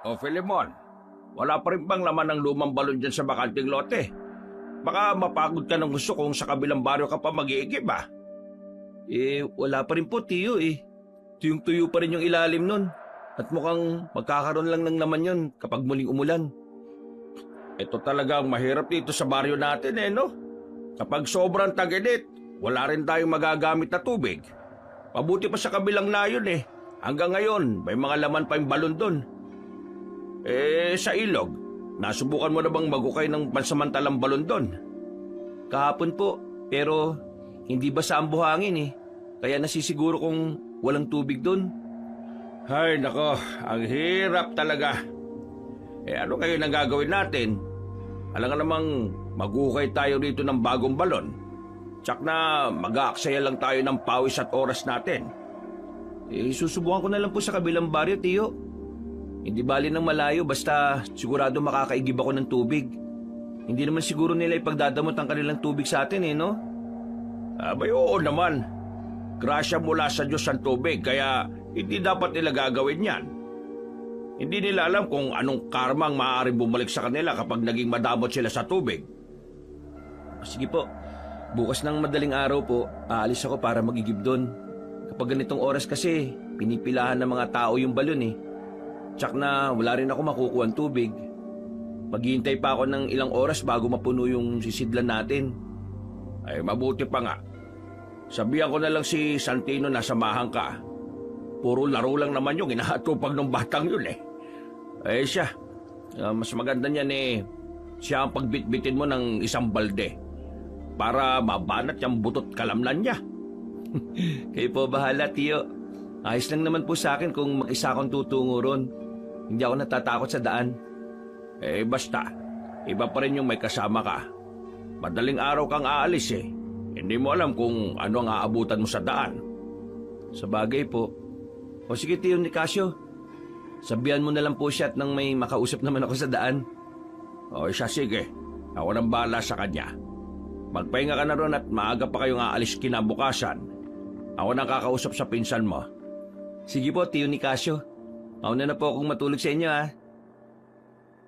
O Filemon, wala pa rin bang laman ng lumang balon dyan sa bakanting lote? Baka mapagod ka ng gusto kung sa kabilang baryo ka pa mag-iigib ah. Wala pa rin po, Tiyo eh. Tuyong-tuyo pa rin yung ilalim nun. At mukhang magkakaroon lang ng laman yon kapag muling umulan. Ito talagang mahirap dito sa baryo natin no? Kapag sobrang tag-init, wala rin tayong magagamit na tubig. Mabuti pa sa kabilang layon Hanggang ngayon, may mga laman pa yung balon doon. Sa ilog, nasubukan mo na bang magukay ng pansamantalang balon doon? Kahapon po, pero hindi basa ang buhangin Kaya nasisiguro kung walang tubig doon. Ay nako, ang hirap talaga. Ano kayo nang gagawin natin? Alam nga namang magukay tayo dito ng bagong balon. Tsak na mag-aaksaya lang tayo ng pawis at oras natin. Susubukan ko na lang po sa kabilang baryo, Tiyo. Hindi bali ng malayo basta sigurado makakaigib ako ng tubig. Hindi naman siguro nila ipagdadamot ang kanilang tubig sa atin no? Abay oo naman. Grasya mula sa Diyos ang tubig kaya hindi dapat nila gagawin yan. Hindi nila alam kung anong karma ang maaaring bumalik sa kanila kapag naging madamot sila sa tubig. Sige po, bukas ng madaling araw po, aalis ako para magigib doon. Kapag ganitong oras kasi, pinipilahan ng mga tao yung balon Tsak na wala rin ako makukuha ng tubig. Maghihintay pa ako ng ilang oras bago mapuno yung sisidlan natin. Ay mabuti pa nga. Sabihan ko na lang si Santino na samahan ka. Puro laro lang naman yung inahatupag ng batang yun siya, mas maganda niyan siya ang pagbitbitin mo ng isang balde para mabanat yung butot kalamnan niya. Kayo po bahala, Tiyo. Ayos lang naman po sa akin kung mag-isa akong tutungo ron. Hindi ako natatakot sa daan. Basta, iba pa rin yung may kasama ka. Madaling araw kang aalis Hindi mo alam kung ano ang aabutan mo sa daan. Sa bagay po. O sige, Tiyo Nicasio. Sabihan mo na lang po siya at nang may makausap naman ako sa daan. Siya sige. Ako nang bahala sa kanya. Magpahinga ka na ron at maaga pa kayong aalis kinabukasan. Ako nang kakausap sa pinsan mo. Sige po, Tiyo Nicasio. Mauna na po akong matulog sa inyo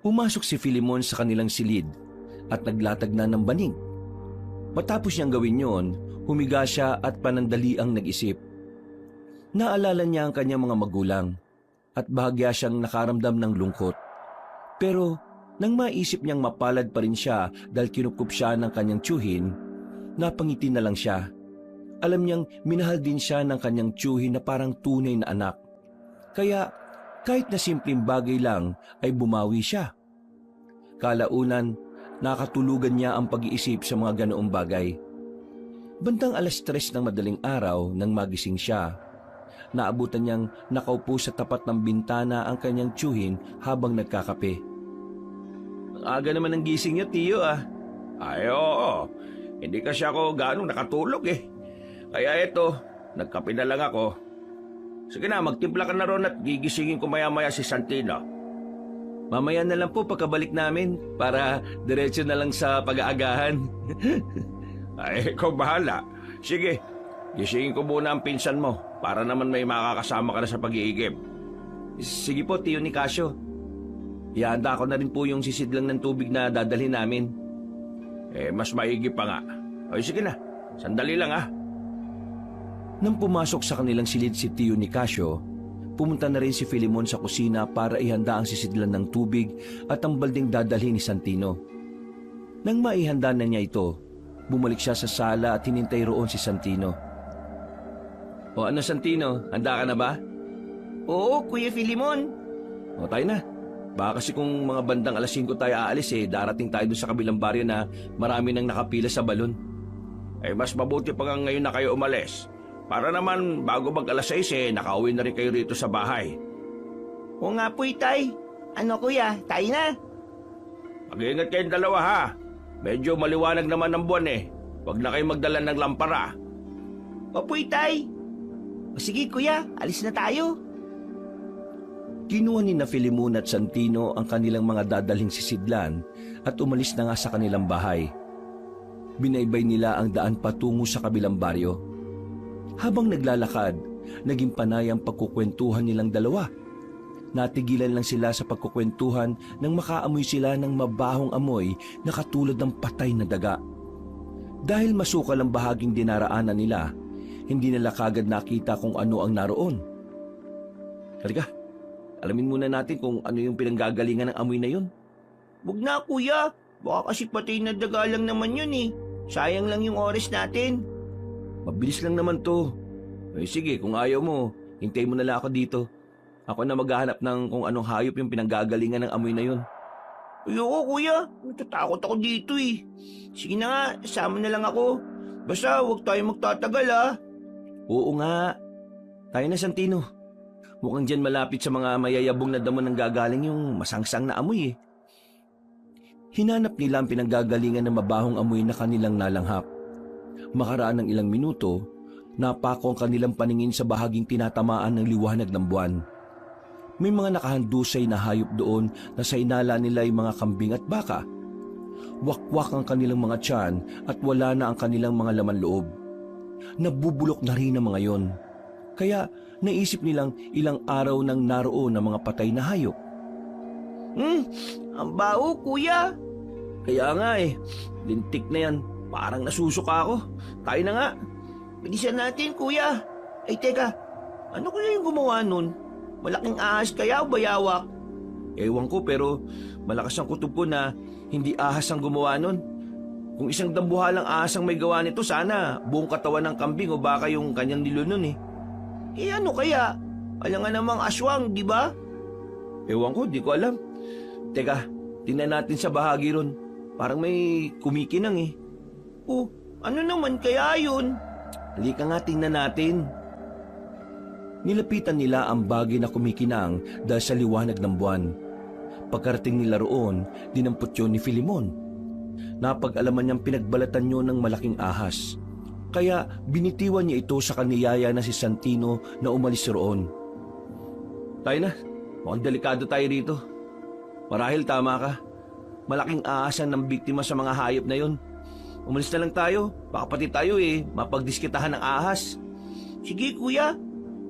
Pumasok si Filemon sa kanilang silid at naglatag na ng banig. Matapos niyang gawin yon, humiga siya at panandaliang nag-isip. Naalala niya ang kanyang mga magulang at bahagya siyang nakaramdam ng lungkot. Pero nang maisip niyang mapalad pa rin siya dahil kinukup siya ng kanyang tiyuhin, napangiti na lang siya. Alam niyang minahal din siya ng kanyang tiyuhin na parang tunay na anak. Kaya kahit na simpleng bagay lang ay bumawi siya. Kalaunan, nakatulugan niya ang pag-iisip sa mga ganoong bagay. Bandang 3:00 ng madaling araw nang magising siya, naabutan niyang nakaupo sa tapat ng bintana ang kanyang tiyuhin habang nagkakape. Aga naman ang gising niyo, Tiyo Ay oo, hindi kasi ako ganong nakatulog Kaya eto, nagkape na lang ako. Sige na, magtimpla ka na ron at gigisingin ko maya-maya si Santino. Mamaya na lang po pagkabalik namin para diretso na lang sa pag-aagahan. Ay, ikaw bahala. Sige, gisingin ko muna ang pinsan mo para naman may makakasama ka na sa pag-iigib. Sige po, Tiyo Nicasio. Ihanda ko na rin po yung sisidlang ng tubig na dadalhin namin. Mas maigi pa nga. Sige na, sandali lang Nang pumasok sa kanilang silid si Tiyo Nicasio, pumunta na rin si Filemon sa kusina para ihanda ang sisidlan ng tubig at ang balding dadalhin ni Santino. Nang maihanda na niya ito, bumalik siya sa sala at hinintay roon si Santino. O ano, Santino, handa ka na ba? Oo, Kuya Filemon. O tayo na. Baka kasi kung mga bandang 5:00 tayo aalis darating tayo doon sa kabilang baryo na marami nang nakapila sa balon. Mas mabuti pa nga ngayon na kayo umalis. Para naman bago mag 6:00 nakauwi na rin kayo rito sa bahay. Oo nga po, Tay. Ano, Kuya, tayo na. Mag-iingat kayong dalawa ha. Medyo maliwanag naman ang buwan Huwag na kayong magdala ng lampara. Opo, Tay. O sige, Kuya, alis na tayo. Kinuha ni na Filemon at Santino ang kanilang mga dadalhing sisidlan at umalis na nga sa kanilang bahay. Binaybay nila ang daan patungo sa kabilang baryo. Habang naglalakad, naging panay ang pagkukwentuhan nilang dalawa. Natigilan lang sila sa pagkukwentuhan nang makaamoy sila ng mabahong amoy na katulad ng patay na daga. Dahil masukal ang bahaging dinaraanan nila, hindi nila kagad nakita kung ano ang naroon. Halika, alamin muna natin kung ano yung pinanggagalingan ng amoy na yun. Wag na kuya, baka kasi patay na daga lang naman yun eh. Sayang lang yung oras natin. Mabilis lang naman to. Eh sige, kung ayaw mo, hintayin mo na lang ako dito. Ako na maghahanap ng kung anong hayop yung pinanggagalingan ng amoy na yun. Ayoko kuya, natatakot ako dito eh. Sige na nga, sama na lang ako. Basta huwag tayo magtatagal ah. Oo nga. Tayo na, Santino. Mukhang dyan malapit sa mga mayayabong na damo ng gagaling yung masangsang na amoy eh. Hinanap nila ang pinanggagalingan ng mabahong amoy na kanilang nalanghap. Makaraan ng ilang minuto, napako ang kanilang paningin sa bahaging tinatamaan ng liwanag ng buwan. May mga nakahandusay na hayop doon na sa inala nila ay mga kambing at baka. Wakwak ang kanilang mga tiyan at wala na ang kanilang mga laman loob. Nabubulok na rin ang mga yon. Kaya naisip nilang ilang araw nang naroon ang mga patay na hayop. Ang baho kuya. Kaya nga eh, lintik na yan. Parang nasusuka ako. Tayo na nga. Bilisan natin kuya. Ay teka, ano kaya yung gumawa nun? Malaking ahas kaya o bayawak? Ewan ko pero malakas ang kutob ko na hindi ahas ang gumawa nun. Kung isang dambuhalang ahas ang may gawa nito, sana buong katawan ng kambing o baka yung kanyang nilo nun eh. Eh ano kaya? Alam nga namang aswang, di ba? Ewan ko, di ko alam. Teka, tingnan natin sa bahagi ron. Parang may kumikinang eh. Oh, ano naman kaya yun? Halika nga, tingnan natin. Nilapitan nila ang bagay na kumikinang dahil sa liwanag ng buwan. Pagkarating nila roon, dinampot yun ni Filimon. Napag-alaman niyang pinagbalatan yun ng malaking ahas. Kaya binitiwan niya ito sa kaniyaya na si Santino na umalis roon. Tayo na, mukhang delikado tayo rito. Marahil tama ka. Malaking ahasan ng biktima sa mga hayop na yun. Umalis na lang tayo, baka pati tayo mapagdiskitahan ng ahas. Sige kuya,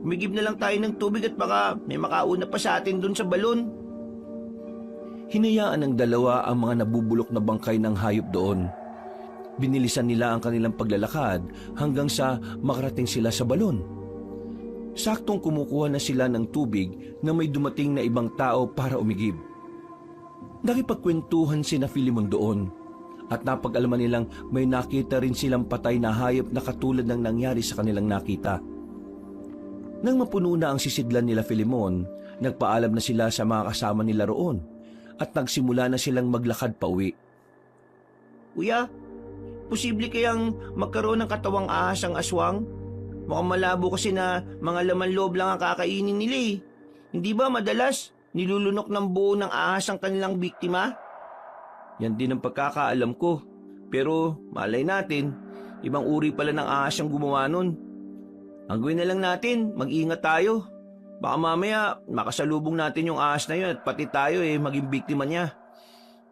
umigib na lang tayo ng tubig at baka may makauna pa sa atin dun sa balon. Hinayaan ng dalawa ang mga nabubulok na bangkay ng hayop doon. Binilisan nila ang kanilang paglalakad hanggang sa makarating sila sa balon. Saktong kumukuha na sila ng tubig na may dumating na ibang tao para umigib. Nakipagkwentuhan sina Filimon doon at napag-alaman nilang may nakita rin silang patay na hayop na katulad ng nangyari sa kanilang nakita. Nang mapuno na ang sisidlan nila Filimon, nagpaalam na sila sa mga kasama nila roon at nagsimula na silang maglakad pa uwi. Kuya, posible kayang magkaroon ng katawang ahas ang aswang? Mukhang malabo kasi na mga laman loob lang ang kakainin nila eh. Hindi ba madalas nilulunok ng buo ng ahas ang kanilang biktima? Yan din ang pagkakaalam ko. Pero malay natin, ibang uri pala ng ahas ang gumawa nun. Ang gawin na lang natin, mag-ingat tayo. Baka mamaya makasalubong natin yung ahas na yun at pati tayo maging biktima niya.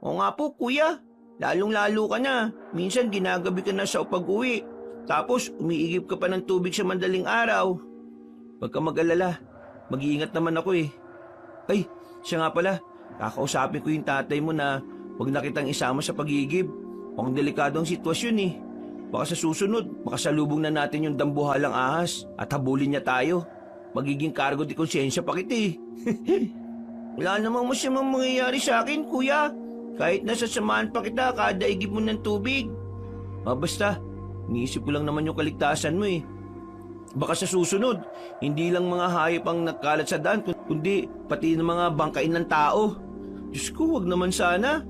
Oo nga po kuya, lalong-lalo ka na. Minsan ginagabi ka na sa pag-uwi. Tapos umiigib ka pa ng tubig sa mandaling araw. Huwag ka mag-alala, mag-iingat naman ako eh. Ay, siya nga pala, kakausapin ko yung tatay mo na huwag na kitang isama sa pag-iigib. Mukhang delikado ang sitwasyon eh. Baka sa susunod, makasalubong na natin yung dambuhalang ahas at habulin niya tayo. Magiging kargo di konsensya pa kita eh. Wala namang masamang mangyayari sa akin, kuya. Kahit nasasamahan pa kita kada igib mo ng tubig. Basta, iniisip ko lang naman yung kaligtasan mo eh. Baka sa susunod, hindi lang mga hayop ang nagkalat sa daan, kundi pati ng mga bangkain ng tao. Diyos ko, wag naman sana.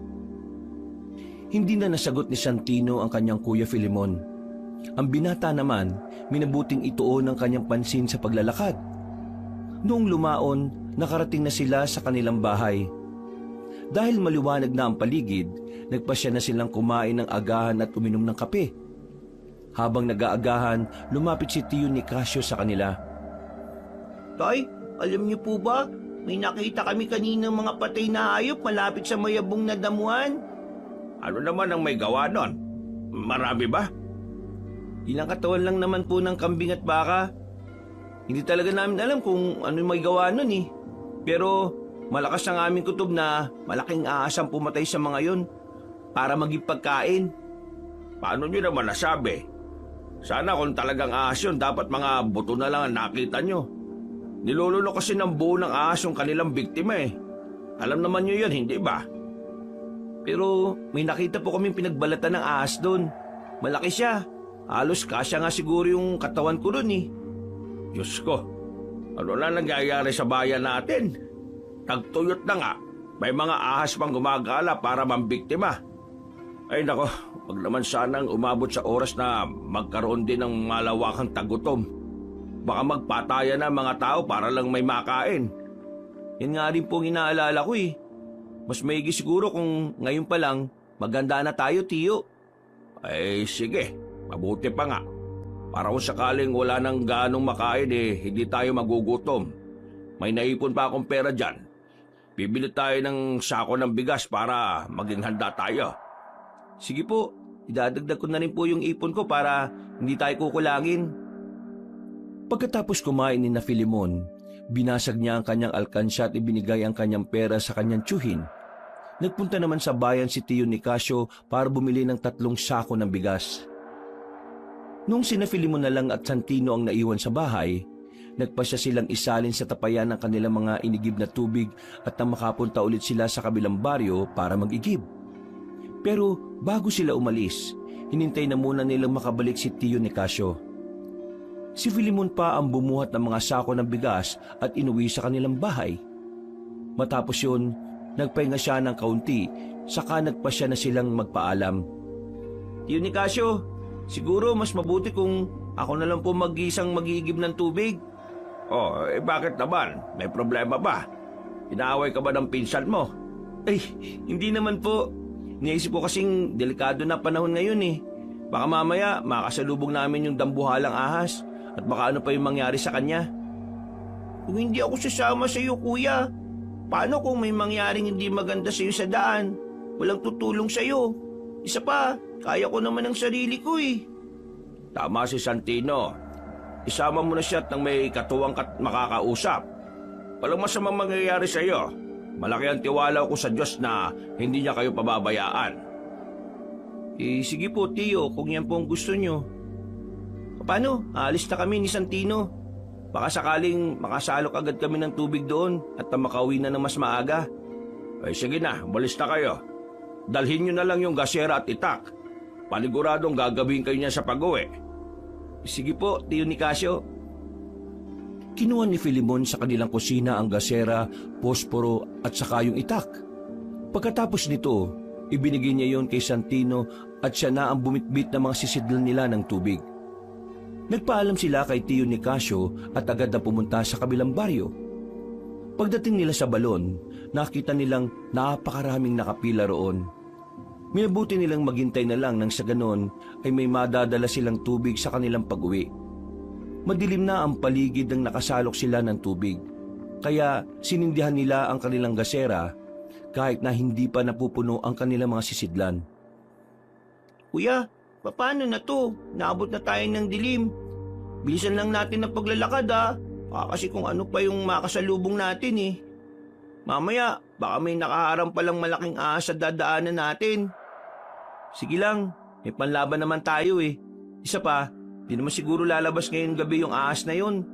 Hindi na nasagot ni Santino ang kanyang kuya Filimon. Ang binata naman, minabuting ituon ang kanyang pansin sa paglalakad. Noong lumaon, nakarating na sila sa kanilang bahay. Dahil maliwanag na ang paligid, nagpasya na silang kumain ng agahan at uminom ng kape. Habang nag-aagahan, lumapit si Tiyo Nicasio sa kanila. Tay, alam niyo po ba, may nakita kami kaninang mga patay na hayop malapit sa mayabong na damuhan. Ano naman ang may gawa nun? Marami ba? Ilang katawan lang naman po ng kambing at baka. Hindi talaga namin alam kung ano may gawa nun eh. Pero Malakas ang aming kutob na malaking ahas ang pumatay sa mga yon para maging pagkain. Paano nyo naman nasabi? Sana kung talagang ahas yun, dapat mga buto na lang ang nakita nyo. Niluluno kasi ng buo ng ahas yung kanilang biktima eh. Alam naman nyo yun, hindi ba? Pero may nakita po kaming pinagbalatan ng ahas doon. Malaki siya. Halos kasya nga siguro yung katawan ko doon eh. Diyos ko, ano na nangyayari sa bayan natin? Tagtuyot na nga, may mga ahas pang gumagala para mambiktima. Ay nako, wag naman sanang umabot sa oras na magkaroon din ng malawakang tagutom. Baka magpatayan na mga tao para lang may makain. Yan nga rin po ang inaalala ko eh. Mas maigi siguro kung ngayon pa lang maganda na tayo, Tiyo. Ay sige, mabuti pa nga. Para kung sakaling wala nang ganong makain hindi tayo magugutom. May naipon pa akong pera dyan. Bibili tayo ng sako ng bigas para maging handa tayo. Sige po, idadagdag ko na rin po yung ipon ko para hindi tayo kukulangin. Pagkatapos kumain ni na Filemon, binasag niya ang kanyang alkansya at ibinigay ang kanyang pera sa kanyang tiyuhin. Nagpunta naman sa bayan si Tiyo Nicasio para bumili ng 3 sako ng bigas. Nung sina Filemon na lang at Santino ang naiwan sa bahay, nagpasya silang isalin sa tapayan ng kanilang mga inigib na tubig at nang makapunta ulit sila sa kabilang baryo para mag-igib. Pero bago sila umalis, hinintay na muna nilang makabalik si Tiyo Nicasio. Si Filemon pa ang bumuhat ng mga sako ng bigas at inuwi sa kanilang bahay. Matapos yun, nagpahinga siya ng kaunti, saka nagpasya na silang magpaalam. Tiyo Nicasio, siguro mas mabuti kung ako na lang po mag-isang mag-iigib ng tubig. Oh, bakit naman? May problema ba? Inaaway ka ba ng pinsan mo? Ay, hindi naman po. Naisip ko kasing delikado na panahon ngayon eh. Baka mamaya makasalubong namin yung dambuhalang ahas at baka ano pa yung mangyari sa kanya. Kung hindi ako sasama sa iyo, kuya, paano kung may mangyaring hindi maganda sa iyo sa daan? Walang tutulong sa iyo. Isa pa, kaya ko naman ang sarili ko eh. Tama si Santino. Isama mo na siya at nang may katuwang makakausap. Walang masamang mangyayari sa iyo. Malaki ang tiwala ko sa Diyos na hindi niya kayo pababayaan. Sige po, Tiyo, kung yan po ang gusto nyo. Paano? Aalis na kami ni Santino. Baka sakaling makasalok agad kami ng tubig doon at makauwi na ng mas maaga. Ay sige na, balis na kayo. Dalhin nyo na lang yung gasera at itak. Paniguradong gagawin kayo niya sa pag-uwi. Sige po, Tiyo Nicasio. Kinuha ni Filemon sa kanilang kusina ang gasera, posporo at saka yung itak. Pagkatapos nito, ibinigay niya yon kay Santino at siya na ang bumitbit ng mga sisidlan nila ng tubig. Nagpaalam sila kay Tiyo Nicasio at agad na pumunta sa kabilang baryo. Pagdating nila sa balon, nakita nilang napakaraming nakapila roon. Minabuti nilang maghintay na lang nang sa ganon ay may madadala silang tubig sa kanilang pag-uwi. Madilim na ang paligid nang nakasalok sila ng tubig, kaya sinindihan nila ang kanilang gasera kahit na hindi pa napupuno ang kanilang mga sisidlan. Kuya, paano na to? Naabot na tayo ng dilim. Bilisan lang natin ang paglalakad ha. Kasi kung ano pa yung makasalubong natin eh. Mamaya, baka may nakaharang palang malaking ahas sa dadaanan natin. Sige lang, may panlaban naman tayo eh. Isa pa, di naman siguro lalabas ngayong gabi yung ahas na yun.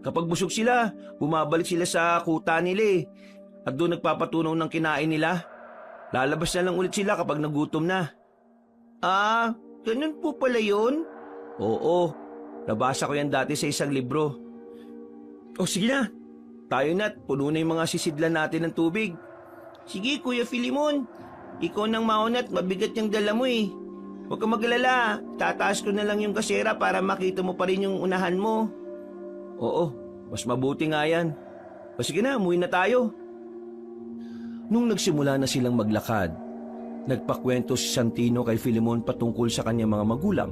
Kapag busog sila, bumabalik sila sa kuta nila eh. At doon nagpapatunaw ng kinain nila. Lalabas na lang ulit sila kapag nagutom na. Ah, ganun po pala yun? Oo, nabasa ko yan dati sa isang libro. O sige na, tayo na't puno na yung mga sisidlan natin ng tubig. Sige, Kuya Filemon. Ikaw nang mauna at mabigat yung dala mo eh. Huwag kang magalala, tataas ko na lang yung kasera para makita mo pa rin yung unahan mo. Oo, mas mabuti nga yan. O sige na, umuwi na tayo. Nung nagsimula na silang maglakad, nagpakwento si Santino kay Filemon patungkol sa kanyang mga magulang.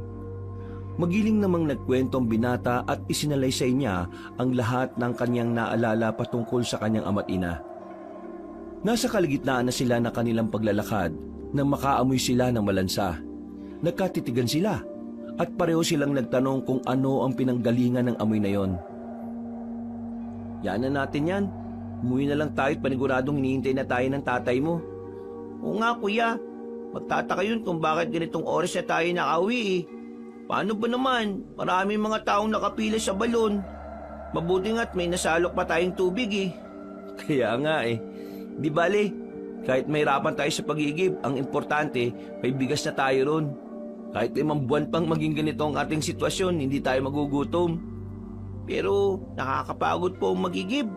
Magiling namang nagkwento ang binata at isinalaysay niya ang lahat ng kanyang naalala patungkol sa kanyang ama't ina. Nasa kalagitnaan na sila ng kanilang paglalakad nang makaamoy sila ng malansa. Nagkatitigan sila at pareho silang nagtanong kung ano ang pinanggalingan ng amoy na yon. Yan na natin yan. Umuwi na lang tayo at paniguradong hinihintay na tayo ng tatay mo. Oo nga kuya, magtataka yun kung bakit ganitong oras na tayo nakauwi eh. Paano ba naman? Maraming mga taong nakapila sa balon. Mabuti nga't may nasalok pa tayong tubig eh. Kaya nga eh. Di bale, kahit mahirapan tayo sa pag-iigib, ang importante, may bigas na tayo ron. Kahit 5 buwan pang maging ganito ang ating sitwasyon, hindi tayo magugutom. Pero nakakapagod po ang magigib.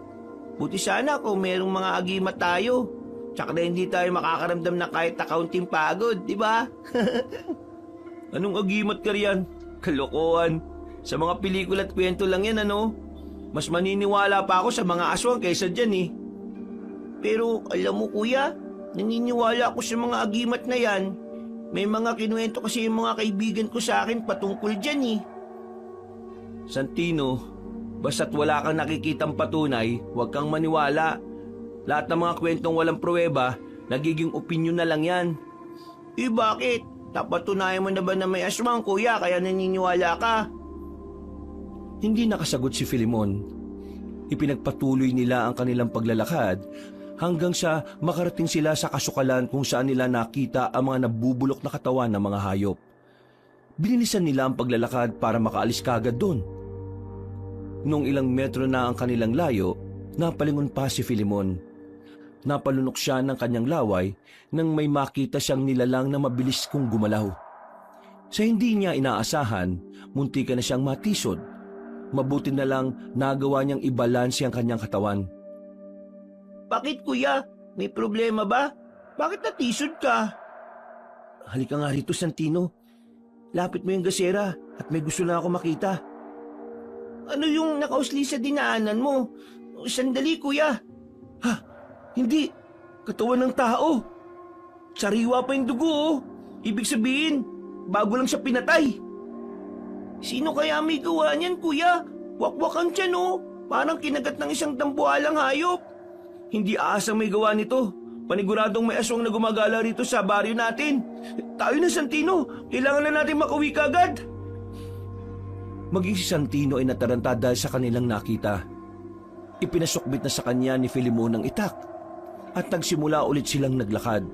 Buti sana kung merong mga agimat tayo. Tsaka na hindi tayo makakaramdam na kahit na kaunting pagod, di ba? Anong agimat ka riyan? Kalokohan. Sa mga pelikula at kwento lang yan, ano? Mas maniniwala pa ako sa mga aswang kaysa dyan eh. Pero alam mo kuya, naniniwala ako sa mga agimat na yan. May mga kinuwento kasi yung mga kaibigan ko sa akin patungkol dyan eh. Santino, basta't wala kang nakikitang patunay, huwag kang maniwala. Lahat ng mga kwentong walang pruweba, nagiging opinyon na lang yan. Eh bakit? Napatunayan mo na ba na may aswang kuya kaya naniniwala ka? Hindi nakasagot si Filimon. Ipinagpatuloy nila ang kanilang paglalakad hanggang sa makarating sila sa kasukalan kung saan nila nakita ang mga nabubulok na katawan ng mga hayop. Binilisan nila ang paglalakad para makaalis kagad doon. Nung ilang metro na ang kanilang layo, napalingon pa si Filimon. Napalunok siya ng kanyang laway nang may makita siyang nilalang na mabilis kong gumalaw. Sa hindi niya inaasahan, munti ka na siyang matisod. Mabuti na lang nagawa niyang ibalanse ang kanyang katawan. Bakit kuya? May problema ba? Bakit natisod ka? Halika nga rito, Santino. Lapit mo yung gasera at may gusto na ako makita. Ano yung nakausli sa dinaanan mo? Sandali kuya. Ha? Hindi. Katawan ng tao. Sariwa pa yung dugo, oh. Ibig sabihin, bago lang siya pinatay. Sino kaya may gawa niyan kuya? Wakwakan siya no? Parang kinagat ng isang dambuhalang hayop. Hindi aasang may gawa nito. Paniguradong may aswang na gumagala rito sa baryo natin. Tayo na, Santino. Kailangan na natin makauwi kagad. Maging si Santino ay nataranta dahil sa kanilang nakita. Ipinasukbit na sa kanya ni Filimon ang itak at nagsimula ulit silang naglakad.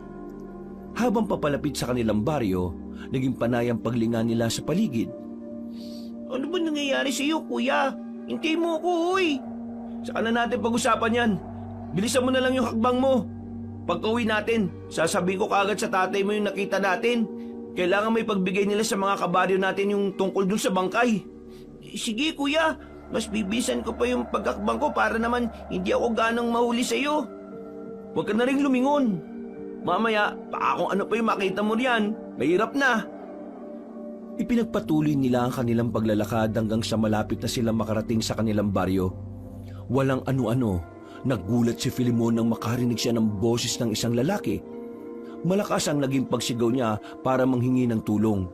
Habang papalapit sa kanilang baryo, naging panay ang paglinga nila sa paligid. Ano ba nangyayari sa iyo kuya? Hintay mo ako uy. Saka na natin pag-usapan yan. Bilisan mo na lang yung hakbang mo. Pagka-uwi natin, sasabihin ko kaagad sa tatay mo yung nakita natin. Kailangan may pagbigay nila sa mga kabaryo natin yung tungkol dun sa bangkay. Sige kuya, mas bibisan ko pa yung pagkakbang ko para naman hindi ako ganang mahuli sa iyo. Huwag ka na rin lumingon. Mamaya, baka kung ano pa yung makita mo riyan, mahirap na. Ipinagpatuloy nila ang kanilang paglalakad hanggang sa malapit na sila makarating sa kanilang baryo. Walang ano-ano, nagulat si Filimon nang makarinig siya ng boses ng isang lalaki. Malakas ang naging pagsigaw niya para manghingi ng tulong.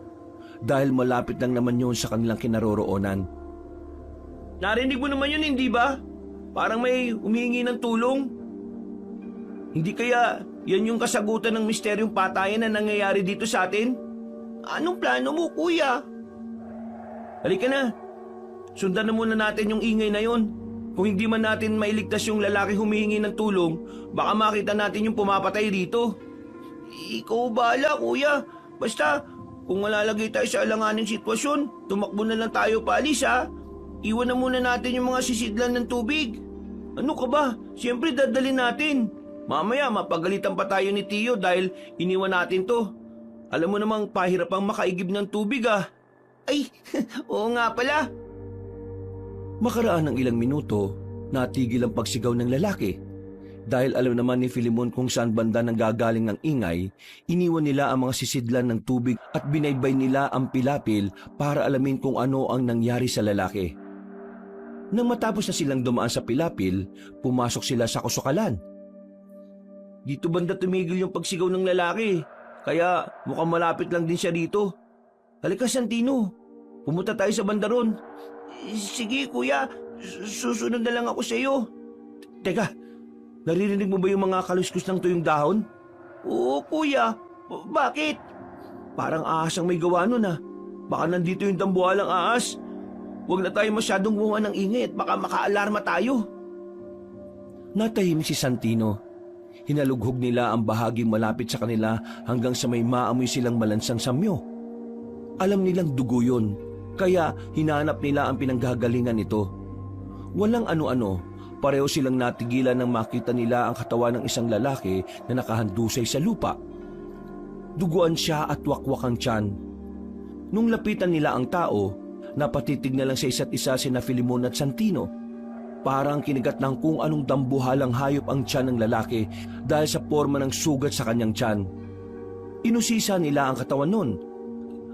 Dahil malapit lang naman yun sa kanilang kinaroroonan. Narinig mo naman yun, hindi ba? Parang may humihingi ng tulong. Hindi kaya yan yung kasagutan ng misteryong patayan na nangyayari dito sa atin? Anong plano mo, kuya? Halika na. Sundan na muna natin yung ingay na yon. Kung hindi man natin mailigtas yung lalaki humihingi ng tulong, baka makita natin yung pumapatay rito. Ikaw bahala, kuya. Basta, kung malalagay tayo sa alanganing sitwasyon, tumakbo na lang tayo paalis, ha? Iwan na muna natin yung mga sisidlan ng tubig. Ano ka ba? Siyempre dadalhin natin. Mamaya mapagalitan pa tayo ni Tio dahil iniwan natin to. Alam mo namang pahirap ang makaigib ng tubig, ah. Ay, oo nga pala. Makaraan ng ilang minuto, natigil ang pagsigaw ng lalaki. Dahil alam naman ni Filimon kung saan banda nang gagaling ang ingay, iniwan nila ang mga sisidlan ng tubig at binaybay nila ang pilapil para alamin kung ano ang nangyari sa lalaki. Nang matapos na silang dumaan sa pilapil, pumasok sila sa kusukalan. Dito banda tumigil yung pagsigaw ng lalaki, kaya mukhang malapit lang din siya dito. Halika, Santino, pumunta tayo sa banda ron. Sige kuya, susunod na lang ako sa iyo. Teka, naririnig mo ba yung mga kaluskus ng tuyong dahon? Oo kuya, bakit? Parang ahas ang may gawa nun, ah. Baka nandito yung dambuhalang ahas. Huwag na tayo masyadong gumawa ng ingay at baka makaalarma tayo. Natahimik si Santino. Hinalughog nila ang bahaging malapit sa kanila hanggang sa may maamoy silang malansang samyo. Alam nilang dugo yun, kaya hinanap nila ang pinanggagalingan nito. Walang ano-ano, pareho silang natigilan nang makita nila ang katawan ng isang lalaki na nakahandusay sa lupa. Duguan siya at wakwak ang tiyan. Nung lapitan nila ang tao, napatitig na lang sa isa't isa sina Filemon at Santino. Parang kinigat ng kung anong dambuhalang hayop ang tiyan ng lalaki dahil sa forma ng sugat sa kanyang tiyan. Inusisa nila ang katawan nun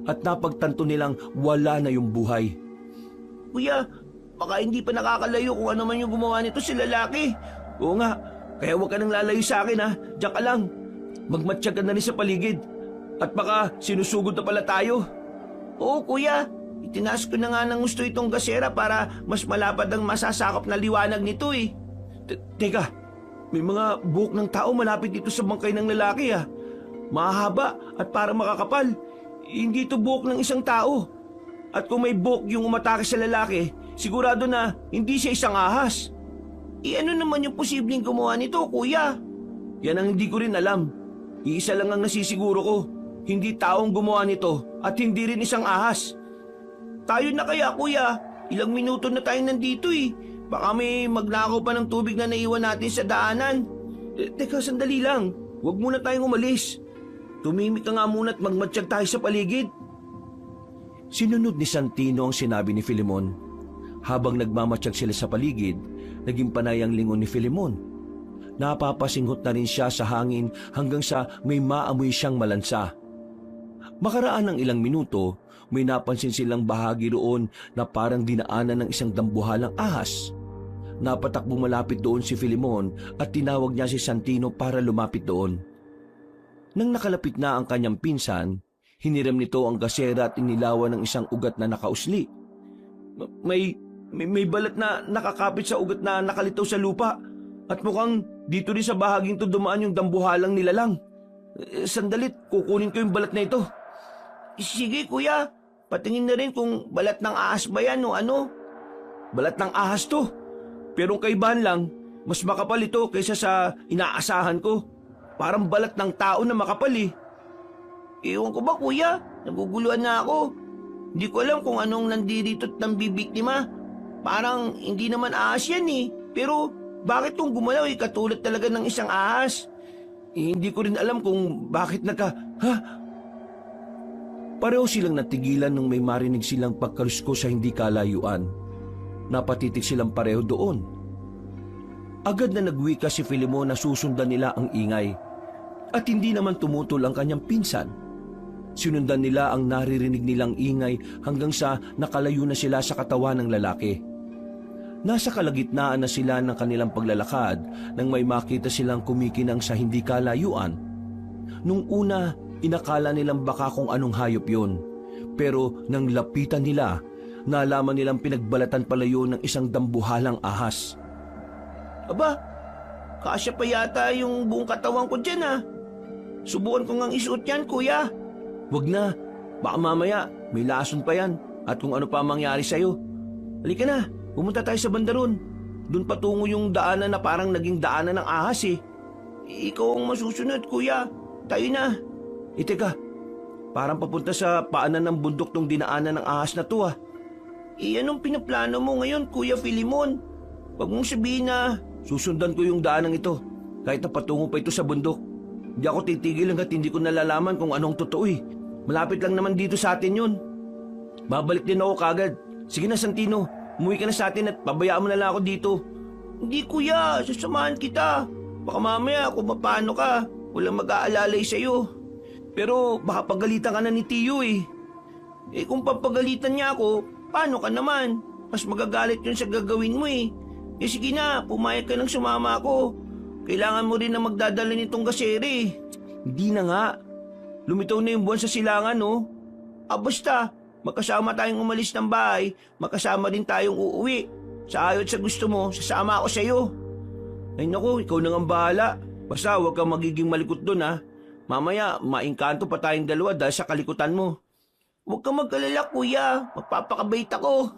at napagtanto nilang wala na yung buhay. Kuya, baka hindi pa nakakalayo kung ano man yung gumawa nito si lalaki. Oo nga, kaya huwag ka nang lalayo sa akin ha, diyan ka lang. Magmatsyag ka na rin sa paligid at baka sinusugod na pala tayo. Oo kuya, itinaas ko na nga ng gusto itong gasera para mas malapad ang masasakop na liwanag nito eh. Teka, may mga buhok ng tao malapit dito sa bangkay ng lalaki ha. Mahaba at parang makakapal. Hindi ito buhok ng isang tao. At kung may buhok yung umatake sa lalaki, sigurado na hindi siya isang ahas. Ano naman yung posibleng gumawa nito kuya? Yan ang hindi ko rin alam. Iisa lang ang nasisiguro ko. Hindi taong gumawa nito at hindi rin isang ahas. Tayo na kaya kuya, ilang minuto na tayo nandito eh. Baka may magnakaw pa ng tubig na naiwan natin sa daanan. Teka, sandali lang. Huwag muna tayong umalis. Tumimik ka nga muna at magmatsyag tayo sa paligid. Sinunod ni Santino ang sinabi ni Filemon. Habang nagmamatsyag sila sa paligid, naging panay ang lingon ni Filemon. Napapasinghot na rin siya sa hangin hanggang sa may maamoy siyang malansa. Makaraan ng ilang minuto, may napansin silang bahagi roon na parang dinaanan ng isang dambuhalang ahas. Napatakbo malapit doon si Filemon at tinawag niya si Santino para lumapit doon. Nang nakalapit na ang kanyang pinsan, hiniram nito ang gasera at inilawan ng isang ugat na nakausli. May balat na nakakapit sa ugat na nakalitaw sa lupa at mukhang dito rin sa bahaging to dumaan yung dambuhalang nilalang. Sandalit, kukunin ko yung balat na ito. Sige kuya, patingin na rin kung balat ng ahas ba yan o ano. Balat ng ahas to, pero kaibahan lang, mas makapal ito kaysa sa inaasahan ko. Parang balat ng tao na makapal eh. Ewan ko ba kuya, naguguluhan na ako. Hindi ko alam kung anong nandirito at nambibiktima. Parang hindi naman ahas yan eh. Pero bakit kung gumalaw eh katulad talaga ng isang ahas? Hindi ko rin alam kung bakit Pareho silang natigilan nung may marinig silang pagkalusko sa hindi kalayuan. Napatitig silang pareho doon. Agad na nagwika si Filemon na susundan nila ang ingay. At hindi naman tumutol ang kanyang pinsan. Sinundan nila ang naririnig nilang ingay hanggang sa nakalayo na sila sa katawan ng lalaki. Nasa kalagitnaan na sila ng kanilang paglalakad nang may makita silang kumikinang sa hindi kalayuan. Nung una, inakala nilang baka kung anong hayop yun. Pero nang lapitan nila, nalaman nilang pinagbalatan pala yun ng isang dambuhalang ahas. Aba, kasya pa yata yung buong katawan ko dyan ah. Subukan ko ngang isuot yan kuya. Wag na, baka mamaya may lason pa yan at kung ano pa mangyari sa'yo. Halika na, pumunta tayo sa banda ron. Doon patungo yung daanan na parang naging daanan ng ahas eh. Ikaw ang masusunod kuya, tayo na. Teka, parang papunta sa paanan ng bundok tong dinaanan ng ahas na to ah. Anong pinaplano mo ngayon kuya Filemon? Huwag mong sabihin na susundan ko yung daanang ito kahit na patungo pa ito sa bundok. Hindi ako titigil hanggat hindi ko nalalaman kung anong totoo eh. Malapit lang naman dito sa atin yun. Babalik din ako kagad. Sige na Santino, umuwi ka na sa atin at pabayaan mo na lang ako dito. Hindi kuya, sasamahan kita. Baka mamaya kung paano ka, walang mag-aalalay sa'yo. Pero baka pagalitan ka na ni Tiyo eh. Kung papagalitan niya ako, paano ka naman? Mas magagalit yun sa gagawin mo eh. Sige na, pumayag ka ng sumama ako. Kailangan mo rin na magdadala nitong gasere. Hindi na nga. Lumitaw na yung buwan sa silangan no. Basta, magkasama tayong umalis ng bahay, magkasama din tayong uuwi. Sa ayot sa gusto mo, sasama ako sa'yo. Ay naku, ikaw na nga bahala. Basta huwag kang magiging malikot doon ha. Mamaya, maingkanto pa tayong dalawa dahil sa kalikutan mo. Huwag kang mag-alala kuya, magpapakabait ako.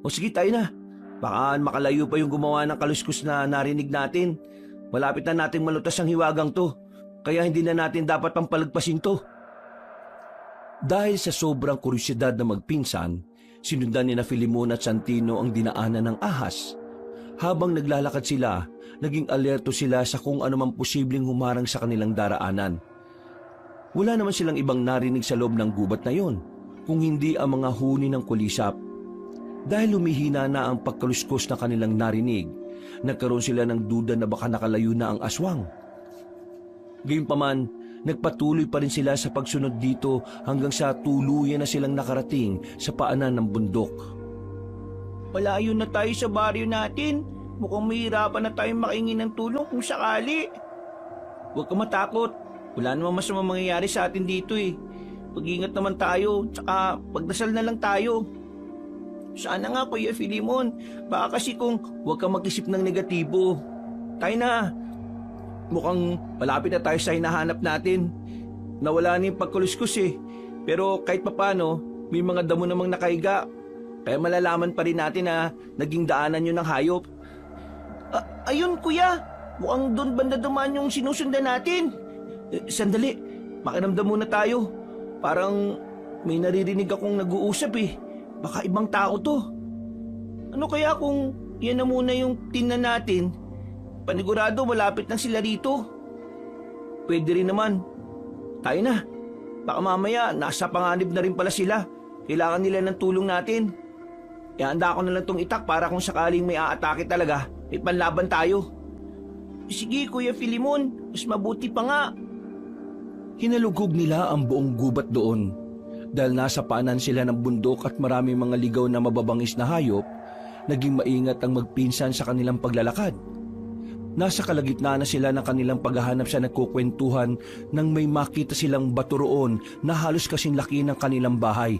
O sige tayo na. Baka makalayo pa yung gumawa ng kaluskos na narinig natin. Malapit na nating malutas ang hiwagang to. Kaya hindi na natin dapat pampalagpasin to. Dahil sa sobrang kuryosidad na magpinsan, sinundan ni na Filimon at Santino ang dinaanan ng ahas. Habang naglalakad sila, naging alerto sila sa kung anumang posibleng humarang sa kanilang daraanan. Wala naman silang ibang narinig sa loob ng gubat na yon, kung hindi ang mga huni ng kulisap. Dahil lumihina na ang pagkaluskos na kanilang narinig, nagkaroon sila ng duda na baka nakalayo na ang aswang. Gayunpaman, nagpatuloy pa rin sila sa pagsunod dito hanggang sa tuluyan na silang nakarating sa paanan ng bundok. Malayo na tayo sa baryo natin. Mukhang mahirapan na tayong makahingi ng tulong kung sakali. Huwag ka matakot. Wala namang masamang mangyayari sa atin dito eh. Mag-ingat naman tayo, tsaka pagdasal na lang tayo. Sana nga, Kuya Filimon. Baka kasi kung huwag kang mag-isip ng negatibo. Tayo na. Mukhang malapit na tayo sa hinahanap natin. Nawala na yung pagkuluskus eh. Pero kahit papano, may mga damo namang nakahiga. Kaya malalaman pa rin natin na naging daanan yun ng hayop. Ayun, Kuya. Mukhang doon banda dumaan yung sinusundan natin. Sandali, makiramdam muna tayo. Parang may naririnig akong nag-uusap eh. Baka ibang tao to. Ano kaya kung yan na muna yung tingnan natin? Panigurado malapit lang sila rito. Pwede rin naman. Tayo na. Baka mamaya nasa panganib na rin pala sila. Kailangan nila ng tulong natin. Ihanda ko na lang tong itak para kung sakaling may aatake talaga, may panlaban tayo. Sige, Kuya Filimon. Mas mabuti pa nga. Hinalugog nila ang buong gubat doon. Dahil nasa paanan sila ng bundok at maraming mga ligaw na mababangis na hayop, naging maingat ang magpinsan sa kanilang paglalakad. Nasa kalagitnaan na sila ng kanilang paghahanap sa nagkukwentuhan nang may makita silang bato roon na halos kasing laki ng kanilang bahay.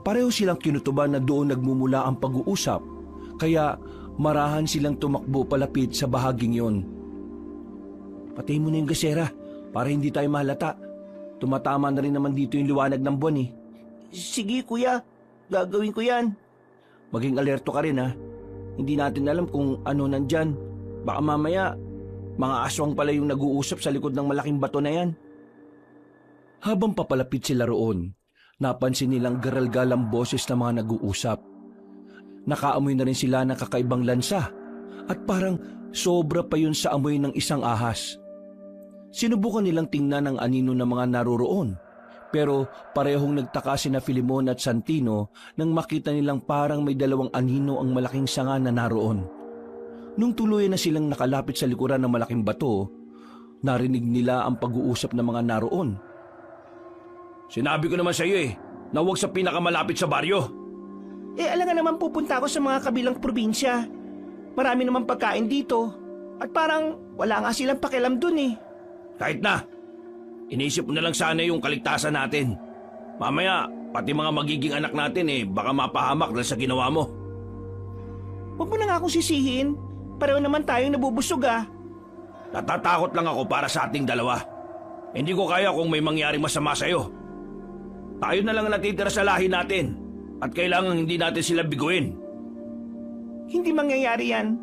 Pareho silang kinutuban na doon nagmumula ang pag-uusap, kaya marahan silang tumakbo palapit sa bahaging yon. Patayin mo na yung gasera para hindi tayo mahalata. Tumatama na rin naman dito yung liwanag ng buwan eh. Sige, Kuya. Gagawin ko yan. Maging alerto ka rin ha. Hindi natin alam kung ano nandyan. Baka mamaya, mga aswang pala yung nag-uusap sa likod ng malaking bato na yan. Habang papalapit sila roon, napansin nilang garalgal ang boses ng mga nag-uusap. Nakaamoy na rin sila ng kakaibang lansa at parang sobra pa yun sa amoy ng isang ahas. Sinubukan nilang tingnan ang anino ng mga naroroon, pero parehong nagtaka sina Filimon at Santino nang makita nilang parang may dalawang anino ang malaking sanga na naroon. Nung tuluyan na silang nakalapit sa likuran ng malaking bato, narinig nila ang pag-uusap ng mga naroon. Sinabi ko naman sa iyo na huwag sa pinakamalapit sa baryo. Alam nga naman pupunta ako sa mga kabilang probinsya. Marami naman pagkain dito. At parang wala nga silang pakialam dun eh. Kahit na, inisip mo na lang sana yung kaligtasan natin. Mamaya, pati mga magiging anak natin baka mapahamak dahil sa ginawa mo. Huwag mo na nga akong sisihin. Pareho naman tayong nabubusog ah. Natatakot lang ako para sa ating dalawa. Hindi ko kaya kung may mangyaring masama sa'yo. Tayo na lang natitira sa lahi natin at kailangan hindi natin sila biguin. Hindi mangyayari yan.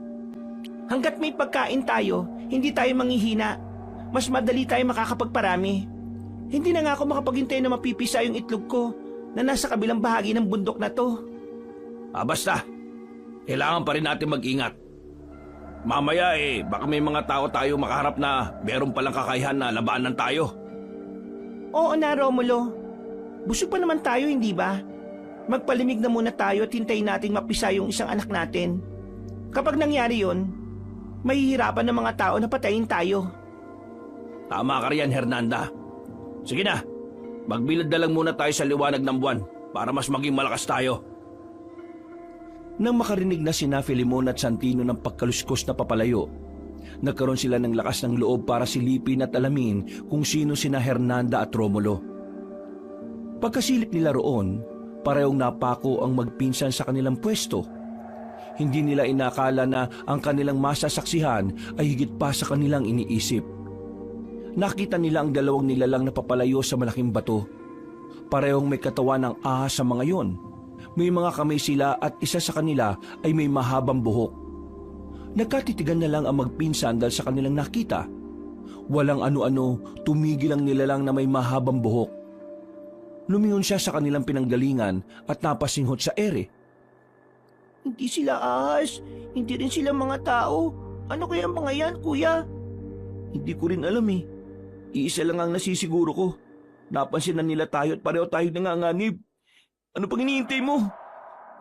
Hanggat may pagkain tayo, hindi tayo manghihina. Mas madali tayo makakapagparami. Hindi na nga ako makapaghintay na mapipisa yung itlog ko na nasa kabilang bahagi ng bundok na to. Basta. Kailangan pa rin natin mag-ingat. Mamaya baka may mga tao tayo makaharap na meron palang kakayahan na labanan tayo. Oo na, Romulo. Busog pa naman tayo, hindi ba? Magpalimig na muna tayo at hintayin nating mapisa yung isang anak natin. Kapag nangyari yon, mahihirapan ng mga tao na patayin tayo. Tama ka riyan, Hernanda. Sige na, magbilad na lang muna tayo sa liwanag ng buwan para mas maging malakas tayo. Nang makarinig na sina Filimon at Santino ng pagkaluskos na papalayo, nagkaroon sila ng lakas ng loob para silipin at alamin kung sino sina Hernanda at Romulo. Pagkasilip nila roon, parehong napako ang magpinsan sa kanilang pwesto. Hindi nila inakala na ang kanilang masasaksihan ay higit pa sa kanilang iniisip. Nakita nila ang dalawang nilalang na papalayo sa malaking bato. Parehong may katawan ng ahas sa mga yon. May mga kamay sila at isa sa kanila ay may mahabang buhok. Nagkatitigan na lang ang magpinsan dahil sa kanilang nakita. Walang ano-ano, tumigil ang nilalang na may mahabang buhok. Lumingon siya sa kanilang pinanggalingan at napasinghot sa ere. Hindi sila ahas, hindi rin sila mga tao. Ano kaya mga yan, kuya? Hindi ko rin alam eh. Iisa lang ang nasisiguro ko. Napansin na nila tayo at pareho tayo nanganganib. Ano pang hinihintay mo?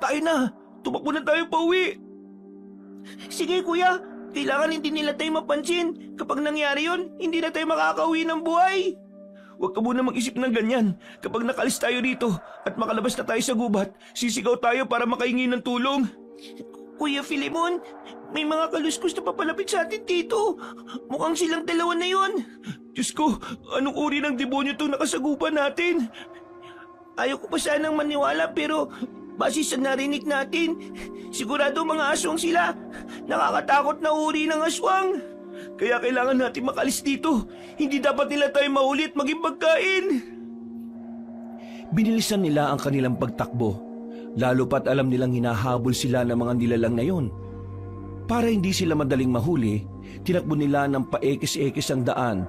Tayo na! Tumakbo na tayo pauwi! Sige kuya, kailangan hindi nila tayo mapansin. Kapag nangyari yon, hindi na tayo makakauwi ng buhay. Huwag ka muna mag-isip ng ganyan. Kapag nakalis tayo dito at makalabas na tayo sa gubat, sisigaw tayo para makahingi ng tulong. Kuya Filemon, may mga kaluskos na papalapit sa atin dito. Mukhang silang dalawa na yon. Diyos ko, anong uri ng demonyo itong nakasagupan natin? Ayaw ko pa sanang maniwala pero base sa narinig natin, sigurado mga aswang sila. Nakakatakot na uri ng aswang. Kaya kailangan natin makalis dito. Hindi dapat nila tayo mahuli at maging pagkain. Binilisan nila ang kanilang pagtakbo. Lalo pat alam nilang hinahabol sila ng mga nilalang na yon. Para hindi sila madaling mahuli, tinakbo nila ng paekis-ekis ang daan.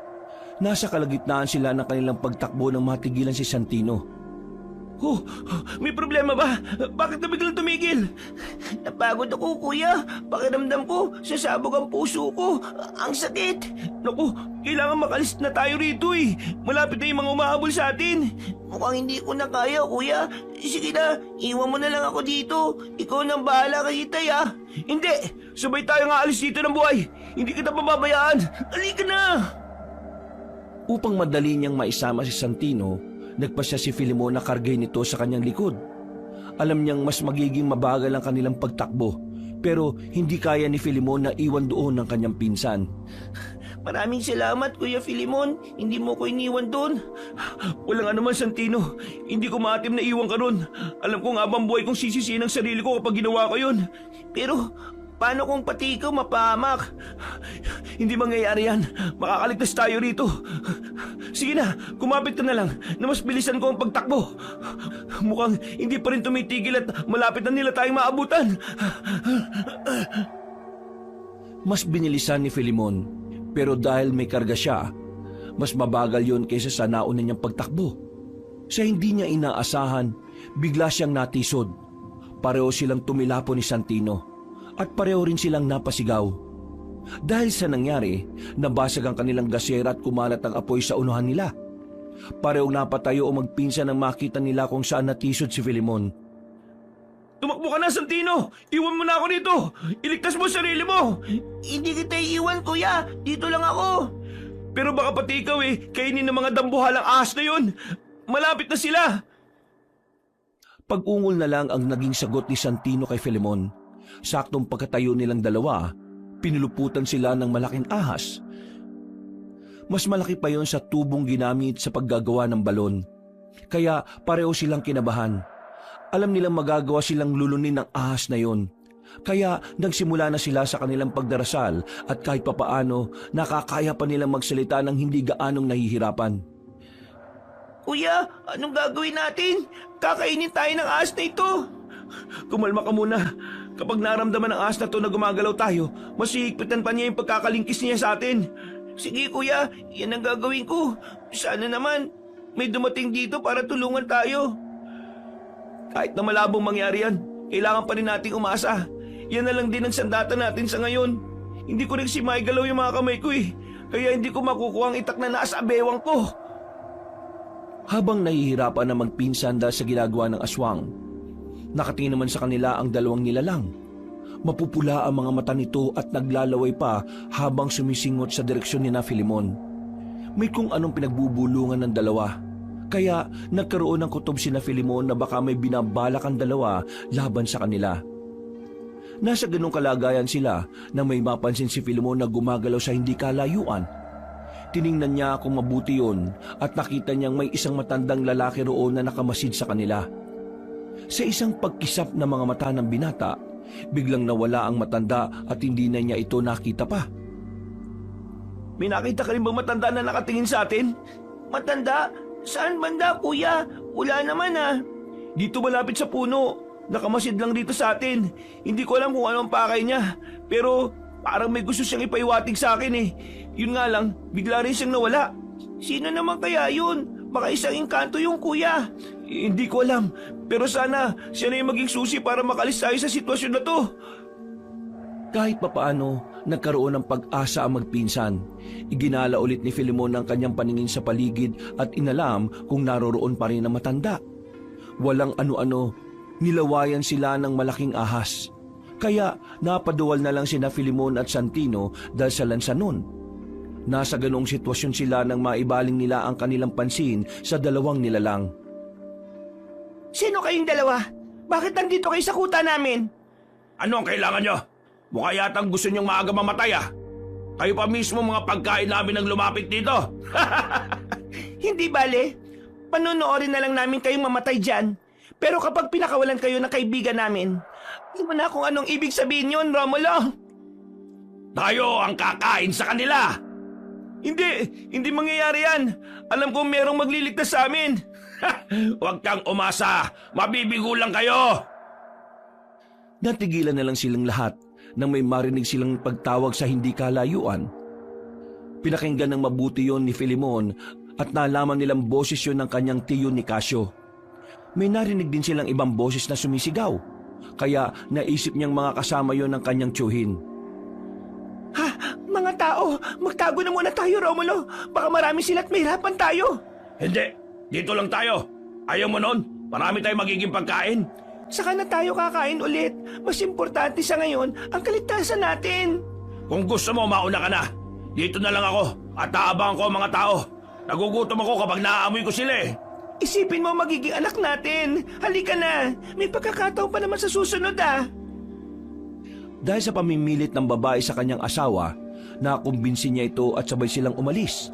Nasa kalagitnaan sila ng kanilang pagtakbo nang matigilan si Santino. Oh, may problema ba? Bakit na biglang tumigil? Napagod ako, kuya. Pakiramdam ko, sasabog ang puso ko. Ang sakit. Naku, kailangan makalis na tayo rito eh. Malapit na yung mga umahabol sa atin. Mukhang hindi ko na kaya, kuya. Sige na, iwan mo na lang ako dito. Ikaw nang bahala kay Itay, ah. Hindi, sabay tayo nga alis dito ng buhay. Hindi kita pababayaan. Halika na! Upang madali niyang maisama si Santino, nagpasya si Filemon na kargay nito sa kanyang likod. Alam niyang mas magiging mabagal ang kanilang pagtakbo, pero hindi kaya ni Filemon na iwan doon ang kanyang pinsan. Maraming salamat, Kuya Filemon. Hindi mo ko iniwan doon. Walang anuman, Santino. Hindi ko maatim na iwan ka ron. Alam kong habang buhay kong sisisihin ang sarili ko kapag ginawa ko yun. Pero paano kung pati ikaw mapahamak? Hindi mangyayari yan. Makakaligtas tayo rito. Sige na, kumapit ka na lang na mas bilisan ko ang pagtakbo. Mukhang hindi pa rin tumitigil at malapit na nila tayong maabutan. Mas binilisan ni Filemon, pero dahil may karga siya, mas mabagal yon kaysa sa nauna niyang pagtakbo. Sa hindi niya inaasahan, bigla siyang natisod. Pareho silang tumilapo ni Santino at pareho rin silang napasigaw. Dahil sa nangyari, nabasag ang kanilang gasera at kumalat ang apoy sa unuhan nila. Parehong napatayo o magpinsan nang makita nila kung saan natisod si Filemon. Tumakbo ka na, Santino! Iwan mo na ako dito! Iligtas mo sarili mo! Hindi kita iiwan, kuya. Dito lang ako. Pero baka pati ikaw kainin ng mga dambuhalang ahas na yun! Malapit na sila! Pag-ungol na lang ang naging sagot ni Santino kay Filemon. Saktong pagkatayo nilang dalawa, pinuluputan sila ng malaking ahas. Mas malaki pa yon sa tubong ginamit sa paggagawa ng balon. Kaya pareho silang kinabahan. Alam nilang magagawa silang lulunin ng ahas na yon. Kaya nagsimula na sila sa kanilang pagdarasal at kahit papaano nakakaya pa nilang magsalita ng hindi gaanong nahihirapan. Kuya, anong gagawin natin? Kakainin tayo ng ahas na ito. Kumalma ka muna. Kapag naramdaman ng ahas na to na gumagalaw tayo, mas hihigpitan pa niya yung pagkakalingkis niya sa atin. Sige kuya, yan ang gagawin ko. Sana naman may dumating dito para tulungan tayo. Kahit na malabong mangyari yan, kailangan pa rin nating umasa. Yan na lang din ang sandata natin sa ngayon. Hindi ko rin si maigalaw yung mga kamay ko kaya hindi ko makukuha ang itak na nasa bewang ko. Habang nahihirapan na magpinsan dahil sa ginagawa ng aswang, nakatingin naman sa kanila ang dalawang nilalang. Mapupula ang mga mata nito at naglalaway pa habang sumisingot sa direksyon ni na Filemon. May kung anong pinagbubulungan ng dalawa. Kaya nagkaroon ng kutob si na Filemon na baka may binabalak ang dalawa laban sa kanila. Nasa ganong kalagayan sila na may mapansin si Filemon na gumagalaw sa hindi kalayuan. Tiningnan niya kung mabuti yon at nakita niyang may isang matandang lalaki roon na nakamasid sa kanila. Sa isang pagkisap ng mga mata ng binata, biglang nawala ang matanda at hindi na niya ito nakita pa. May nakita ka rin bang matanda na nakatingin sa atin? Matanda? Saan banda, kuya? Wala naman ah. Dito malapit sa puno. Nakamasid lang dito sa atin. Hindi ko alam kung ano ang pakay niya. Pero parang may gusto siyang ipaiwatig sa akin eh. Yun nga lang, bigla rin siyang nawala. Sino naman kaya yun? Baka isang engkanto yung kuya. Hindi ko alam. Pero sana siya na yung maging susi para makalis tayo sa sitwasyon na to. Kahit papaano, nagkaroon ng pag-asa ang magpinsan. Iginala ulit ni Filemon ang kanyang paningin sa paligid at inalam kung naroroon pa rin ang matanda. Walang ano-ano, nilawayan sila ng malaking ahas. Kaya napaduwal na lang sina Filemon at Santino dahil sa lansanon. Nasa ganong sitwasyon sila nang maibaling nila ang kanilang pansin sa dalawang nilalang. Sino kayong dalawa? Bakit nandito kayo sa kuta namin? Ano ang kailangan nyo? Mukha yatang gusto nyong maaga mamatay ah. Kayo pa mismo mga pagkain namin ang lumapit dito. Hindi bale. Panonoorin na lang namin kayong mamatay dyan. Pero kapag pinakawalan kayo ng kaibigan namin, alam mo na kung anong ibig sabihin yun, Romulo. Tayo ang kakain sa kanila. Hindi mangyayari yan. Alam kong merong magliligtas sa amin. Huwag kang umasa. Mabibigo lang kayo. Natigilan na lang silang lahat nang may marinig silang pagtawag sa hindi kalayuan. Pinakinggan ng mabuti yon ni Filemon at nalaman nilang boses yon ng kanyang tiyo ni Casio. May narinig din silang ibang boses na sumisigaw, kaya naisip niyang mga kasama yon ng kanyang tiyuhin. Ha? Mga tao, magtago na muna tayo, Romulo. Baka marami sila at mahirapan tayo. Hindi. Dito lang tayo. Ayaw mo nun? Marami tayong magiging pagkain. Saka na tayo kakain ulit. Mas importante sa ngayon ang kaligtasan natin. Kung gusto mo, mauna ka na. Dito na lang ako at aabangan ko ang mga tao. Nagugutom ako kapag naaamoy ko sila eh. Isipin mo magiging anak natin. Halika na. May pagkakataon pa naman sa susunod ah. Dahil sa pamimilit ng babae sa kanyang asawa, nakumbinsi niya ito at sabay silang umalis.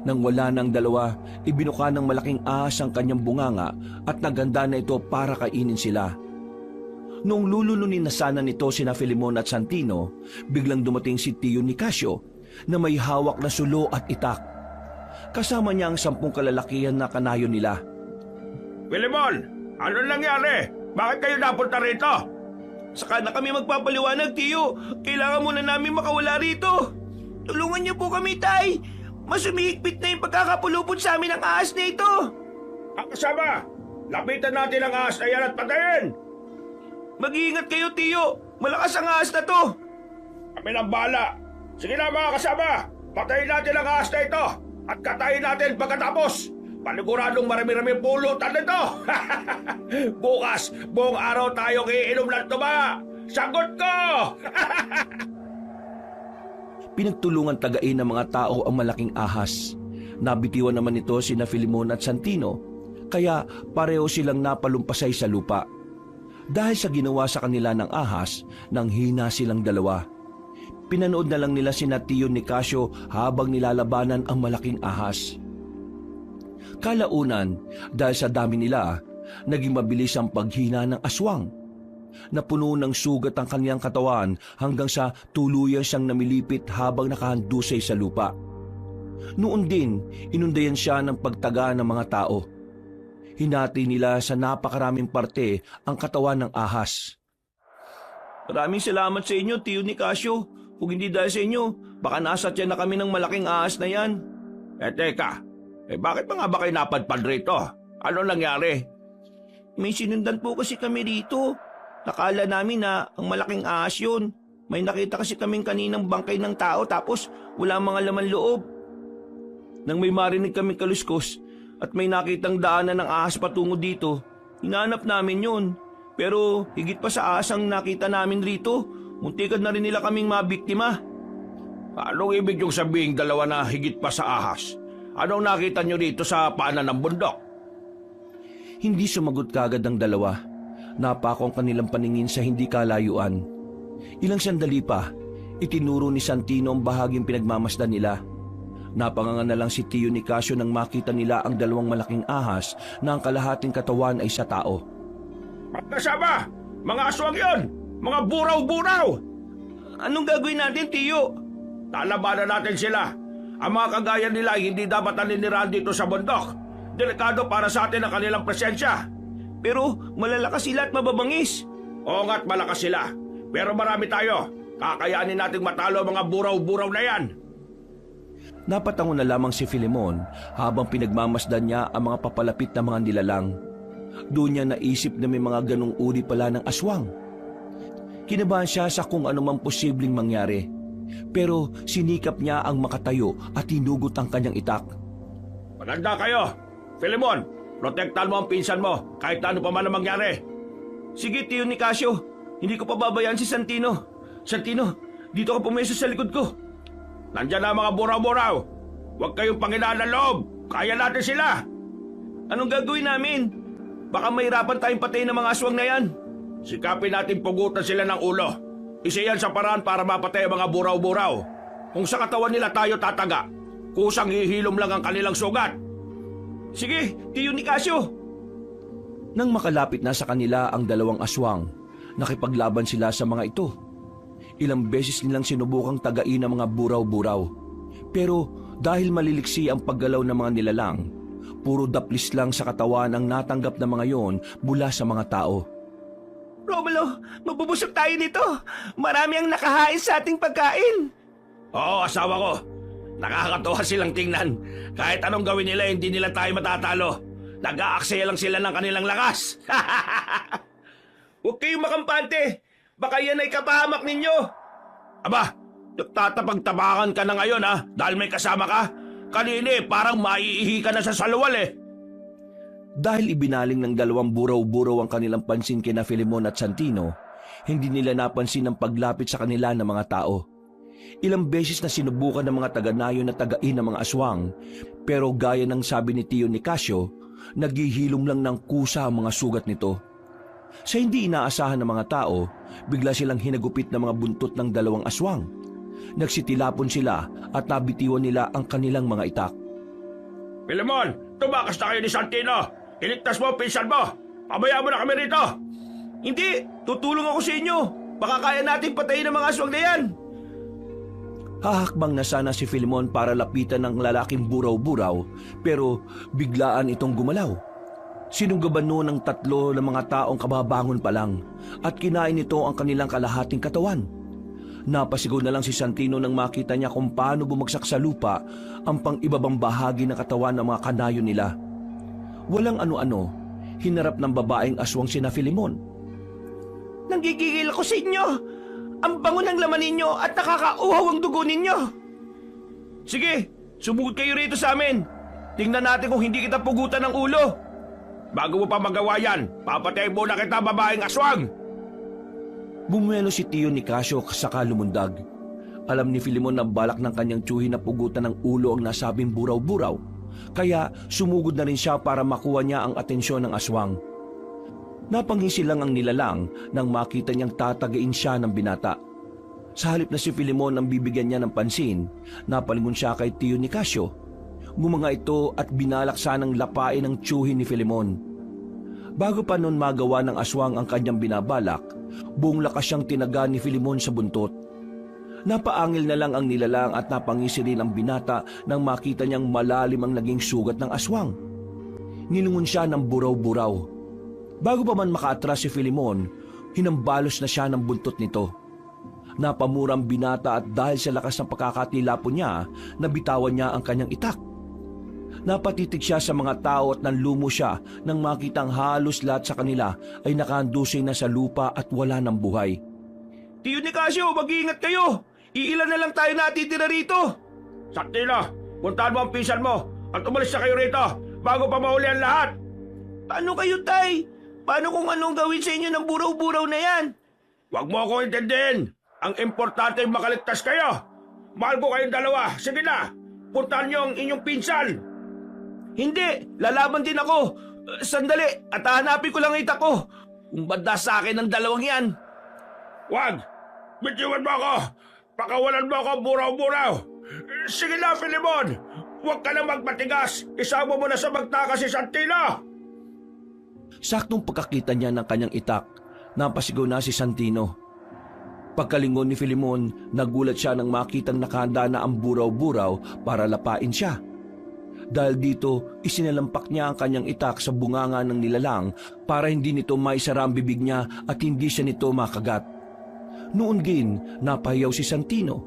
Nang wala ng dalawa, ibinuka ng malaking ahas ang kanyang bunganga at naganda na ito para kainin sila. Noong lulununin na sana nito sina Filemon at Santino, biglang dumating si tiyo ni Casio na may hawak na sulo at itak. Kasama niya ang 10 kalalakihan na kanayo nila. Filemon, ano nangyari? Bakit kayo napunta rito? Saka na kami magpapaliwanag, tiyo. Kailangan muna namin makawala rito. Tulungan niyo po kami, tay. Mas umihigpit na yung pagkakapulupot sa amin ng ahas na ito. Ang kasama, lapitan natin ang ahas na yan at patayin. Mag-iingat kayo, tiyo. Malakas ang ahas na to. Kami nang bala. Sige na mga kasama, patayin natin ang ahas na ito at katayin natin pagkatapos. Paniguradong marami-rami pulutan nito. Bukas, buong araw tayong iinom ng tuba. Sagot ko! Pinagtulungan tagain ng mga tao ang malaking ahas. Nabitiwan naman ito sina Filemon at Santino, kaya pareho silang napalumpasay sa lupa. Dahil sa ginawa sa kanila ng ahas, nang hina silang dalawa. Pinanood na lang nila sina tiyo ni Casio habang nilalabanan ang malaking ahas. Kalaunan, dahil sa dami nila, naging mabilis ang paghina ng aswang. Napuno ng sugat ang kaniyang katawan hanggang sa tuluyan siyang namilipit habang nakahandusay sa lupa. Noon din, inundayan siya ng pagtaga ng mga tao. Hinati nila sa napakaraming parte ang katawan ng ahas. Maraming salamat sa inyo, tiyo ni Casio. Kung hindi dahil sa inyo, baka nasatya na kami ng malaking ahas na yan. Teka, bakit pa nga ba kayo napadpad rito? Ano nangyari? May sinundan po kasi kami rito. Nakala namin na ang malaking ahas yun. May nakita kasi kaming kaninang bangkay ng tao tapos wala mga laman loob. Nang may marinig kaming kaluskos at may nakitang daanan ng ahas patungo dito, hinanap namin yun. Pero higit pa sa ahas ang nakita namin rito, muntikan na rin nila kaming mabiktima. Anong ibig yung sabihin dalawa na higit pa sa ahas? Anong nakita nyo dito sa paanan ng bundok? Hindi sumagot kagad ang dalawa. Napako ang kanilang paningin sa hindi kalayuan. Ilang sandali pa, itinuro ni Santino ang bahaging pinagmamasdan nila. Napanganga na lang si tiyo ni Casio nang makita nila ang dalawang malaking ahas na ang kalahating katawan ay sa tao. Kasama! Mga aswang yon! Mga buraw-buraw! Anong gagawin natin, tiyo? Lalabanan natin sila. Ang mga kagaya nila ay hindi dapat naninirahan dito sa bundok. Delikado para sa atin ang kanilang presensya. Pero malalakas sila at mababangis. Oo nga't malakas sila. Pero marami tayo. Kakayanin nating matalo ang mga buraw-buraw na yan. Napatango na lamang si Filemon habang pinagmamasdan niya ang mga papalapit na mga nilalang. Doon niya naisip na may mga ganong uri pala ng aswang. Kinabahan siya sa kung anumang posibleng mangyari. Pero sinikap niya ang makatayo at hinugot ang kanyang itak. Maganda kayo. Filemon, protektahan mo ang pinsan mo kahit ano pa man ang mangyari. Sige, Tio Nicasio. Hindi ko pababayaan si Santino. Santino, dito ka pumeso sa likod ko. Nandyan na ang mga buraw-buraw. Huwag kayong panghinaan ng loob. Kaya natin sila. Anong gagawin namin? Baka mahirapan tayong patayin ng mga aswang na yan. Sikapin natin pugutan sila ng ulo. Isa yan sa paraan para mapatay ang mga buraw-buraw. Kung sa katawan nila tayo tataga, kusang hihilom lang ang kanilang sugat. Sige, Tio Nicasio. Nang makalapit na sa kanila ang dalawang aswang, nakipaglaban sila sa mga ito. Ilang beses nilang sinubukang tagain ang mga buraw-buraw. Pero dahil maliliksi ang paggalaw ng mga nilalang, puro daplis lang sa katawan ang natanggap ng mga yon mula sa mga tao. Romulo, mabubusog tayo nito. Marami ang nakahain sa ating pagkain. Oo, asawa ko. Nakakatuwa silang tingnan. Kahit anong gawin nila, hindi nila tayo matatalo. Nag-aaksaya lang sila ng kanilang lakas. Huwag kayong makampante. Baka yan ay kapahamak ninyo. Aba, tatapag-tabakan ka na ngayon ha, dahil may kasama ka. Kanina parang maiihi ka na sa salwal eh. Dahil ibinaling ng dalawang buraw-buraw ang kanilang pansin kina Filemon at Santino, hindi nila napansin ang paglapit sa kanila ng mga tao. Ilang beses na sinubukan ng mga taga-nayon na tagain ng mga aswang, pero gaya ng sabi ni Tio Nicasio, naghihilom lang ng kusa ang mga sugat nito. Sa hindi inaasahan ng mga tao, bigla silang hinagupit ng mga buntot ng dalawang aswang. Nagsitilapon sila at nabitiwan nila ang kanilang mga itak. Filemon, tumakas na kayo ni Santino. Iligtas mo ang pinsan mo. Pabayaan mo na kami rito. Hindi, tutulong ako sa inyo. Baka kaya natin patayin ang mga aswang na yan. Hahakbang na sana si Filemon para lapitan ng lalaking buraw-buraw, pero biglaan itong gumalaw. Sinunggaban noon ng tatlo ng mga taong kababangon pa lang at kinain nito ang kanilang kalahating katawan. Napasigaw na lang si Santino nang makita niya kung paano bumagsak sa lupa ang pang-ibabang bahagi ng katawan ng mga kanayo nila. Walang ano-ano, hinarap ng babaeng aswang sina Filemon. Nanggigigil ako sa inyo. Ang bango ng laman ninyo at nakakauhaw ang dugo ninyo. Sige, sumugod kayo rito sa amin. Tingnan natin kung hindi kita pugutan ng ulo. Bago mo pa magawa yan, papatayin muna kita, babaeng aswang. Bumuelo si Tio Nicasio saka lumundag. Alam ni Filemon na balak ng kanyang tiyuhin na pugutan ng ulo ang nasabing buraw-buraw, kaya sumugod na rin siya para makuha niya ang atensyon ng aswang. Napangisi lang ang nilalang nang makita niyang tatagain siya ng binata. Sa halip na si Filemon ang bibigyan niya ng pansin, napalingon siya kay Tio Nicasio. Gumanga ito at binalak sanang lapain ang tiyuhin ni Filemon. Bago pa noon magawa ng aswang ang kanyang binabalak, buong lakas siyang tinaga ni Filemon sa buntot. Napaangil na lang ang nilalang at napangisi rin ang binata nang makita niyang malalim ang naging sugat ng aswang. Nilungon siya ng buraw-buraw. Bago pa man makaatras si Filemon, hinambalos na siya ng buntot nito. Napamura ang binata at dahil sa lakas ng pagkakatilapon niya, nabitawan niya ang kanyang itak. Napatitig siya sa mga tao at nanlumo siya nang makitang halos lahat sa kanila ay nakahandusay na sa lupa at wala ng buhay. Tio Nicasio, mag-iingat kayo. Iilan na lang tayo natitira rito. Santino, puntahan mo ang pinsan mo at umalis na kayo rito bago pa mahuli ang lahat. Paano kayo, Tay? Paano kung anong gawin sa inyo ng buraw-buraw na yan? Huwag mo ako intindihin. Ang importante ay makaligtas kayo. Mahal ko kayong dalawa. Sige na, puntahan niyo ang inyong pinsan. Hindi, lalaban din ako. Sandali, at hahanapin ko lang itak ko. Kung banda sa akin ang dalawang yan. Wag! Bitiwan mo ako! Pakawalan mo ako, buraw-buraw! Sige na, Filemon! Huwag ka na magmatigas! Isama mo na sa magtaka si Santino! Saktong pagkakita niya ng kanyang itak, napasigaw na si Santino. Pagkalingon ni Filemon, nagulat siya nang makitang nakahanda na ang buraw-buraw para lapain siya. Dahil dito, isinalampak niya ang kanyang itak sa bunganga ng nilalang para hindi nito maisara ang bibig niya at hindi siya nito makagat. Noon din, napahiyaw si Santino.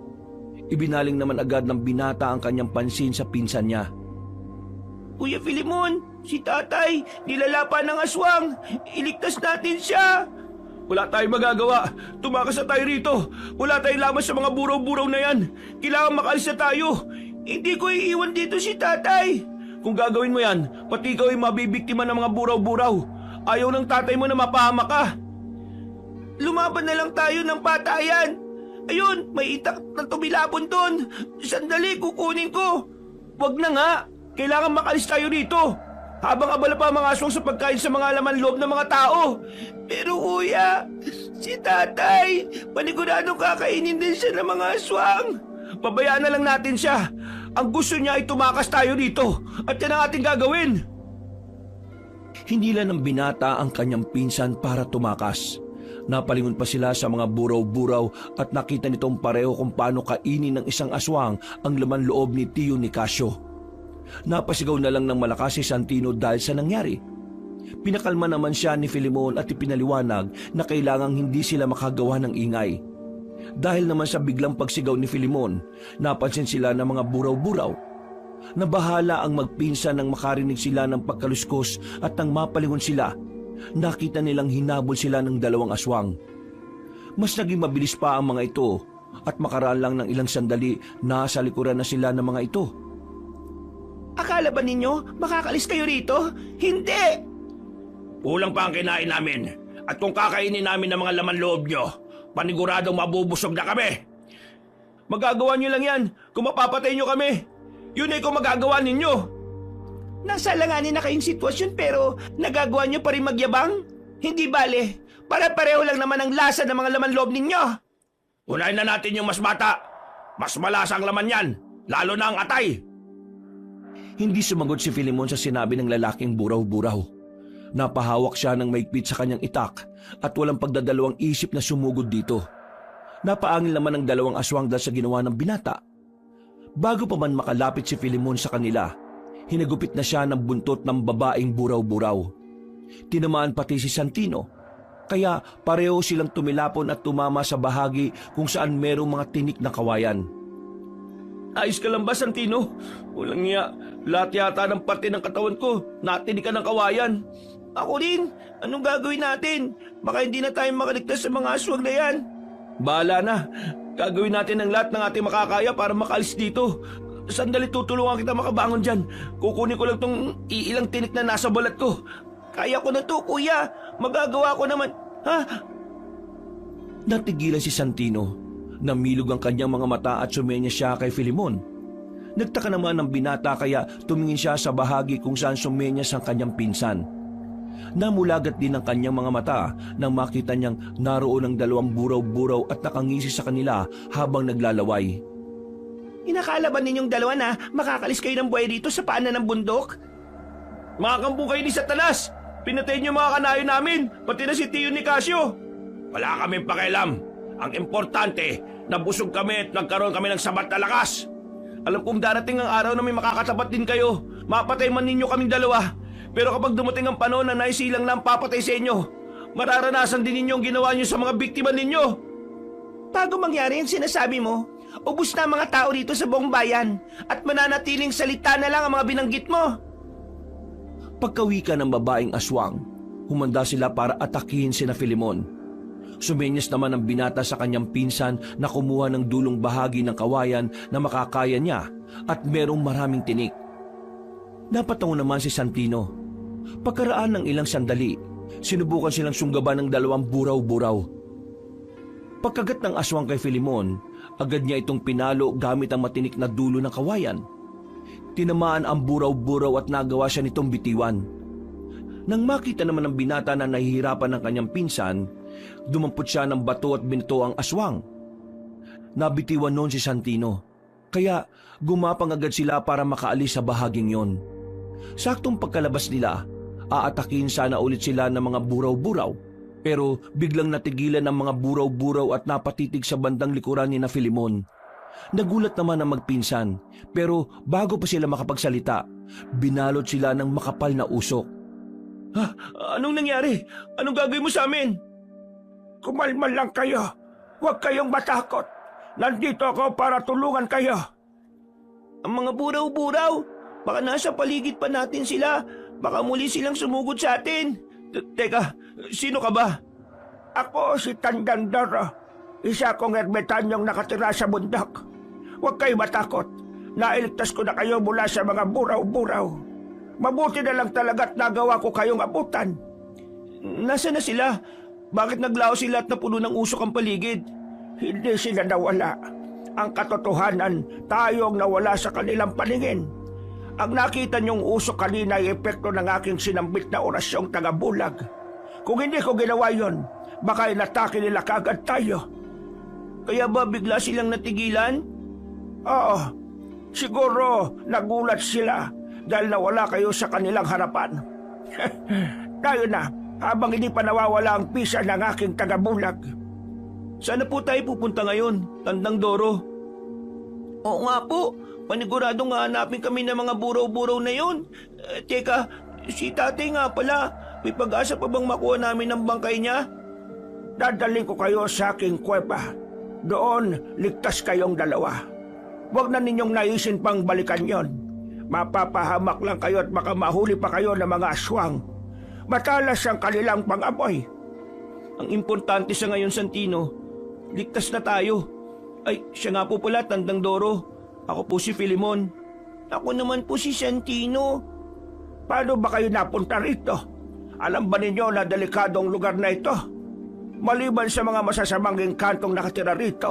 Ibinaling naman agad ng binata ang kanyang pansin sa pinsan niya. Kuya Filimon, si tatay, nilalapan ng aswang. Iligtas natin siya. Wala tayong magagawa. Tumakas na tayo rito. Wala tayong laman sa mga buraw-buraw na yan. Kailangan makalis na tayo. Hindi ko iiwan dito si tatay. Kung gagawin mo yan, pati ikaw ay mabibiktima ng mga buraw-buraw. Ayaw ng tatay mo na mapahamak ka. Lumaban na lang tayo ng patayan. Ayun, may itak na tumilapon doon. Sandali, kukunin ko. Wag na nga. Kailangan makalis tayo rito. Habang abala pa ang mga aswang sa pagkain sa mga laman loob ng mga tao. Pero kuya, si tatay, paniguradong kakainin din siya ng mga aswang. Pabayaan na lang natin siya. Ang gusto niya ay tumakas tayo dito. At yan ang ating gagawin. Hinila ng binata ang kanyang pinsan para tumakas. Napalingon pa sila sa mga buraw-buraw at nakita nitong pareho kung paano kainin ng isang aswang ang laman loob ni Tio Nicasio. Napasigaw na lang ng malakas si Santino dahil sa nangyari. Pinakalma naman siya ni Filimon at ipinaliwanag na kailangang hindi sila makagawa ng ingay. Dahil naman sa biglang pagsigaw ni Filimon, napansin sila ng mga buraw-buraw. Nabahala ang magpinsan nang makarinig sila ng pagkaluskos at nang mapalingon sila, nakita nilang hinabol sila ng dalawang aswang. Mas naging mabilis pa ang mga ito at makaraan lang ng ilang sandali nasa likuran na sila ng mga ito. Akala ba ninyo makakalis kayo rito? Hindi! Kulang pa ang kinain namin. At kung kakainin namin ng mga laman loob nyo, paniguradong mabubusog na kami. Magagawa nyo lang yan kung mapapatay nyo kami. Yun ay kung magagawa ninyo. Nasa alanganin na kayong sitwasyon pero nagagawa nyo pa rin magyabang? Hindi bale, para-pareho lang naman ang lasa ng mga laman loob ninyo. Unahin na natin yung mas bata. Mas malasa ang laman yan, lalo na ang atay. Hindi sumagot si Filimon sa sinabi ng lalaking buraw-buraw. Napahawak siya ng maigpit sa kanyang itak at walang pagdadalawang isip na sumugod dito. Napaangil naman ang dalawang aswang dahil sa ginawa ng binata. Bago pa man makalapit si Filimon sa kanila, hinagupit na siya ng buntot ng babaeng buraw-buraw. Tinamaan pati si Santino, kaya pareho silang tumilapon at tumama sa bahagi kung saan merong mga tinik na kawayan. Ayos ka lang ba, Santino? Walang niya. Lahat yata ng parte ng katawan ko, natinig ka ng kawayan. Ako rin. Anong gagawin natin? Baka hindi na tayo makaligtas sa mga aswang na yan. Bahala na. Gagawin natin ang lahat ng ating makakaya para makalis dito. Sandali, tutulungan kita makabangon dyan. Kukunin ko lang tong ilang tinik na nasa balat ko. Kaya ko na to, kuya. Magagawa ko naman. Ha? Natigilan si Santino. Namilog ang kanyang mga mata at sumenya siya kay Filimon. Nagtaka naman ng binata kaya tumingin siya sa bahagi kung saan sumenyas ang kanyang pinsan. Namulagat din ang kanyang mga mata nang makita niyang naroon ang dalawang buraw-buraw at nakangisi sa kanila habang naglalaway. Inakala ba ninyong dalawa na makakalis kayo ng buhay dito sa paanan ng bundok? Mga kampo kayo ni Satanas! Pinatay niyo mga kanayo namin, pati na si Tio Nicasio! Wala kaming pakialam. Ang importante, nabusog kami at nagkaroon kami ng sabat na lakas. Alam kong darating ang araw na may makakatapat din kayo. Mapatay man ninyo kaming dalawa. Pero kapag dumating ang panahon na naisilang lang papatay sa inyo, mararanasan din ninyo ang ginawa niyo sa mga biktima ninyo. Bago mangyari ang sinasabi mo, ubus na ang mga tao rito sa buong bayan at mananatiling salita na lang ang mga binanggit mo. Pagkawika ng babaeng aswang, humanda sila para atakihin sina Filimon. Sumenyas naman ang binata sa kanyang pinsan na kumuha ng dulong bahagi ng kawayan na makakaya niya at merong maraming tinik. Napatango naman si Santino. Pagkaraan ng ilang sandali, sinubukan silang sunggaban ng dalawang buraw-buraw. Pagkagat ng aswang kay Filimon, agad niya itong pinalo gamit ang matinik na dulo ng kawayan. Tinamaan ang buraw-buraw at nagawa siya nitong bitiwan. Nang makita naman ng binata na nahihirapan ng kanyang pinsan, dumampot siya ng bato at binito ang aswang. Nabitiwan noon si Santino, kaya gumapang agad sila para makaalis sa bahaging yon. Saktong pagkalabas nila, aatakin sana ulit sila ng mga buraw-buraw, pero biglang natigilan ang mga buraw-buraw at napatitig sa bandang likuran ni Filimon. Nagulat naman ang magpinsan, pero bago pa sila makapagsalita, Binalot sila ng makapal na usok. Ha? Anong nangyari? Anong gagawin mo sa amin? Kumalma lang kayo. Huwag kayong matakot. Nandito ako para tulungan kayo. Ang mga buraw-buraw, baka nasa paligid pa natin sila. Baka muli silang sumugod sa atin. Teka, sino ka ba? Ako si Tandandoro. Isa kong ermitanyong nakatira sa bundok. Huwag kayo matakot. Nailigtas ko na kayo mula sa mga buraw-buraw. Mabuti na lang talaga't nagawa ko kayong abutan. Nasaan na sila? Bakit naglaho sila at napuno ng usok ang paligid? Hindi sila nawala. Ang katotohanan, tayo ang nawala sa kanilang paningin. Ang nakita niyong usok kanina ay epekto ng aking sinambit na orasyong tagabulag. Kung hindi ko ginawa yon, baka inatake nila kagad tayo. Kaya ba bigla silang natigilan? Oo, siguro nagulat sila dahil nawala kayo sa kanilang harapan. Tayo na, habang hindi pa nawawala ang pisa ng aking tagabulag. Saan na po tayo pupunta ngayon, Tandang Doro? Oo nga po, paniguradong hahanapin kami ng mga buraw-buraw na yun. Teka, si tatay nga pala, may pag-asa pa bang makuha namin ang bangkay niya? Dadaling ko kayo sa aking kuweba. Doon, ligtas kayong dalawa. Huwag na ninyong naisin pang balikan yon. Mapapahamak lang kayo at baka mahuli pa kayo ng mga aswang. Matalas ang kanilang pang-amoy. Ang importante sa ngayon, Santino, ligtas na tayo. Ay, siya nga po pala, Tandang Doro. Ako po si Filemon. Ako naman po si Santino. Paano ba kayo napunta rito? Alam ba ninyo na delikadong lugar na ito? Maliban sa mga masasamang engkantong nakatira rito,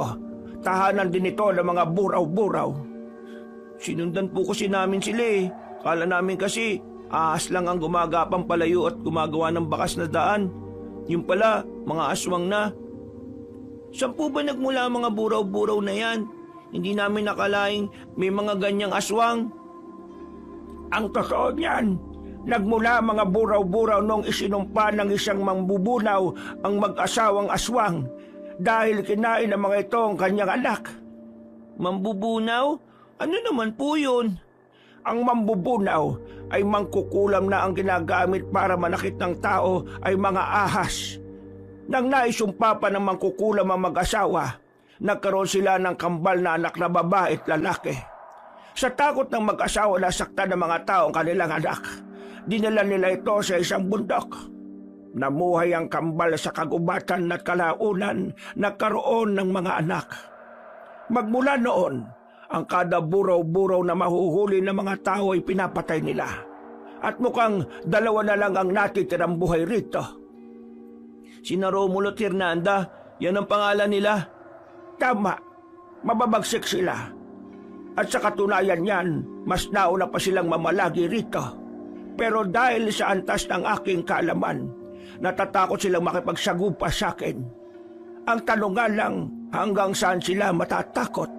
tahanan din ito ng mga buraw-buraw. Sinundan po kasi namin sila eh. Kala namin kasi ahas lang ang gumagapang palayo at gumagawa ng bakas na daan. Yung pala, mga aswang na. Saan po ba nagmula ang mga buraw-buraw na yan? Hindi namin nakalaing may mga ganyang aswang. Ang totoo niyan, nagmula mga buraw-buraw nung isinumpa ng isang mambubunaw ang mag-asawang aswang dahil kinain ng mga ito ang kanyang anak. Mambubunaw? Ano naman po yun? Ang mambubunaw ay mangkukulam na ang ginagamit para manakit ng tao ay mga ahas. Nang naisumpa pa ng mangkukulam ang mag-asawa, nagkaroon sila ng kambal na anak na babae at lalaki. Sa takot ng mag-asawa na saktan ng mga tao ang kanilang anak, dinala nila ito sa isang bundok. Namuhay ang kambal sa kagubatan at kalaunan, nagkaroon ng mga anak. Magmula noon, ang kada buraw-buraw na mahuhuli ng mga tao ay pinapatay nila. At mukhang dalawa na lang ang natitirang buhay rito. Sina Romulo at Hernanda, yan ang pangalan nila. Tama, mababagsik sila. At sa katunayan yan, mas nauna pa silang mamalagi rito. Pero dahil sa antas ng aking kaalaman, natatakot silang makipagsagupa sa akin. Ang tanong nga lang, hanggang saan sila matatakot?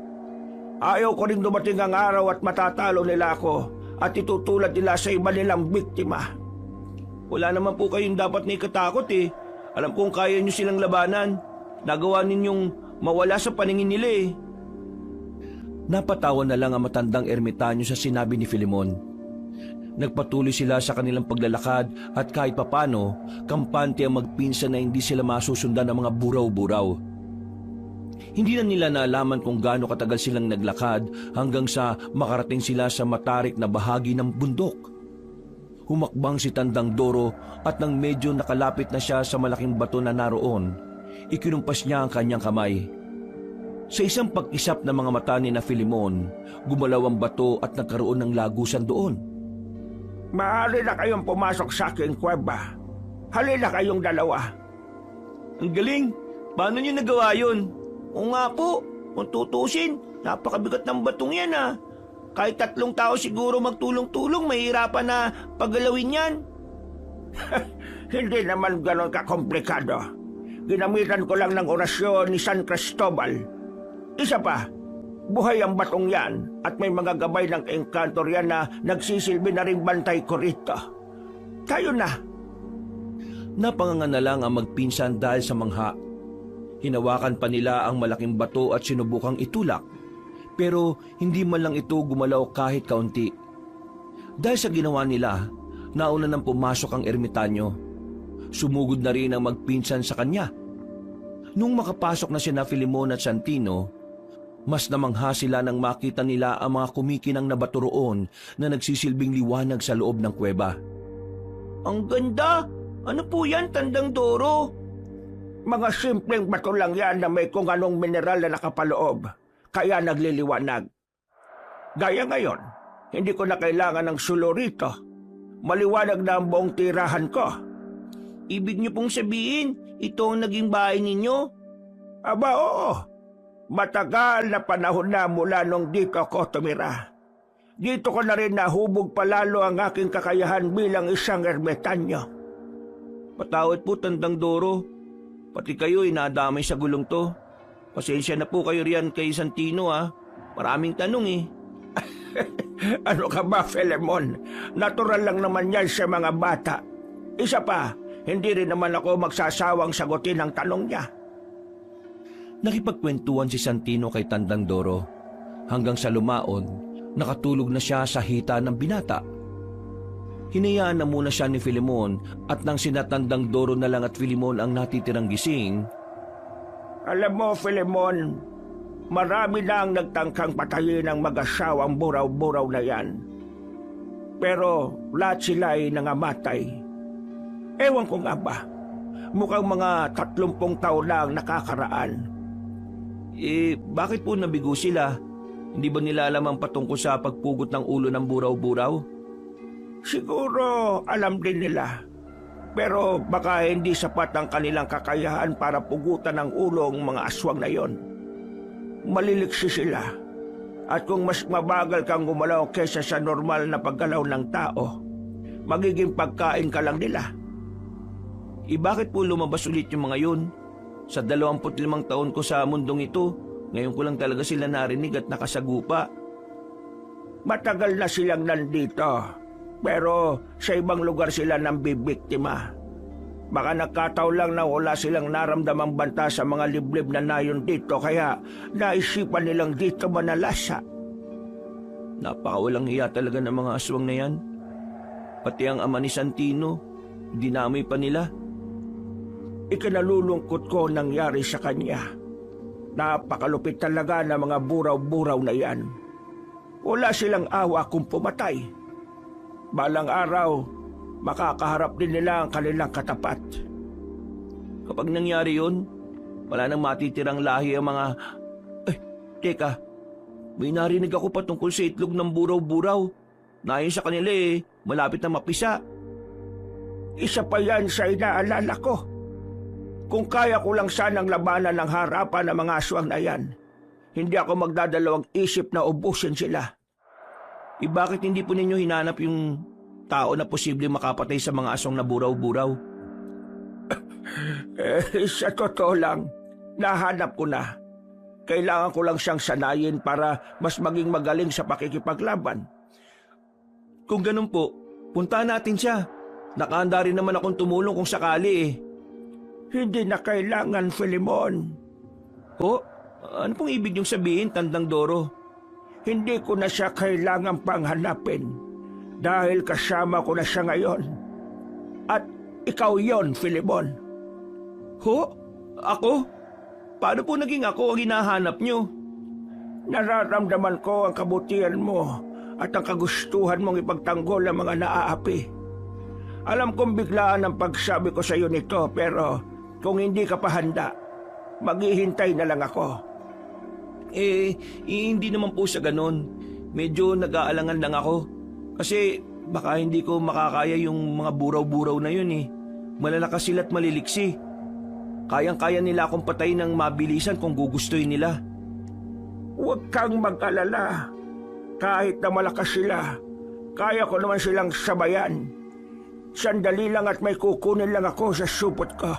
Ayaw ko rin dumating ang araw at matatalo nila ako at itutulad nila sa iba nilang biktima. Wala naman po kayong dapat na ikatakot eh. Alam kong kaya nyo silang labanan. Nagawa ninyong mawala sa paningin nila eh. Napatawa na lang ang matandang ermitanyo sa sinabi ni Filemon. Nagpatuloy sila sa kanilang paglalakad at kahit papano, kampante ang magpinsan na hindi sila masusundan ng mga buraw-buraw. Hindi na nila naalaman kung gaano katagal silang naglakad hanggang sa makarating sila sa matarik na bahagi ng bundok. Humakbang si Tandang Doro at nang medyo nakalapit na siya sa malaking bato na naroon, ikinumpas niya ang kanyang kamay. Sa isang pag-isap ng mga mata ni na Filemon, gumalaw ang bato at nagkaroon ng lagusan doon. Maaari na kayong pumasok sa aking kuweba. Halina kayong dalawa. Ang galing! Paano niyo nagawa yun? O nga po, kung tutusin, napakabigat ng batong yan ah. Kahit 3 tao siguro magtulong-tulong, mahirapan na paggalawin yan. Hindi naman ganon kakomplikado. Ginamitan ko lang ng orasyon ni San Cristobal. Isa pa, buhay ang batong yan at may mga gabay ng engkantor yan na nagsisilbi na ring bantay ko rito. Tayo na. Napanganga na lang ang magpinsan dahil sa mangha. Hinawakan pa nila ang malaking bato at sinubukang itulak, pero hindi man lang ito gumalaw kahit kaunti. Dahil sa ginawa nila, nauna nang pumasok ang ermitanyo. Sumugod na rin ang magpinsan sa kanya. Nung makapasok na sina Filemon at Santino, mas namangha sila nang makita nila ang mga kumikinang na bato roon na nagsisilbing liwanag sa loob ng kuweba. Ang ganda! Ano po yan, Tandang Doro? Mga simpleng bato lang yan na may kung anong mineral na nakapaloob, kaya nagliliwanag. Gaya ngayon, hindi ko na kailangan ng sulo rito. Maliwanag na ang buong tirahan ko. Ibig niyo pong sabihin, ito ang naging bahay ninyo? Aba oo, matagal na panahon na mula nung dito ako tumira. Dito ko na rin nahubog palalo ang aking kakayahan bilang isang ermitanyo. Patawad po, Tandang Doro. Pati kayo inadamay sa gulong to. Pasensya na po kayo riyan kay Santino Maraming tanong eh. Ano ka ba, Filemon? Natural lang naman yan sa mga bata. Isa pa, hindi rin naman ako magsasawang sagutin ang tanong niya. Nakipagkwentuhan si Santino kay Tandang Doro hanggang sa lumaon, nakatulog na siya sa hita ng binata. Hinayaan na muna siya ni Filemon at nang sina Tandang Doro na lang at Filemon ang natitirang gising. Alam mo, Filemon, marami na ang nagtangkang patayin ng mag-asawang buraw-buraw na yan. Pero lahat sila ay nangamatay. Ewan ko nga ba, mukhang mga 30 taon na ang nakakaraan. Bakit po nabigo sila? Hindi ba nila alam ang patungkol sa pagpugot ng ulo ng buraw-buraw? Siguro alam din nila. Pero baka hindi sapat ang kanilang kakayahan para pugutan ng ulo ng mga aswang na yon. Maliliksi sila. At kung mas mabagal kang gumalaw kesa sa normal na paggalaw ng tao, magiging pagkain ka lang nila. Bakit po lumabas ulit yung mga yun? Sa 25 taon ko sa mundong ito, ngayon ko lang talaga sila narinig at nakasagupa. Matagal na silang nandito. Pero sa ibang lugar sila nang bibiktima. Baka nagkataon lang na wala silang naramdamang banta sa mga liblib na nayon dito kaya naisipan nilang dito manalasa. Napakawalang hiya talaga ng mga aswang na yan. Pati ang ama ni Santino, dinamay pa nila. Ikinalulungkot ko nangyari sa kanya. Napakalupit talaga ng mga buraw-buraw na yan. Wala silang awa kung pumatay. Balang araw, makakaharap din nila ang kanilang katapat. Kapag nangyari yun, wala nang matitirang lahi ang mga... Teka, may narinig ako patungkol sa itlog ng buraw-buraw. Nayon sa kanila malapit na mapisa. Isa pa yan sa inaalala ko. Kung kaya ko lang sanang labanan ng harapan ng mga aswang na yan, hindi ako magdadalawang isip na ubusin sila. Bakit hindi po ninyo hinanap yung tao na posible makapatay sa mga aswang na buraw-buraw? Sa totoo lang, nahanap ko na. Kailangan ko lang siyang sanayin para mas maging magaling sa pakikipaglaban. Kung ganun po, puntahan natin siya. Nakahanda rin naman akong tumulong kung sakali Hindi na kailangan, Filemon. Ano pong ibig niyong sabihin, Tandang Doro? Hindi ko na siya kailangang panghanapin dahil kasama ko na siya ngayon. At ikaw yon, Filemon. Ako? Paano po naging ako ang hinahanap niyo? Nararamdaman ko ang kabutihan mo at ang kagustuhan mong ipagtanggol ang mga naaapi. Alam kong biglaan ang pagsabi ko sa iyo nito pero kung hindi ka pa handa, maghihintay na lang ako. Hindi naman po sa ganon. Medyo nag-aalangan lang ako. Kasi baka hindi ko makakaya yung mga buraw-buraw na yun Malalakas sila at maliliksi. Kayang-kaya nila akong patayin ng mabilisan kung gugustuhin nila. Huwag kang mag-alala. Kahit na malakas sila, kaya ko naman silang sabayan. Sandali lang at may kukunin lang ako sa supot ko.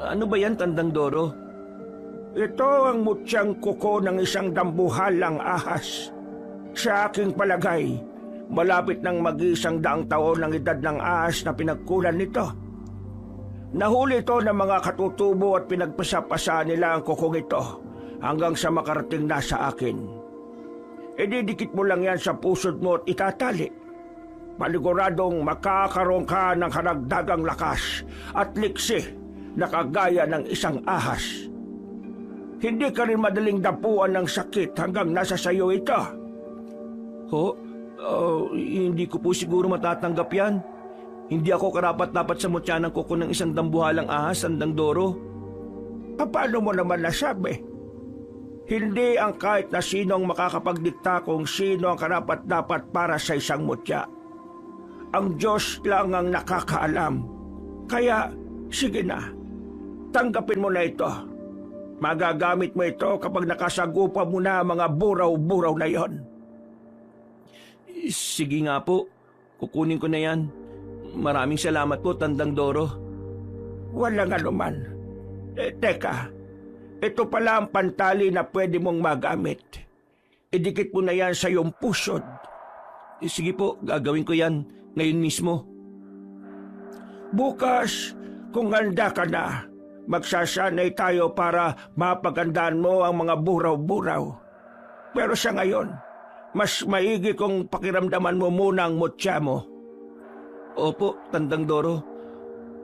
Ano ba yan, Tandang Doro? Ito ang mutyang kuko ng isang dambuhalang ahas. Sa aking palagay, malapit nang mag-100 taon ng edad ng ahas na pinagkulan nito. Nahuli ito ng mga katutubo at pinagpasapasa nila ang kukong ito hanggang sa makarating na sa akin. ididikit mo lang yan sa pusod mo at itatali. Paniguradong makakaroon ka ng karagdagang lakas at liksi na kagaya ng isang ahas. Hindi ka rin madaling dapuan ng sakit hanggang nasa sayo ito. Ho? Hindi ko po siguro matatanggap yan. Hindi ako karapat-dapat sa mutya ng kuko ng isang dambuhalang ahas, Tandang Doro. Paano mo naman nasabi? Hindi ang kahit na sinong makakapagdikta kung sino ang karapat-dapat para sa isang mutya. Ang Diyos lang ang nakakaalam. Kaya, sige na, tanggapin mo na ito. Magagamit mo ito kapag nakasagupa mo na ang mga buraw-buraw na yon. Sige nga po, kukunin ko na yan. Maraming salamat po, Tandang Doro. Walang anuman. Teka, ito pala ang pantali na pwede mong magamit. Idikit mo na yan sa iyong pusod. Sige po, gagawin ko yan ngayon mismo. Bukas, kung handa ka na, magsasanay tayo para mapagandaan mo ang mga buraw-buraw. Pero sa ngayon, mas maigi kung pakiramdaman mo muna ang mutya mo. Opo, Tandang Doro.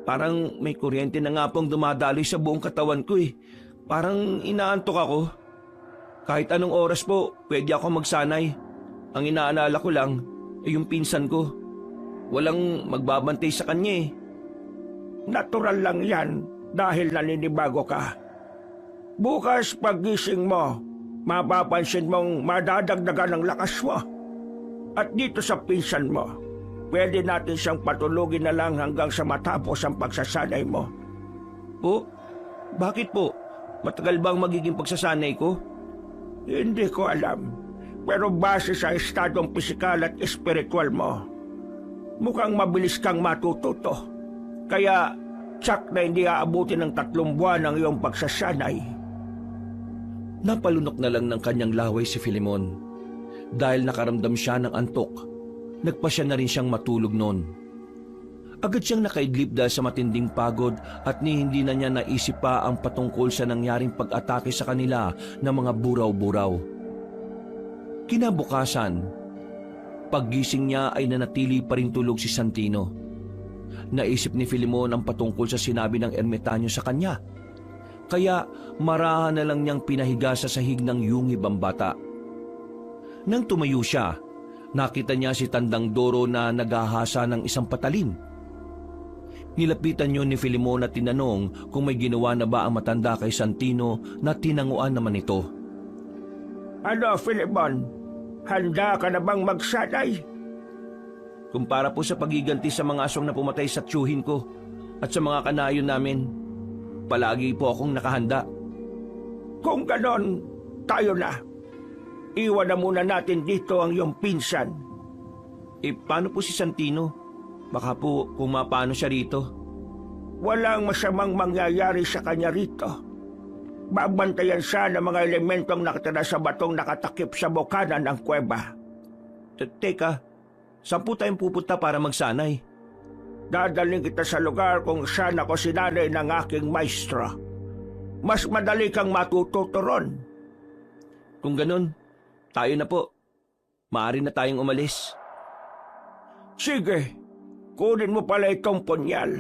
Parang may kuryente na nga pong dumadaloy sa buong katawan ko eh. Parang inaantok ako. Kahit anong oras po, pwede ako magsanay. Ang inaalala ko lang ay yung pinsan ko. Walang magbabantay sa kanya eh. Natural lang yan dahil naninibago ka. Bukas paggising mo, mapapansin mong madadagdagan ng lakas mo. At dito sa pinsan mo, pwede natin siyang patulugin na lang hanggang sa matapos ang pagsasanay mo. Po? Bakit po? Matagal bang magiging pagsasanay ko? Hindi ko alam. Pero base sa estadong pisikal at espiritual mo, mukhang mabilis kang matututo. Kaya, tsak na hindi aabutin ng 3 buwan ang iyong pagsasanay. Napalunok na lang ng kanyang laway si Filemon. Dahil nakaramdam siya ng antok, nagpasya na rin siyang matulog noon. Agad siyang nakaidlip dahil sa matinding pagod at hindi na niya naisip pa ang patungkol sa nangyaring pag-atake sa kanila ng mga buraw-buraw. Kinabukasan, paggising niya ay nanatili pa rin tulog si Santino. Naisip ni Filemon ang patungkol sa sinabi ng ermitanyo sa kanya. Kaya marahan na lang niyang pinahiga sa sahig ng yungib ang bata. Nang tumayo siya, nakita niya si Tandang Doro na naghahasa ng isang patalim. Nilapitan niyo ni Filemon at tinanong kung may ginawa na ba ang matanda kay Santino na tinanguan naman ito. Ano, Filemon? Handa ka na bang magsanay? Kumpara po sa pagiganti sa mga aswang na pumatay sa tiyuhin ko at sa mga kanayon namin, palagi po akong nakahanda. Kung ganon, tayo na. Iwan na muna natin dito ang iyong pinsan. Paano po si Santino? Baka po kung mapano siya rito. Walang masamang mangyayari sa kanya rito. Babantayan siya ng mga elementong nakatira sa batong nakatakip sa bukanan ng kuweba. Teka, saan po tayong pupunta para magsanay? Dadaling kita sa lugar kung saan ako sinanay ng aking maestro. Mas madali kang matututo ron. Kung ganun, tayo na po. Maaari na tayong umalis. Sige, kunin mo pala itong punyal.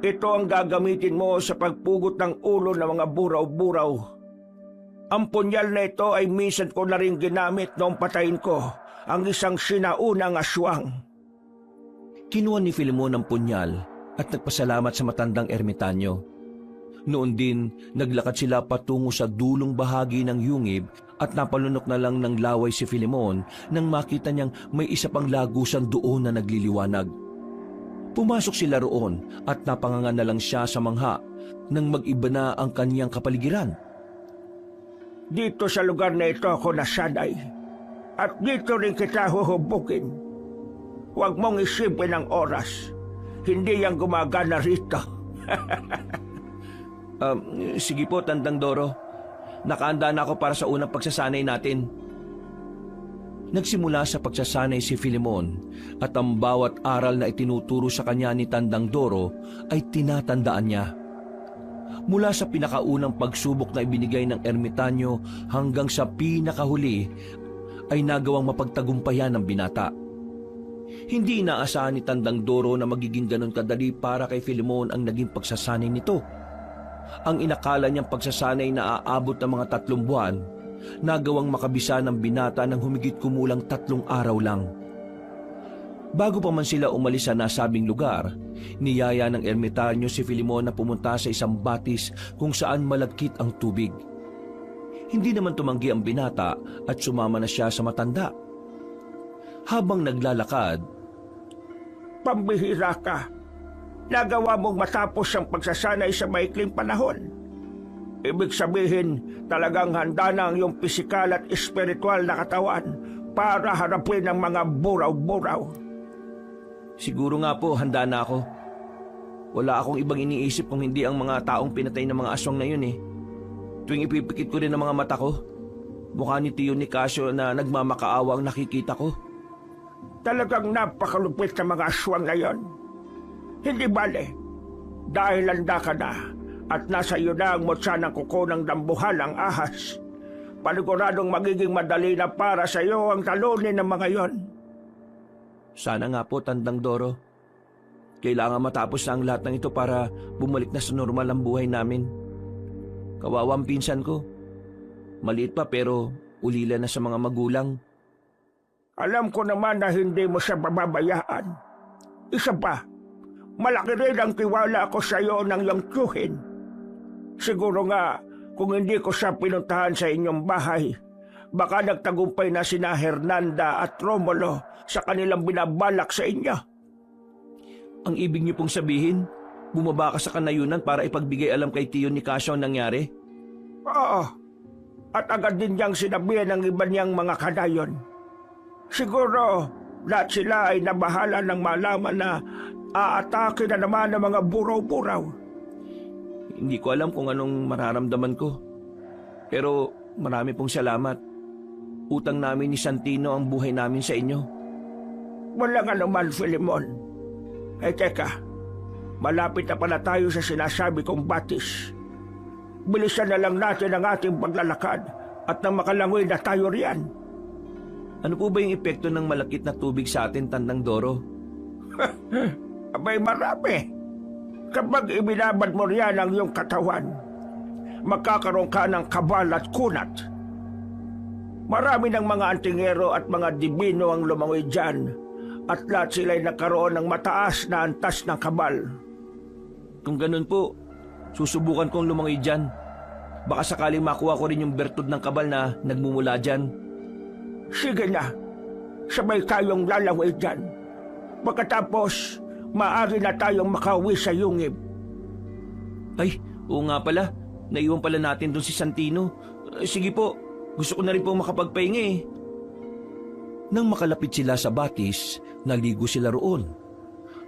Ito ang gagamitin mo sa pagpugot ng ulo ng mga buraw-buraw. Ang punyal na ito ay minsan ko na rin ginamit noong patayin ko ang isang sinaunang aswang. Kinuha ni Filemon ang punyal at nagpasalamat sa matandang ermitanyo. Noon din, naglakad sila patungo sa dulong bahagi ng yungib at napalunok na lang ng laway si Filemon nang makita niyang may isa pang lagusan doon na nagliliwanag. Pumasok sila roon at napanganga na lang siya sa mangha nang mag-iba na ang kaniyang kapaligiran. Dito sa lugar na ito ako nasanay at dito rin kita huhubukin. Huwag mong isipin ang oras. Hindi yan gumagana rito. Sige po, Tandang Doro. Nakaanda na ako para sa unang pagsasanay natin. Nagsimula sa pagsasanay si Filemon at ang bawat aral na itinuturo sa kanya ni Tandang Doro ay tinatandaan niya. Mula sa pinakaunang pagsubok na ibinigay ng ermitanyo hanggang sa pinakahuli ay nagawang mapagtagumpayan ng binata. Hindi inaasahan ni Tandang Doro na magiging ganon kadali para kay Filemon ang naging pagsasanay nito. Ang inakala niyang pagsasanay na aabot ng mga 3 buwan, nagawang makabisa ng binata ng humigit kumulang 3 araw lang. Bago pa man sila umalis sa nasabing lugar, niyaya ng ermitanyo si Filemon na pumunta sa isang batis kung saan malagkit ang tubig. Hindi naman tumanggi ang binata at sumama na siya sa matanda. Habang naglalakad, Pambihira ka. Nagawa mong matapos ang pagsasanay sa maikling panahon. Ibig sabihin, talagang handa na ang iyong pisikal at espiritual na katawan para harapin ang mga buraw-buraw. siguro nga po handa na ako. Wala akong ibang iniisip kung hindi ang mga taong pinatay ng mga aswang na yun eh. Tuwing ipipikit ko rin ang mga mata ko, mukha ni Tio Nicasio na nagmamakaawa ang nakikita ko. Talagang napakalupit ng mga aswang na yon. Hindi bale, dahil handa ka na at nasa iyo na ang mutsa ng kuko ng dambuhalang ahas. Paniguradong magiging madali na para sa iyo ang talunin ng mga yon. Sana nga po, Tandang Doro. Kailangan matapos na ang lahat ng ito para bumalik na sa normal ang buhay namin. Kawawa ang pinsan ko. Maliit pa pero ulila na sa mga magulang. Alam ko naman na hindi mo siya bababayaan. Isa pa, malaki rin ang tiwala ko sa iyo ng iyong tiyuhin. Siguro nga, kung hindi ko siya pinuntahan sa inyong bahay, baka nagtagumpay na sina Hernanda at Romulo sa kanilang binabalak sa inyo. Ang ibig niyo pong sabihin, bumaba ka sa kanayunan para ipagbigay alam kay Tio Nicasio ang nangyari? Oo, at agad din niyang sinabihan ng iba niyang mga kanayon. Siguro, lahat sila ay nabahala ng malaman na aatake na naman ng mga buraw-buraw. Hindi ko alam kung anong mararamdaman ko. Pero marami pong salamat. Utang namin ni Santino ang buhay namin sa inyo. Walang anuman, Filemon. Teka, malapit na pala tayo sa sinasabi kong batis. Bilisan na lang natin ang ating paglalakad at nang makalangoy na tayo riyan. Ano po ba yung epekto ng malakit na tubig sa atin, Tandang Doro? Abay, marami. Kapag ibinabad mo riyan ang iyong katawan, magkakaroon ka ng kabal at kunat. Marami ng mga antingero at mga dibino ang lumangoy dyan at lahat sila'y nagkaroon ng mataas na antas ng kabal. Kung ganun po, susubukan kong lumangoy dyan. Baka sakaling makuha ko rin yung bertud ng kabal na nagmumula dyan. Sige na, sabay tayong lalangoy dyan. Pagkatapos, maaari na tayong makauwi sa yungib. Ay, oo nga pala. Naiwan pala natin doon si Santino. Sige po, gusto ko na rin po makapagpahinga eh. Nang makalapit sila sa batis, naligo sila roon.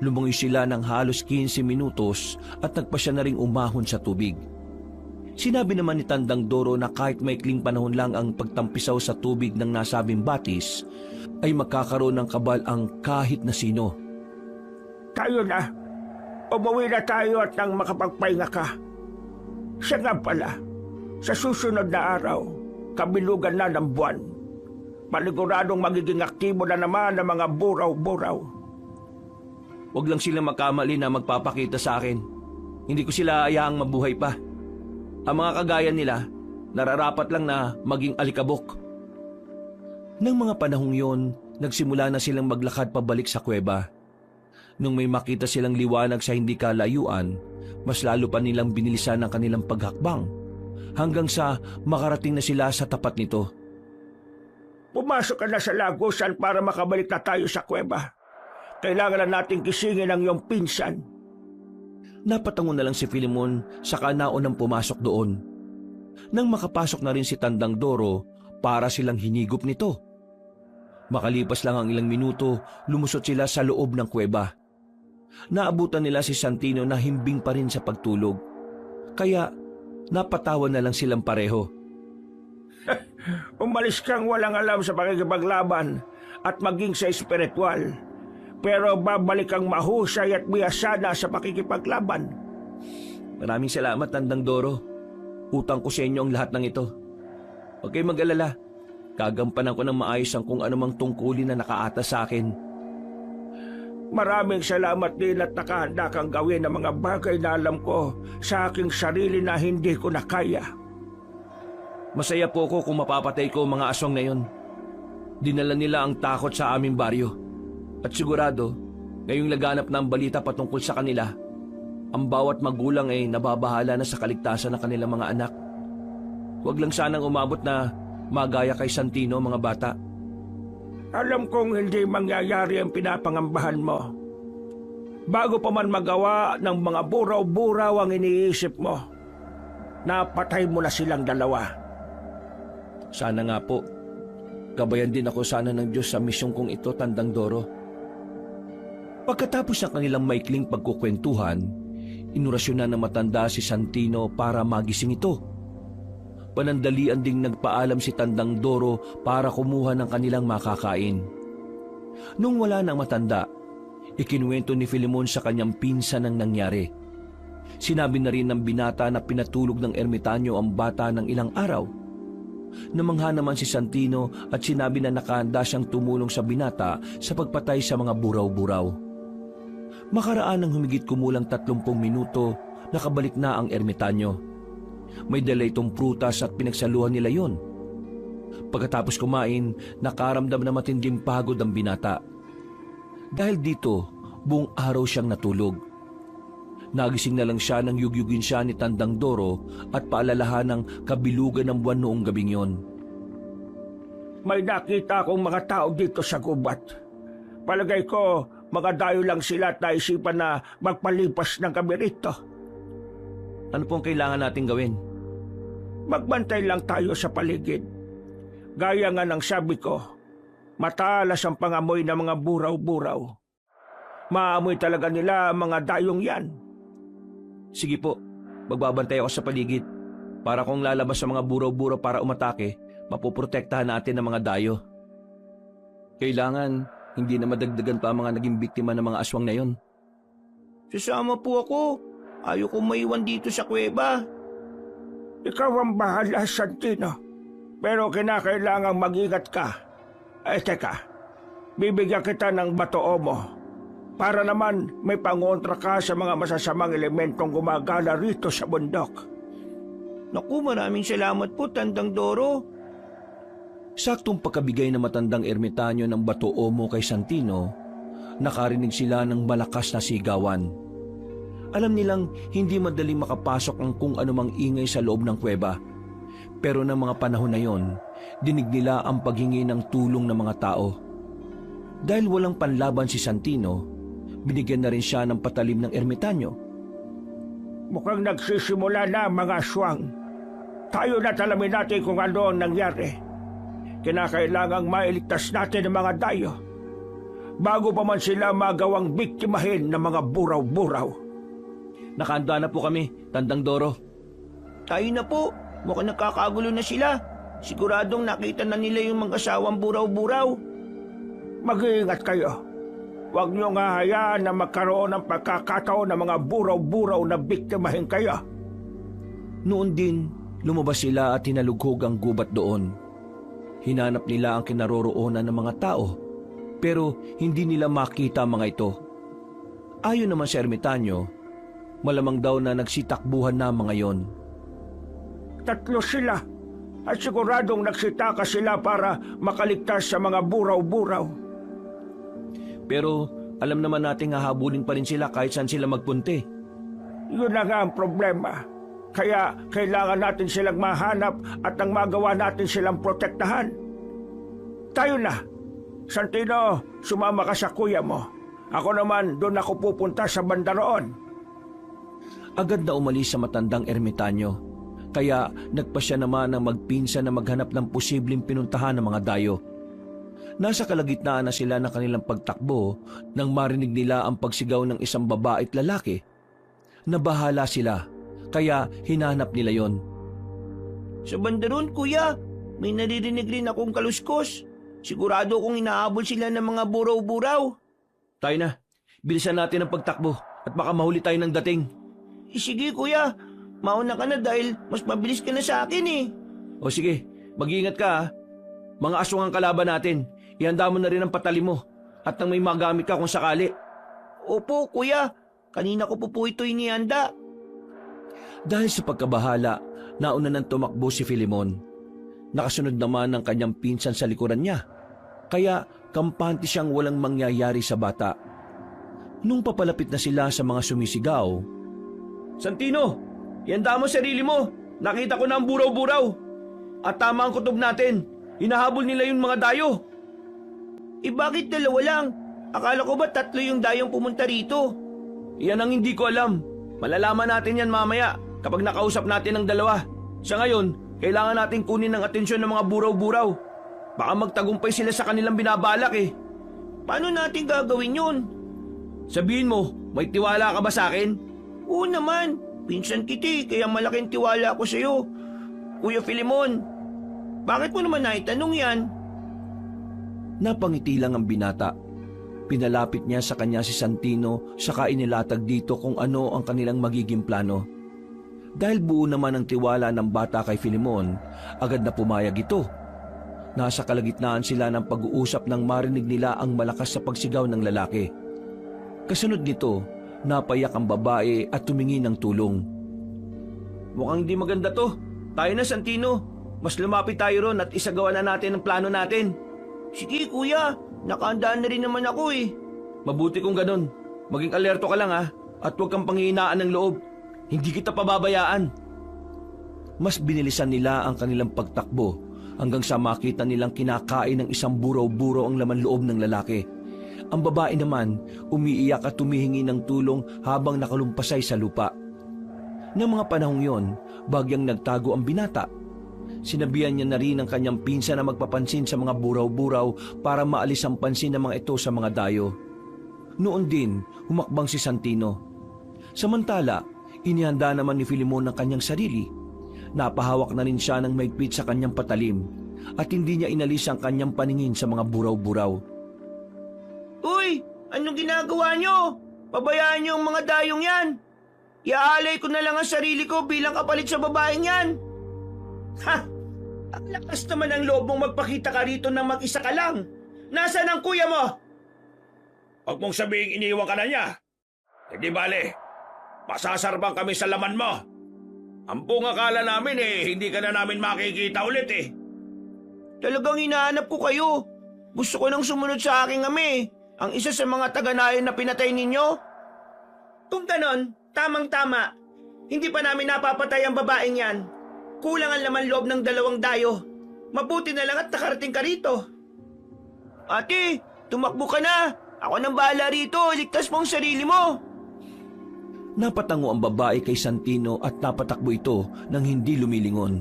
Lumangoy sila ng halos 15 minutos at nagpasya na ring umahon sa tubig. Sinabi naman ni Tandang Doro na kahit maikling panahon lang ang pagtampisaw sa tubig ng nasabing batis, ay magkakaroon ng kabal ang kahit na sino. Tayo na. Umuwi na tayo at nang makapagpahinga ka. Siya nga pala, sa susunod na araw, kabilugan na ng buwan. Paniguradong magiging aktibo na naman ang mga buraw-buraw. Huwag lang silang magkamali na magpapakita sa akin. Hindi ko sila ayaang mabuhay pa. Ang mga kagaya nila, nararapat lang na maging alikabok. Nang mga panahong yon, nagsimula na silang maglakad pabalik sa kuweba. Nung may makita silang liwanag sa hindi kalayuan, mas lalo pa nilang binilisan ang kanilang paghakbang hanggang sa makarating na sila sa tapat nito. Pumasok ka na sa lagusan para makabalik na tayo sa kuweba. Kailangan na nating gisingin ang iyong pinsan. Napatango na lang si Filemon saka naunang pumasok doon. Nang makapasok na rin si Tandang Doro, para silang hinigop nito. Makalipas lang ang ilang minuto, lumusot sila sa loob ng kuweba. Naabutan nila si Santino na himbing pa rin sa pagtulog. Kaya napatawa na lang silang pareho. Umalis kang walang alam sa pakikipaglaban at maging sa espiritual. Pero babalik kang mahusay at biyasana sa pakikipaglaban. Maraming salamat, Tandang Doro. Utang ko sa inyo ang lahat ng ito. Huwag kayong mag-alala. Gagampanan ko ng maayos ang kung anumang tungkulin na nakaatas sa akin. Maraming salamat din at nakahanda kang gawin ang mga bagay na alam ko sa aking sarili na hindi ko na kaya. Masaya po ko kung mapapatay ko ang mga aswang na yon. Dinala nila ang takot sa aming baryo. At sigurado, ngayong laganap na ang balita patungkol sa kanila, ang bawat magulang ay nababahala na sa kaligtasan ng kanilang mga anak. Huwag lang sanang umabot na magaya kay Santino, mga bata. Alam kong hindi mangyayari ang pinapangambahan mo. Bago pa man magawa ng mga buraw-buraw ang iniisip mo, napatay mo na silang dalawa. Sana nga po, gabayan din ako sana ng Diyos sa misyong kong ito, Tandang Doro. Pagkatapos ng kanilang maikling pagkukwentuhan, inurasyon na ng matanda si Santino para magising ito. Panandalian ding nagpaalam si Tandang Doro para kumuha ng kanilang makakain. Nung wala nang matanda, ikinuwento ni Filemon sa kanyang pinsan ang nangyari. Sinabi na rin ng binata na pinatulog ng ermitanyo ang bata ng ilang araw. Namangha naman si Santino at sinabi na nakahanda siyang tumulong sa binata sa pagpatay sa mga buraw-buraw. Makaraan ng humigit kumulang 30 minuto, nakabalik na ang ermitanyo. May dala itong prutas at pinagsaluhan nila yon. Pagkatapos kumain, nakaramdam na matinding pagod ang binata. Dahil dito, buong araw siyang natulog. Nagising na lang siya nang yugyugin siya ni Tandang Doro at paalalahan ng kabilugan ng buwan noong gabing yon. May nakita akong mga tao dito sa gubat. Palagay ko, mga dayo lang sila at naisipan na magpalipas ng gabi rito. Ano pong kailangan natin gawin? Magbantay lang tayo sa paligid. Gaya nga ng sabi ko, matalas ang pangamoy ng mga buraw-buraw. Maamoy talaga nila ang mga dayong yan. Sige po, magbabantay ako sa paligid. Para kung lalabas sa mga buraw-buraw para umatake, mapoprotektahan natin ang mga dayo. Kailangan hindi na madagdagan pa ang mga naging biktima ng mga aswang na yon. Sasama po ako. Ayoko maiwan dito sa kuweba. Ikaw ang bahala, Santino. Pero kinakailangang mag-ingat ka. Teka, bibigyan kita ng batoo mo. Para naman may pangontra ka sa mga masasamang elementong gumagala rito sa bundok. Naku, maraming salamat po, Tandang Doro. Saktong pagkabigay ng matandang ermitanyo ng batoo mo kay Santino, nakarinig sila ng malakas na sigawan. Alam nilang hindi madaling makapasok ang kung anumang ingay sa loob ng kuweba. Pero ng mga panahon na yon, dinig nila ang paghingi ng tulong ng mga tao. Dahil walang panlaban si Santino, binigyan na rin siya ng patalim ng ermitanyo. Mukhang nagsisimula na mga aswang. Tayo na talamin natin kung ano ang nangyari. Kinakailangang mailigtas natin ang mga dayo bago pa man sila magawang biktimahin ng mga buraw-buraw. Nakahanda na po kami, Tandang Doro. Tayo na po. Mukhang nakakagulo na sila. Siguradong nakita na nila yung mga asawang buraw-buraw. Mag-iingat kayo. Huwag niyo nga hayaan na magkaroon ng pagkakataon ng mga buraw-buraw na biktimahin kayo. Noon din, lumabas sila at hinalughog ang gubat doon. Hinanap nila ang kinaroroonan ng mga tao, pero hindi nila makita ang mga ito. Ayon naman sa ermitanyo, malamang daw na nagsitakbuhan na mga yon. 3 sila at siguradong nagsitaka sila para makaligtas sa mga buraw-buraw. Pero alam naman nating hahabulin pa rin sila kahit saan sila magpunti. Yun na nga ang problema. Kaya kailangan natin silang mahanap at ang magawa natin silang protektahan. Tayo na. Santino, sumama ka sa kuya mo. Ako naman, doon ako pupunta sa banda roon. Agad na umalis sa matandang ermitanyo. Kaya nagpa siya naman ng magpinsan na maghanap ng posibleng pinuntahan ng mga dayo. Nasa kalagitnaan na sila ng kanilang pagtakbo nang marinig nila ang pagsigaw ng isang babae at lalaki. Nabahala sila, kaya hinanap nila yon. Sa banda ron, kuya, may naririnig rin akong kaluskos. Sigurado kong inaabol sila ng mga buraw-buraw. Tayo na, bilisan natin ang pagtakbo at baka mahuli tayo ng dating. Sige, kuya. Mauna ka na dahil mas mabilis ka na sa akin eh. O sige, mag-iingat ka ha. Mga aswang ang kalaban natin. Ihanda mo na rin ang patali mo. At nang may magamit ka kung sakali. Opo, kuya. Kanina ko po ito inihanda. Dahil sa pagkabahala, nauna nang tumakbo si Filemon. Nakasunod naman ang kanyang pinsan sa likuran niya. Kaya kampante siyang walang mangyayari sa bata. Nung papalapit na sila sa mga sumisigaw, Santino, ihanda mo sarili mo. Nakita ko na ang buraw-buraw. At tama ang kutob natin. Hinahabol nila yung mga dayo. Bakit dalawa lang? Akala ko ba 3 yung dayong pumunta rito? Iyan ang hindi ko alam. Malalaman natin yan mamaya kapag nakausap natin ang dalawa. Sa ngayon, kailangan natin kunin ang atensyon ng mga buraw-buraw. Baka magtagumpay sila sa kanilang binabalak eh. Paano natin gagawin yun? Sabihin mo, may tiwala ka ba sa akin? Oo naman. Pinsan kita kaya malaking tiwala ko sa'yo. Kuya Filemon, bakit mo naman naitanong yan? Napangiti lang ang binata. Pinalapit niya sa kanya si Santino saka inilatag dito kung ano ang kanilang magiging plano. Dahil buo naman ang tiwala ng bata kay Filemon, agad na pumayag ito. Nasa kalagitnaan sila ng pag-uusap nang marinig nila ang malakas sa pagsigaw ng lalaki. Kasunod nito, napayak ang babae at tumingi ng tulong. Mukhang hindi maganda to. Tayo na, Santino. Mas lumapit tayo ron at isagawa na natin ang plano natin. Sige, kuya. Nakahandaan na rin naman ako eh. Mabuti kung ganun. Maging alerto ka lang ha, at huwag kang panghihinaan ng loob. Hindi kita pababayaan. Mas binilisan nila ang kanilang pagtakbo hanggang sa makita nilang kinakain ng isang buraw-buraw ang laman loob ng lalaki. Ang babae naman, umiiyak at tumihingi ng tulong habang nakalumpasay sa lupa. Noong mga panahong yon, bagyang nagtago ang binata. Sinabihan niya na rin ang kanyang pinsan na magpapansin sa mga buraw-buraw para maalis ang pansin ng mga ito sa mga dayo. Noon din, humakbang si Santino. Samantala, inihanda naman ni Filemon ang kanyang sarili. Napahawak na rin siya ng maigpit sa kanyang patalim at hindi niya inalis ang kanyang paningin sa mga buraw-buraw. Uy! Anong ginagawa nyo? Pabayaan nyo ang mga dayong yan. Iaalay ko na lang ang sarili ko bilang kapalit sa babaeng yan. Ha! Ang lakas naman ang loob mong magpakita ka rito nang mag-isa ka lang. Nasaan ang kuya mo? Huwag mong sabihing iniwan ka na niya. Hindi bale, masasarbang kami sa laman mo. Ang buong akala namin hindi ka na namin makikita ulit eh. Talagang hinahanap ko kayo. Gusto ko nang sumunod sa aking ami. Ang isa sa mga taga-nayon na pinatay ninyo? Kung ganon, tamang-tama. Hindi pa namin napapatay ang babaeng yan. Kulang ang laman loob ng 2 dayo. Mabuti na lang at nakarating ka rito. Ate, tumakbo ka na. Ako nang bahala rito. Ligtas mo ang sarili mo. Napatango ang babae kay Santino at napatakbo ito nang hindi lumilingon.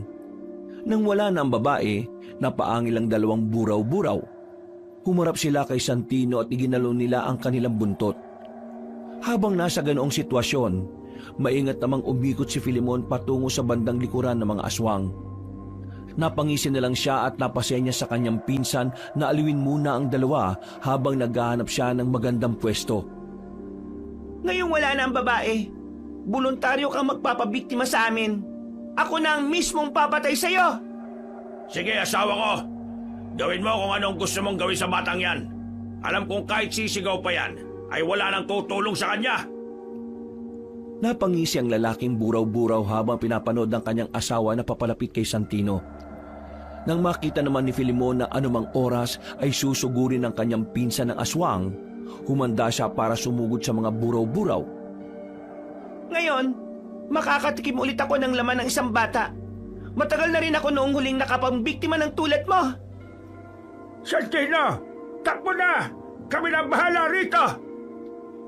Nang wala na ang babae, napaangil ang 2 buraw-buraw. Humarap sila kay Santino at iginalo nila ang kanilang buntot. Habang nasa ganoong sitwasyon, maingat namang umikot si Filemon patungo sa bandang likuran ng mga aswang. Napangisi na lang siya at napasya niya sa kanyang pinsan na aliwin muna ang dalawa habang naghahanap siya ng magandang pwesto. Ngayong wala na ang babae, voluntaryo kang magpapabiktima sa amin. Ako na ang mismong papatay sa'yo. Sige, asawa ko. Gawin mo kung anong gusto mong gawin sa batang yan. Alam kong kahit sisigaw pa yan, ay wala nang tutulong sa kanya. Napangisi ang lalaking buraw-buraw habang pinapanood ng kanyang asawa na papalapit kay Santino. Nang makita naman ni Filemon na anumang oras ay susugurin ng kanyang pinsan ng aswang, humanda siya para sumugod sa mga buraw-buraw. Ngayon, makakatikim ulit ako ng laman ng isang bata. Matagal na rin ako noong huling nakapambiktima ng tulad mo. Santino, takbo na! Kami na bahala rito!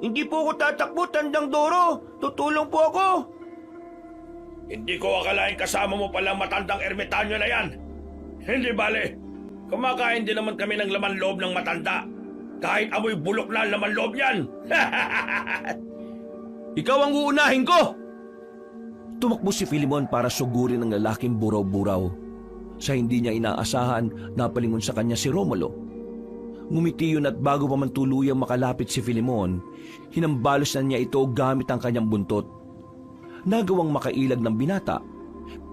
Hindi po ako tatakbo, Tandang Doro. Tutulong po ako. Hindi ko akalain kasama mo palang matandang ermitanyo na yan. Hindi bale, kumakain din naman kami ng laman loob ng matanda. Kahit amoy bulok na ang laman loob niyan. Ikaw ang uunahin ko! Tumakbo si Filemon para sugurin ang lalaking buraw-buraw. Sa hindi niya inaasahan, napalingon sa kanya si Romulo. Ngumiti yun at bago pa man tuluyang makalapit si Filemon, hinambalos na niya ito gamit ang kanyang buntot. Nagawang makailag ng binata,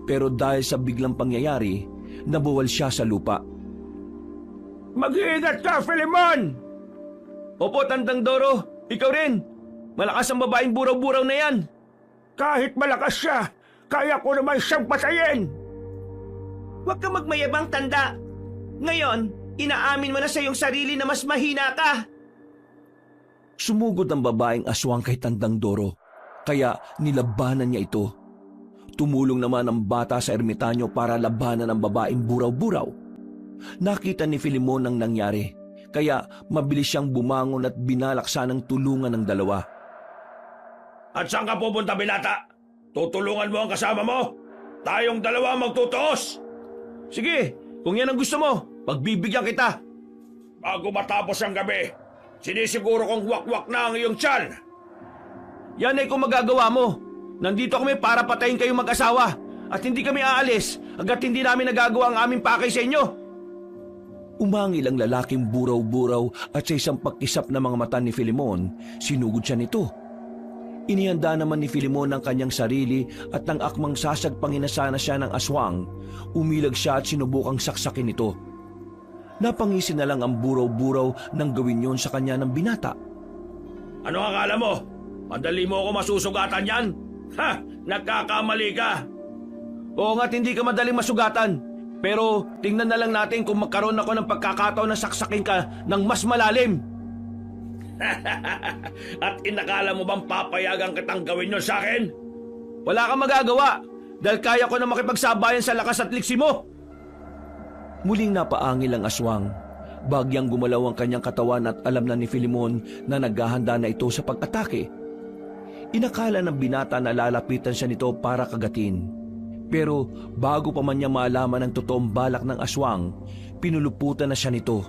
pero dahil sa biglang pangyayari, nabuwal siya sa lupa. Mag-iingat ka, Filemon! Opo, Tandang Doro. Ikaw rin. Malakas ang babaeng buraw-buraw na yan. Kahit malakas siya, kaya ko naman siyang patayin! Huwag ka magmayabang, Tanda. Ngayon, inaamin mo na sa iyong sarili na mas mahina ka. Sumugod ang babaeng aswang kay Tandang Doro, kaya nilabanan niya ito. Tumulong naman ang bata sa ermitanyo para labanan ang babaeng buraw-buraw. Nakita ni Filemon ang nangyari, kaya mabilis siyang bumangon at binalaksa ng tulungan ng dalawa. At saan ka pupunta, binata? Tutulungan mo ang kasama mo? Tayong dalawa magtutuos! Sige, kung yan ang gusto mo, pagbibigyan kita. Bago matapos ang gabi, sinisiguro kong wakwak na ang iyong tiyan! Yan ay kung magagawa mo. Nandito kami para patayin kayong mag-asawa at hindi kami aalis hanggat hindi namin nagagawa ang aming pakay sa inyo. Umangil ang lalaking buraw-buraw at sa isang pagkisap na mga mata ni Filemon, sinugod siya nito. Inihanda naman ni Filemon ang kanyang sarili at nang akmang sasagpangin na sana siya ng aswang, umilag siya at sinubukang saksakin ito. Napangisi na lang ang buraw-buraw nang gawin yon sa kanya ng binata. Ano akala mo? Madali mo ako masusugatan yan? Ha! Nagkakamali ka! Oo nga't hindi ka madaling masugatan. Pero tingnan na lang natin kung magkaroon ako ng pagkakataon na saksakin ka ng mas malalim. At inakala mo bang papayagan kitang gawin yun sa akin? Wala kang magagawa dahil kaya ko na makipagsabayan sa lakas at liksi mo. Muling napaangil ang aswang. Bagyang gumalaw ang kanyang katawan at alam na ni Filemon na naghahanda na ito sa pag-atake. Inakala ng binata na lalapitan siya nito para kagatin. Pero bago pa man niya malaman ang totoong balak ng aswang, pinuluputan na siya nito.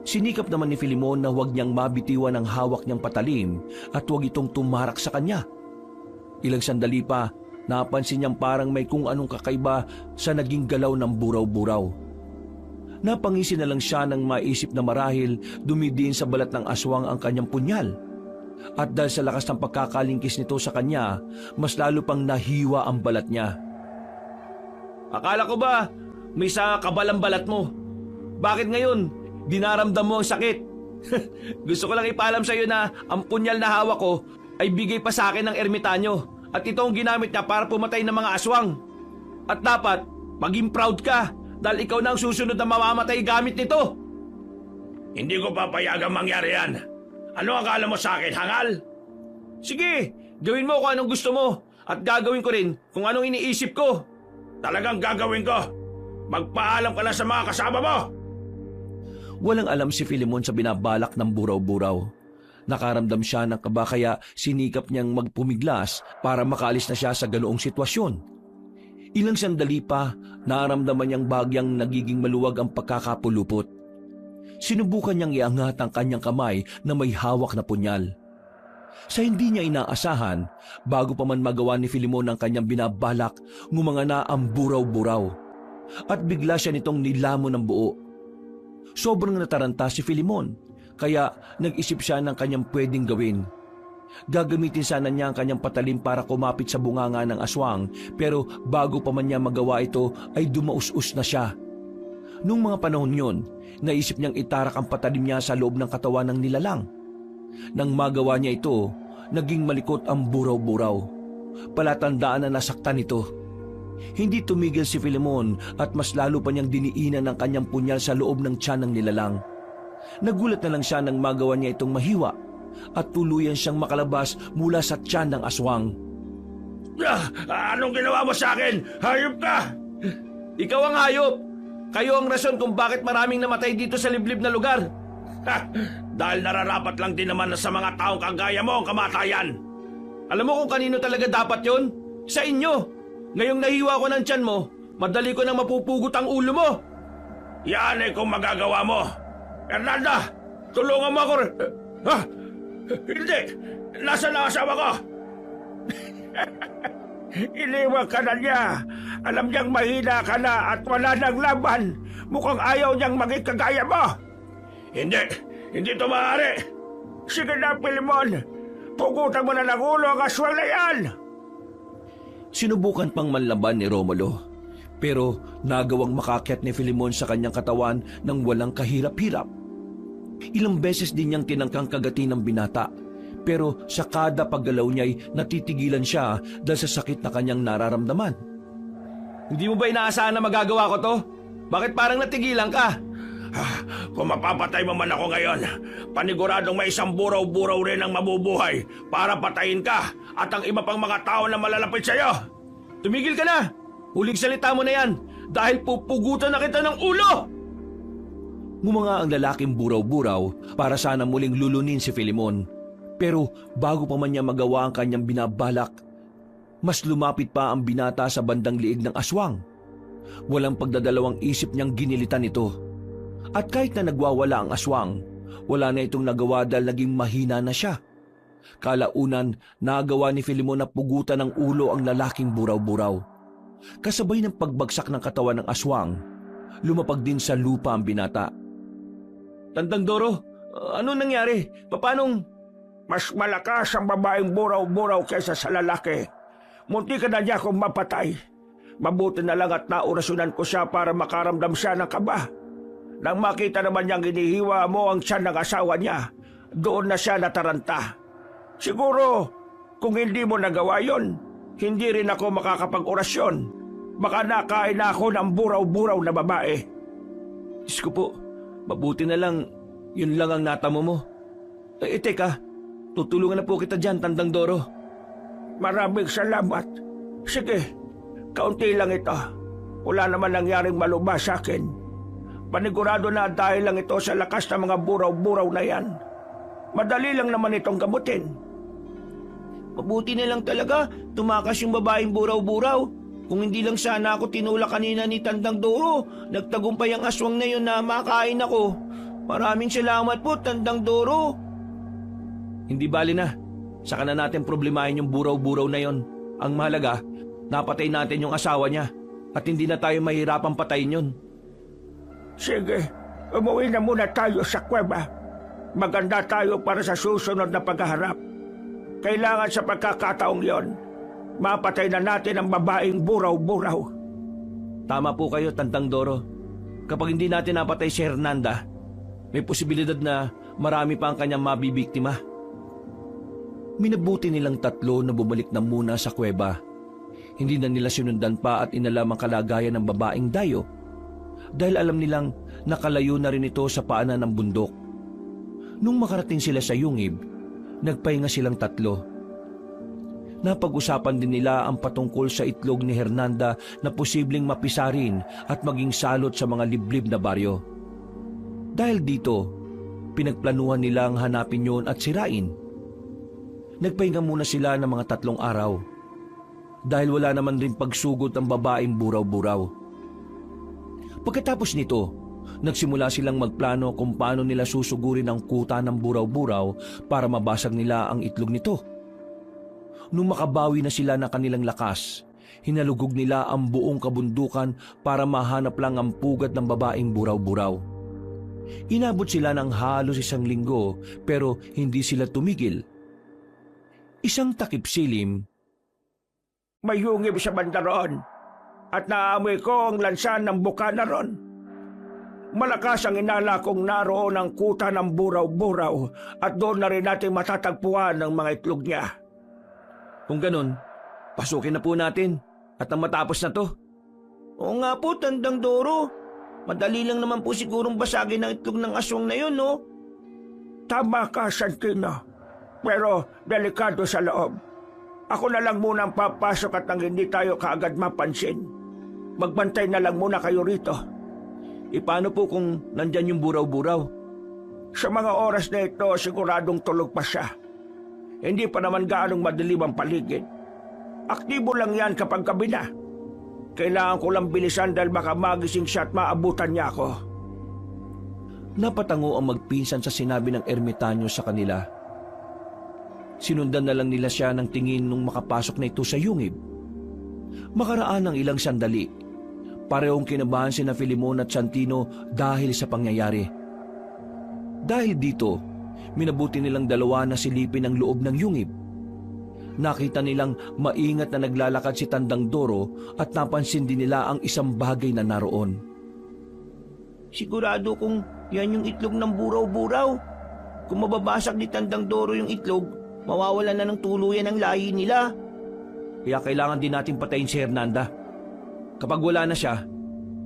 Sinikap naman ni Filemon na huwag niyang mabitiwan ang hawak niyang patalim at huwag itong tumarak sa kanya. Ilang sandali pa, napansin niyang parang may kung anong kakaiba sa naging galaw ng buraw-buraw. Napangisi na lang siya nang maisip na marahil dumidiin sa balat ng aswang ang kanyang punyal. At dahil sa lakas ng pagkakalingkis nito sa kanya, mas lalo pang nahiwa ang balat niya. Akala ko ba may sa kabalang balat mo? Bakit ngayon dinaramdam mo ang sakit? Gusto ko lang ipaalam sa iyo na ang punyal na hawak ko ay bigay pa sa akin ng ermitanyo at ito ang ginamit niya para pumatay ng mga aswang. At dapat maging proud ka dahil ikaw na ang susunod na mamamatay gamit nito. Hindi ko papayagang mangyari yan. Ano akala mo sa akin, hangal? Sige, gawin mo kung anong gusto mo at gagawin ko rin kung anong iniisip ko. Talagang gagawin ko. Magpaalam ka na sa mga kasama mo. Walang alam si Filemon sa binabalak ng buraw-buraw. Nakaramdam siya ng kaba kaya sinikap niyang magpumiglas para makaalis na siya sa ganoong sitwasyon. Ilang sandali pa, naramdaman niyang bagyang nagiging maluwag ang pagkakapulupot. Sinubukan niyang iangat ang kanyang kamay na may hawak na punyal. Sa hindi niya inaasahan, bago pa man magawa ni Filemon ang kanyang binabalak, ngumangana ang buraw-buraw. At bigla siya nitong nilamon ng buo. Sobrang nataranta si Filemon, kaya nag-isip siya ng kanyang pwedeng gawin. Gagamitin sana niya ang kanyang patalim para kumapit sa bunganga ng aswang, pero bago pa man niya magawa ito ay dumaus-us na siya. Nung mga panahon yon, naisip niyang itarak ang patalim niya sa loob ng katawan ng nilalang. Nang magawa niya ito, naging malikot ang buraw-buraw. Palatandaan na nasaktan ito. Hindi tumigil si Filemon at mas lalo pa niyang diniinan ang kanyang punyal sa loob ng tiyan ng nilalang. Nagulat na lang siya nang magawa niya itong mahiwa at tuluyan siyang makalabas mula sa tiyan ng aswang. Anong ginawa mo sa akin? Hayop ka! Ikaw ang hayop! Kayo ang rason kung bakit maraming namatay dito sa liblib na lugar. Dahil nararapat lang din naman na sa mga taong kagaya mo ang kamatayan. Alam mo kung kanino talaga dapat yon? Sa inyo! Ngayong nahiwa ko ng tiyan mo, madali ko nang mapupugot ang ulo mo. Yan ay kung magagawa mo. Hernanda, tulungan mo ako. Ha? Hindi! Nasaan ang asawa ko? Iniwan ka na niya. Alam niyang mahina ka na at wala nang laban. Mukhang ayaw niyang maging kagaya mo. Hindi ito maaari. Sige na, Filemon. Pugutan mo na ng ulo ang aswang na yan. Sinubukan pang manlaban ni Romulo, Pero nagawang makakyat ni Filemon sa kanyang katawan ng walang kahirap-hirap. Ilang beses din niyang tinangkang kagatin ng binata, pero sa kada paggalaw niya'y natitigilan siya dahil sa sakit na kanyang nararamdaman. Hindi mo ba inaasahan na magagawa ko to? Bakit parang natigilan ka? Kung mapapatay mo man ako ngayon, paniguradong may isang buraw-buraw rin ang mabubuhay para patayin ka at ang iba pang mga tao na malalapit sa'yo. Tumigil ka na! Huling salita mo na yan dahil pupugutan na kita ng ulo! Ngumanga ang lalaking buraw-buraw para sana muling lulunin si Filemon. Pero bago pa man niya magawa ang kanyang binabalak, mas lumapit pa ang binata sa bandang liig ng aswang. Walang pagdadalawang isip niyang ginilitan ito. At kahit na nagwawala ang aswang, wala na itong nagawa dahil naging mahina na siya. Kalaunan, nagawa ni Filemon na pugutan ng ulo ang lalaking buraw-buraw. Kasabay ng pagbagsak ng katawan ng aswang, lumapag din sa lupa ang binata. Tandang Doro, ano nangyari? Paanong... Mas malakas ang babaeng buraw-buraw kaysa sa lalaki. Munti ka na niya akong mapatay. Mabuti na lang at naurasunan ko siya para makaramdam siya ng kaba. Nang makita naman niyang inihiwa mo ang tiyan ng asawa niya, doon na siya nataranta. Siguro, kung hindi mo nagawa yon, hindi rin ako makakapag-orasyon. Baka nakain na ako ng buraw-buraw na babae. Diyos ko po, mabuti na lang, yun lang ang natamo mo. Teka, tutulungan na po kita dyan, Tandang Doro. Maraming salamat. Sige, kaunti lang ito. Wala naman nangyaring maluma sa akin. Panigurado na dahil lang ito sa lakas ng mga buraw-buraw na yan. Madali lang naman itong gamutin. Mabuti na lang talaga, tumakas yung babaeng buraw-buraw. Kung hindi lang sana ako tinulak kanina ni Tandang Doro, nagtagumpay ang aswang na yun na makain ako. Maraming salamat po, Tandang Doro. Hindi bali na. Saka na natin problemahin yung buraw-buraw na yon. Ang mahalaga, napatay natin yung asawa niya at hindi na tayo mahirapang patayin yun. Sige, umuwi na muna tayo sa kuweba. Maganda tayo para sa susunod na paghaharap. Kailangan sa pagkakataong yon, mapatay na natin ang babaeng buraw-buraw. Tama po kayo, Tandang Doro. Kapag hindi natin napatay si Hernanda, may posibilidad na marami pa ang kanyang mabibiktima. Minabuti nilang tatlo na bumalik na muna sa kuweba. Hindi na nila sinundan pa at inalam ang kalagayan ng babaeng dayo dahil alam nilang nakalayo na rin ito sa paanan ng bundok. Nung makarating sila sa yungib, nagpahinga silang tatlo. Napag-usapan din nila ang patungkol sa itlog ni Hernanda na posibleng mapisarin at maging salot sa mga liblib na baryo. Dahil dito, pinagplanuhan nilang hanapin yon at sirain. Nagpahinga muna sila ng mga 3 araw dahil wala naman rin pagsugod ang babaeng buraw-buraw. Pagkatapos nito, nagsimula silang magplano kung paano nila susugurin ang kuta ng buraw-buraw para mabasag nila ang itlog nito. Nung makabawi na sila ng kanilang lakas, hinalugog nila ang buong kabundukan para mahanap lang ang pugad ng babaeng buraw-buraw. Inabot sila ng halos 1 linggo pero hindi sila tumigil. Isang takip silim, May yungib sa banda roon at naamoy ko ang lansan ng bukana ron. Malakas ang inala kong naroon ang kuta ng buraw-buraw at doon na rin natin matatagpuan ang mga itlog niya. Kung ganun, pasukin na po natin at ang matapos na to. Oo nga po, Tandang Doro. Madali lang naman po sigurong basagin ang itlog ng aswang na yun, no? Tama ka, Santino. Pero delikado sa loob. Ako na lang muna ang papasok at nang hindi tayo kaagad mapansin. Magbantay na lang muna kayo rito. Paano po kung nandyan yung buraw-buraw? Sa mga oras na ito, siguradong tulog pa siya. Hindi pa naman gaanong madilim ang paligid. Aktibo lang yan kapag gabi na. Kailangan ko lang bilisan dahil baka magising siya at maabutan niya ako. Napatango ang magpinsan sa sinabi ng ermitanyo sa kanila. Sinundan na lang nila siya ng tingin nung makapasok na ito sa yungib. Makaraan ng ilang sandali, parehong kinabahan sina Filemon at Santino dahil sa pangyayari. Dahil dito, minabuti nilang dalawa na silipin ang loob ng yungib. nakita nilang maingat na naglalakad si Tandang Doro at napansin din nila ang isang bagay na naroon. Sigurado kung yan yung itlog ng buraw-buraw. Kung mababasag ni Tandang Doro yung itlog, mawawala na ng tuluyan ang lahi nila. Kaya kailangan din natin patayin si Hernanda. Kapag wala na siya,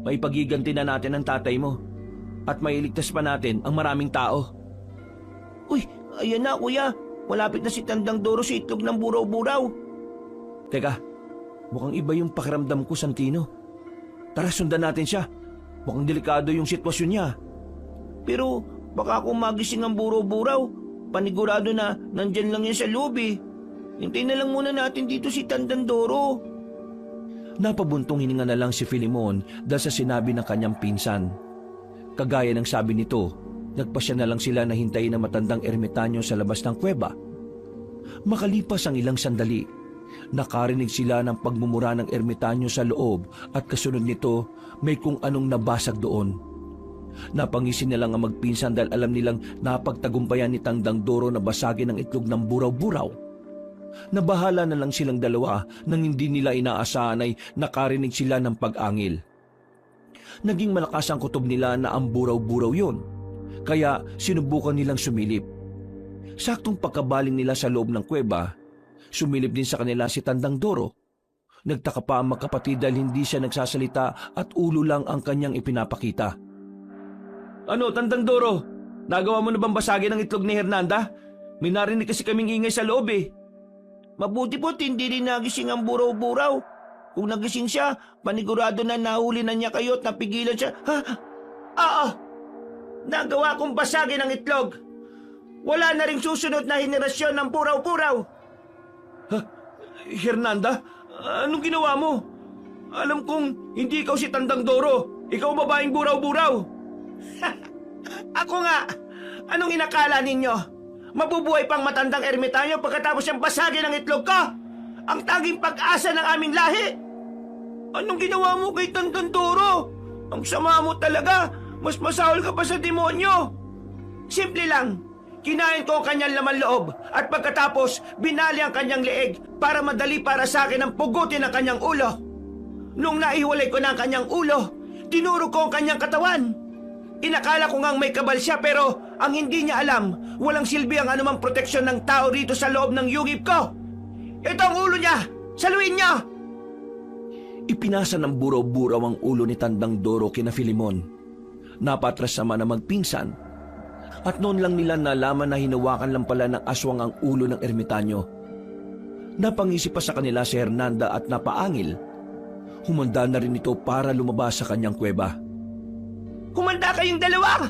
maipagiganti na natin ang tatay mo at mailigtas pa natin ang maraming tao. Uy, ayan na kuya. Malapit na si Tandang Doro sa itlog ng buraw-buraw. Teka, mukhang iba yung pakiramdam ko, Santino. Tara, sundan natin siya. Mukhang delikado yung sitwasyon niya. Pero baka kung magising ang buraw-buraw, panigurado na nandyan lang yan sa loob eh. Hintayin na lang muna natin dito si Tandang Doro. Napabuntong hininga na lang si Filimon dahil sa sinabi ng kanyang pinsan. Kagaya ng sabi nito, nagpasya na lang sila na hintayin ang matandang ermitanyo sa labas ng kuweba. Makalipas ang ilang sandali, nakarinig sila ng pagmumura ng ermitanyo sa loob at kasunod nito may kung anong nabasag doon. Napangisi na lang ang magpinsan dahil alam nilang napagtagumpayan ni Tandang Doro na basagin ang itlog ng buraw-buraw. Nabahala na lang silang dalawa nang hindi nila inaasahan ay nakarinig sila ng pag-angil. Naging malakas ang kutob nila na ang buraw-buraw yun, kaya sinubukan nilang sumilip. Saktong pagkabaling nila sa loob ng kuweba, sumilip din sa kanila si Tandang Doro. Nagtaka pa ang magkapatid dahil hindi siya nagsasalita at ulo lang ang kanyang ipinapakita. Ano, Tandang Doro? Nagawa mo na bang basagin ang itlog ni Hernanda? May narinig kasi kaming ingay sa loob eh. Mabuti po't hindi rin nagising ang buraw-buraw. Kung nagising siya, panigurado na nahuli na niya kayo at napigilan siya. Ha? Oo! Nagawa kong basagin ang itlog. Wala na ring susunod na henerasyon ng buraw-buraw. Ha? Hernanda? Anong ginawa mo? Alam kong hindi ikaw si Tandang Doro. Ikaw babaeng buraw-buraw. Ako nga! Anong inakala ninyo? Mabubuhay pang matandang ermitanyo pagkatapos siyang basagin ang itlog ko? Ang tanging pag-asa ng aming lahi! Anong ginawa mo kay Tandang Doro? Ang sama mo talaga! Mas masahol ka pa sa demonyo! Simple lang, kinain ko ang kanyang laman loob at pagkatapos binali ang kanyang leeg para madali para sa akin ang pugutin ang kanyang ulo. Nung naihiwalay ko na ang kanyang ulo, tinuro ko ang kanyang katawan. Inakala ko ngang may kabal siya pero ang hindi niya alam, walang silbi ang anumang proteksyon ng tao rito sa loob ng yugib ko. Ito ang ulo niya! Saluin niyo! Ipinasa ng buraw-buraw ang ulo ni Tandang Doro kina Filimon. Napatras naman ang magpinsan. At noon lang nila nalaman na hinawakan lang pala ng aswang ang ulo ng ermitanyo. Napangisi pa sa kanila si Hernanda at napaangil. Humanda na rin ito para lumabas sa kanyang kuweba. Humanda kayong dalawa!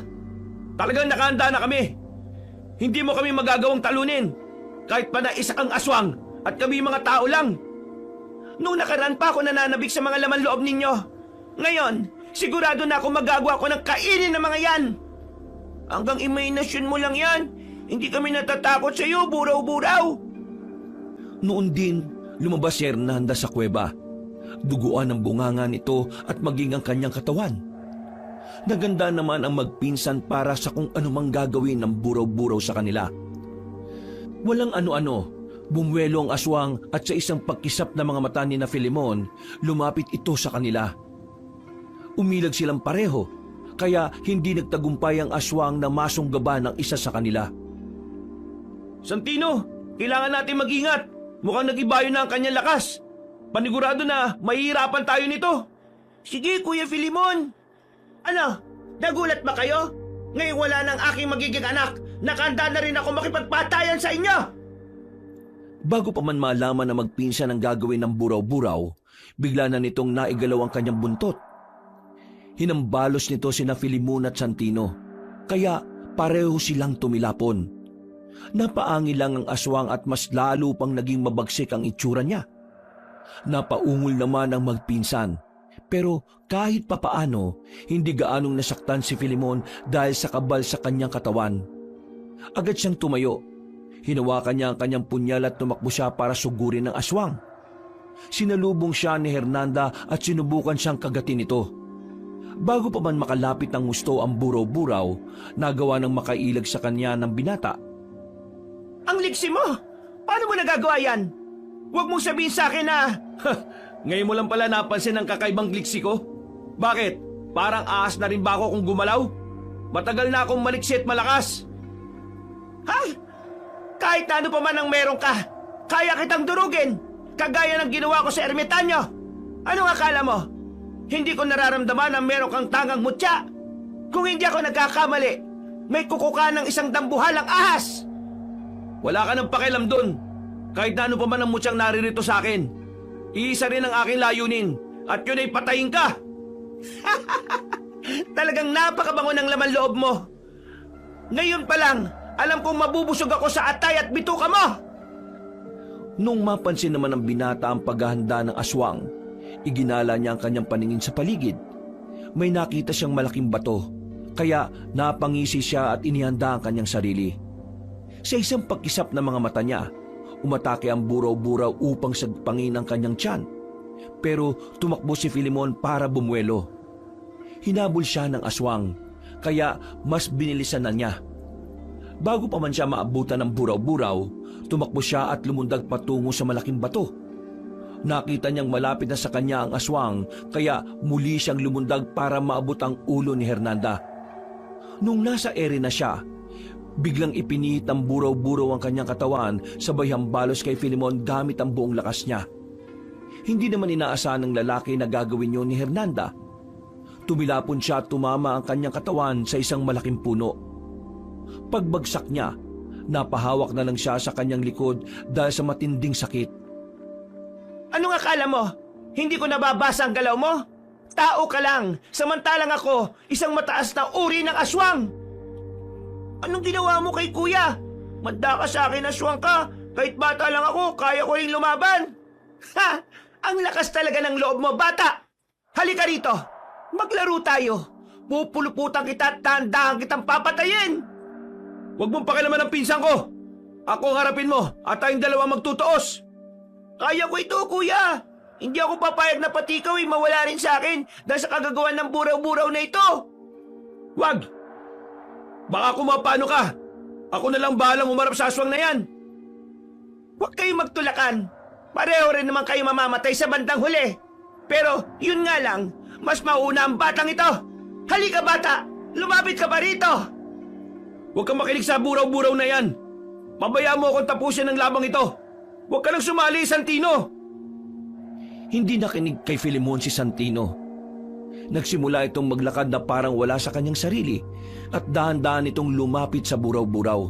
Talagang nakahanda na kami. Hindi mo kami magagawang talunin. Kahit pa na isa kang aswang at kami mga tao lang. Nung nakaraan pa ako nananabik sa mga laman loob ninyo. Ngayon, sigurado na ako magagawa ko ng kainin ng mga yan. Hanggang imahinasyon mo lang yan. Hindi kami natatakot sa iyo, buraw-buraw. Noon din, lumabas si Hernanda sa kuweba. Duguan ang bunganga nito at maging ang kanyang katawan. Naganda naman ang magpinsan para sa kung anumang gagawin ng buraw-buraw sa kanila. Walang ano-ano, bumuwelo ang aswang at sa isang pagkisap ng mga mata ni na Filimon, lumapit ito sa kanila. Umilag silang pareho, kaya hindi nagtagumpay ang aswang na masunggaban ng isa sa kanila. Santino, kailangan natin mag-ingat. Mukhang nag-ibayo na ang kanyang lakas. Panigurado na mahihirapan tayo nito. Sige, Kuya Filimon. Ano, nagulat ba kayo? Ngayon wala nang aking magiging anak. Nakahanda na rin ako makipagpatayan sa inyo. Bago pa man malaman na magpinsan ang gagawin ng buraw-buraw, bigla na nitong naigalaw ang kanyang buntot. Hinambalos nito sina Filimon at Santino, kaya pareho silang tumilapon. Napaangil lang ang aswang at mas lalo pang naging mabagsik ang itsura niya. Napaungol naman ang magpinsan, pero kahit papaano, hindi gaanong nasaktan si Filimon dahil sa kabal sa kanyang katawan. Agad siyang tumayo. Hinawakan niya ang kanyang punyal at tumakbo siya para sugurin ang aswang. Sinalubong siya ni Hernanda at sinubukan siyang kagatin ito. Bago pa man makalapit ng gusto ang buraw-buraw, nagawa ng makailag sa kanya ng binata. Ang liksi mo! Paano mo nagagawa yan? Huwag mong sabihin sa akin na... Ngayon mo lang pala napansin ang kakaibang gliksi ko? Bakit? Parang ahas na rin ba ako kung gumalaw? Matagal na akong maliksi at malakas. Ha? Kahit ano pa man ang meron ka, kaya kitang durugin, kagaya ng ginawa ko sa ermitanyo. Anong akala mo? Hindi ko nararamdaman na meron kang tangang mutya. Kung hindi ako nagkakamali, may kukuka ng isang dambuhalang ahas. Wala ka ng pakialam dun. Kahit na ano pa man ang mutyang naririto sa akin. Iisa rin ang aking layunin at yun ay patayin ka. Talagang napakabango ng laman loob mo. Ngayon pa lang, alam kong mabubusog ako sa atay at bituka mo. Nung mapansin naman ng binata ang paghahanda ng aswang, iginala niya ang kanyang paningin sa paligid. May nakita siyang malaking bato, kaya napangisi siya at inihanda ang kanyang sarili. Sa isang pagkisap ng mga mata niya, umatake ang buraw-buraw upang sagpangin ang kanyang tiyan. Pero tumakbo si Filemon para bumuelo. Hinabol siya ng aswang, kaya mas binilisan na niya. Bago pa man siya maabutan ng buraw-buraw, tumakbo siya at lumundag patungo sa malaking bato. Nakita niyang malapit na sa kanya ang aswang, kaya muli siyang lumundag para maabot ang ulo ni Hernanda. Nung nasa ere na siya, biglang ipinihit ng buraw-buraw ang kanyang katawan sabay hambalos kay Filemon gamit ang buong lakas niya. Hindi naman inaasahan ng lalaki na gagawin yun ni Hernanda. Tumilapon siya at tumama ang kanyang katawan sa isang malaking puno. Pagbagsak niya, napahawak na lang siya sa kanyang likod dahil sa matinding sakit. Anong akala mo? Hindi ko nababasa ang galaw mo? Tao ka lang, samantalang ako, isang mataas na uri ng aswang. Anong ginawa mo kay kuya? Manda ka sa akin, aswang ka. Kahit bata lang ako, kaya ko rin lumaban. Ha! Ang lakas talaga ng loob mo, bata! Halika rito! Maglaro tayo! Pupuluputan kita at dahan-dahan kitang papatayin! Huwag mong pakialaman ang pinsan ko. Ako ang harapin mo at tayong dalawa magtutuos. Kaya ko ito, kuya! Hindi ako papayag na pati ikaw mawala rin sa akin dahil sa kagagawan ng buraw-buraw na ito! Wag! Baka kumapano ka. Ako na lang bahalang umarap sa aswang na yan. Huwag kayong magtulakan. Pareho rin naman kayo mamamatay sa bandang huli. Pero yun nga lang, mas mauna ang batang ito. Halika bata, lumapit ka pa rito. Huwag kang makinig sa buraw-buraw na yan. Pabayaan mo akong tapusin ang labang ito. Huwag ka nang sumali, Santino. Hindi nakinig kay Filemon si Santino. Nagsimula itong maglakad na parang wala sa kanyang sarili at dahan-dahan itong lumapit sa buraw-buraw.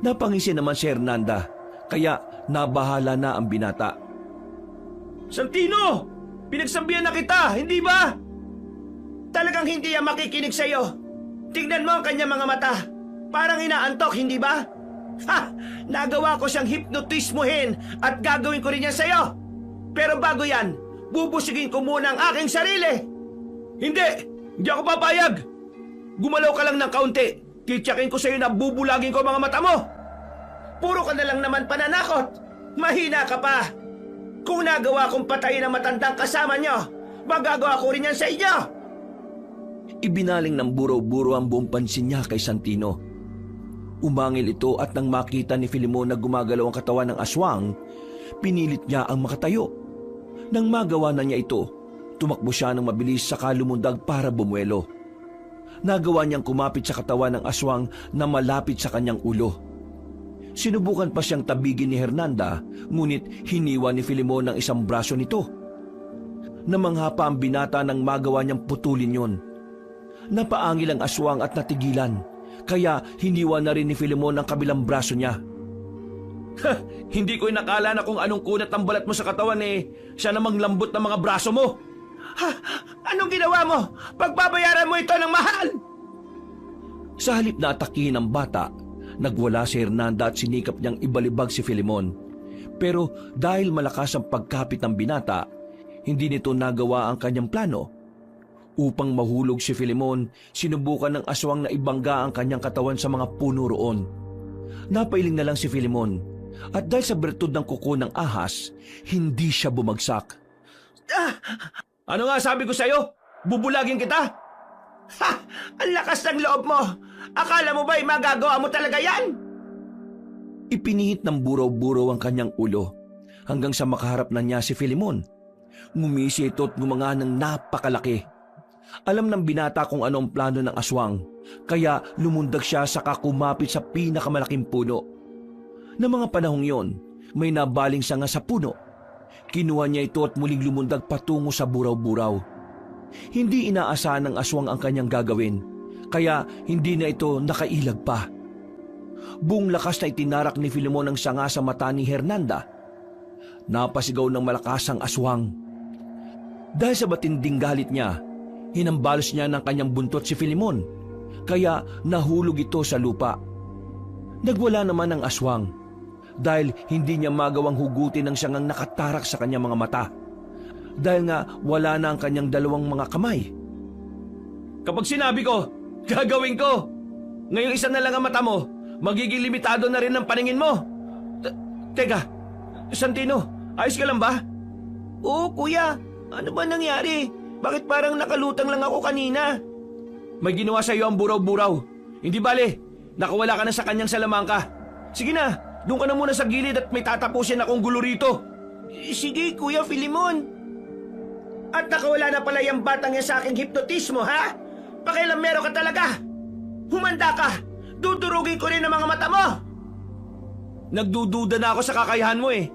Napangisi naman si Hernanda, kaya nabahala na ang binata. Santino! Pinagsabihan na kita, hindi ba? Talagang hindi yan makikinig sa'yo. Tignan mo ang kanyang mga mata. Parang inaantok, hindi ba? Ha! Nagawa ko siyang hipnotismuhin at gagawin ko rin yan sa'yo. Pero bago yan, bubusigin ko muna ang aking sarili. Hindi! Hindi ako papayag! Gumalaw ka lang ng kaunti. Titsakin ko sa'yo na bubulagin ko ang mga mata mo. Puro ka na lang naman pananakot. Mahina ka pa. Kung nagawa kong patayin ang matandang kasama nyo, magagawa ko rin yan sa inyo. Ibinaling ng buraw-buraw ang buong pansin niya kay Santino. Umangil ito at nang makita ni Filemon na gumagalaw ang katawan ng aswang, pinilit niya ang makatayo. Nang magawa na niya ito, tumakbo siya ng mabilis saka lumundag para bumuelo. Nagawa niyang kumapit sa katawan ng aswang na malapit sa kanyang ulo. Sinubukan pa siyang tabigin ni Hernanda, ngunit hiniwa ni Filemon ng isang braso nito. Namangha pa ang binata nang magawa niyang putulin yon. Napaangil ang aswang at natigilan, kaya hiniwa na rin ni Filemon ang kabilang braso niya. Hindi ko inakala na kung anong kunat ang balat mo sa katawan siya namang lambot ng mga braso mo. Ha? Anong ginawa mo? Pagbabayaran mo ito ng mahal! Sa halip na atakihin ang bata, nagwala si Hernanda at sinikap niyang ibalibag si Filemon. Pero dahil malakas ang pagkapit ng binata, hindi nito nagawa ang kanyang plano. Upang mahulog si Filemon, sinubukan ng aswang na ibangga ang kanyang katawan sa mga puno roon. Napailing na lang si Filemon, at dahil sa bertud ng kuko ng ahas, hindi siya bumagsak. Ano nga sabi ko sa'yo? Bubulagin kita? Ha! Ang lakas ng loob mo! Akala mo ba'y magagawa mo talaga yan? Ipinihit ng buraw-buraw ang kanyang ulo, hanggang sa makaharap na niya si Filemon. Ngumisi ito at ngumanga ng napakalaki. Alam ng binata kung ano ang plano ng aswang, kaya lumundag siya saka kumapit sa pinakamalaking puno. Na mga panahong yon, may nabaling sanga sa puno. Kinuha niya ito at muling lumundag patungo sa buraw-buraw. Hindi inaasahan ng aswang ang kanyang gagawin, kaya hindi na ito nakailag pa. Buong lakas na itinarak ni Filemon ang sanga sa mata ni Hernanda. Napasigaw ng malakas ang aswang. Dahil sa matinding galit niya, hinambalos niya ng kanyang buntot si Filemon, kaya nahulog ito sa lupa. Nagwala naman ang aswang, dahil hindi niya magawang hugutin ang sangang nakatarak sa kanyang mga mata, dahil nga wala na ang kanyang dalawang mga kamay. Kapag sinabi ko, gagawin ko. Ngayong isa na lang ang mata mo, magiging limitado na rin ang paningin mo. Teka, Santino, ayos ka lang ba? Oo, kuya. Ano ba nangyari? Bakit parang nakalutang lang ako kanina? May ginawa sa iyo ang buraw-buraw. Hindi bale, nakawala ka na sa kanyang salamangka. Sige na, doon ka na muna sa gilid at may tatapusin akong gulo rito. Sige, Kuya Filemon. At nakawala na pala yung batang yan sa aking hipnotismo, ha? Pakialamero ka talaga. Humanda ka. Dudurugin ko rin ang mga mata mo. Nagdududa na ako sa kakayahan mo eh.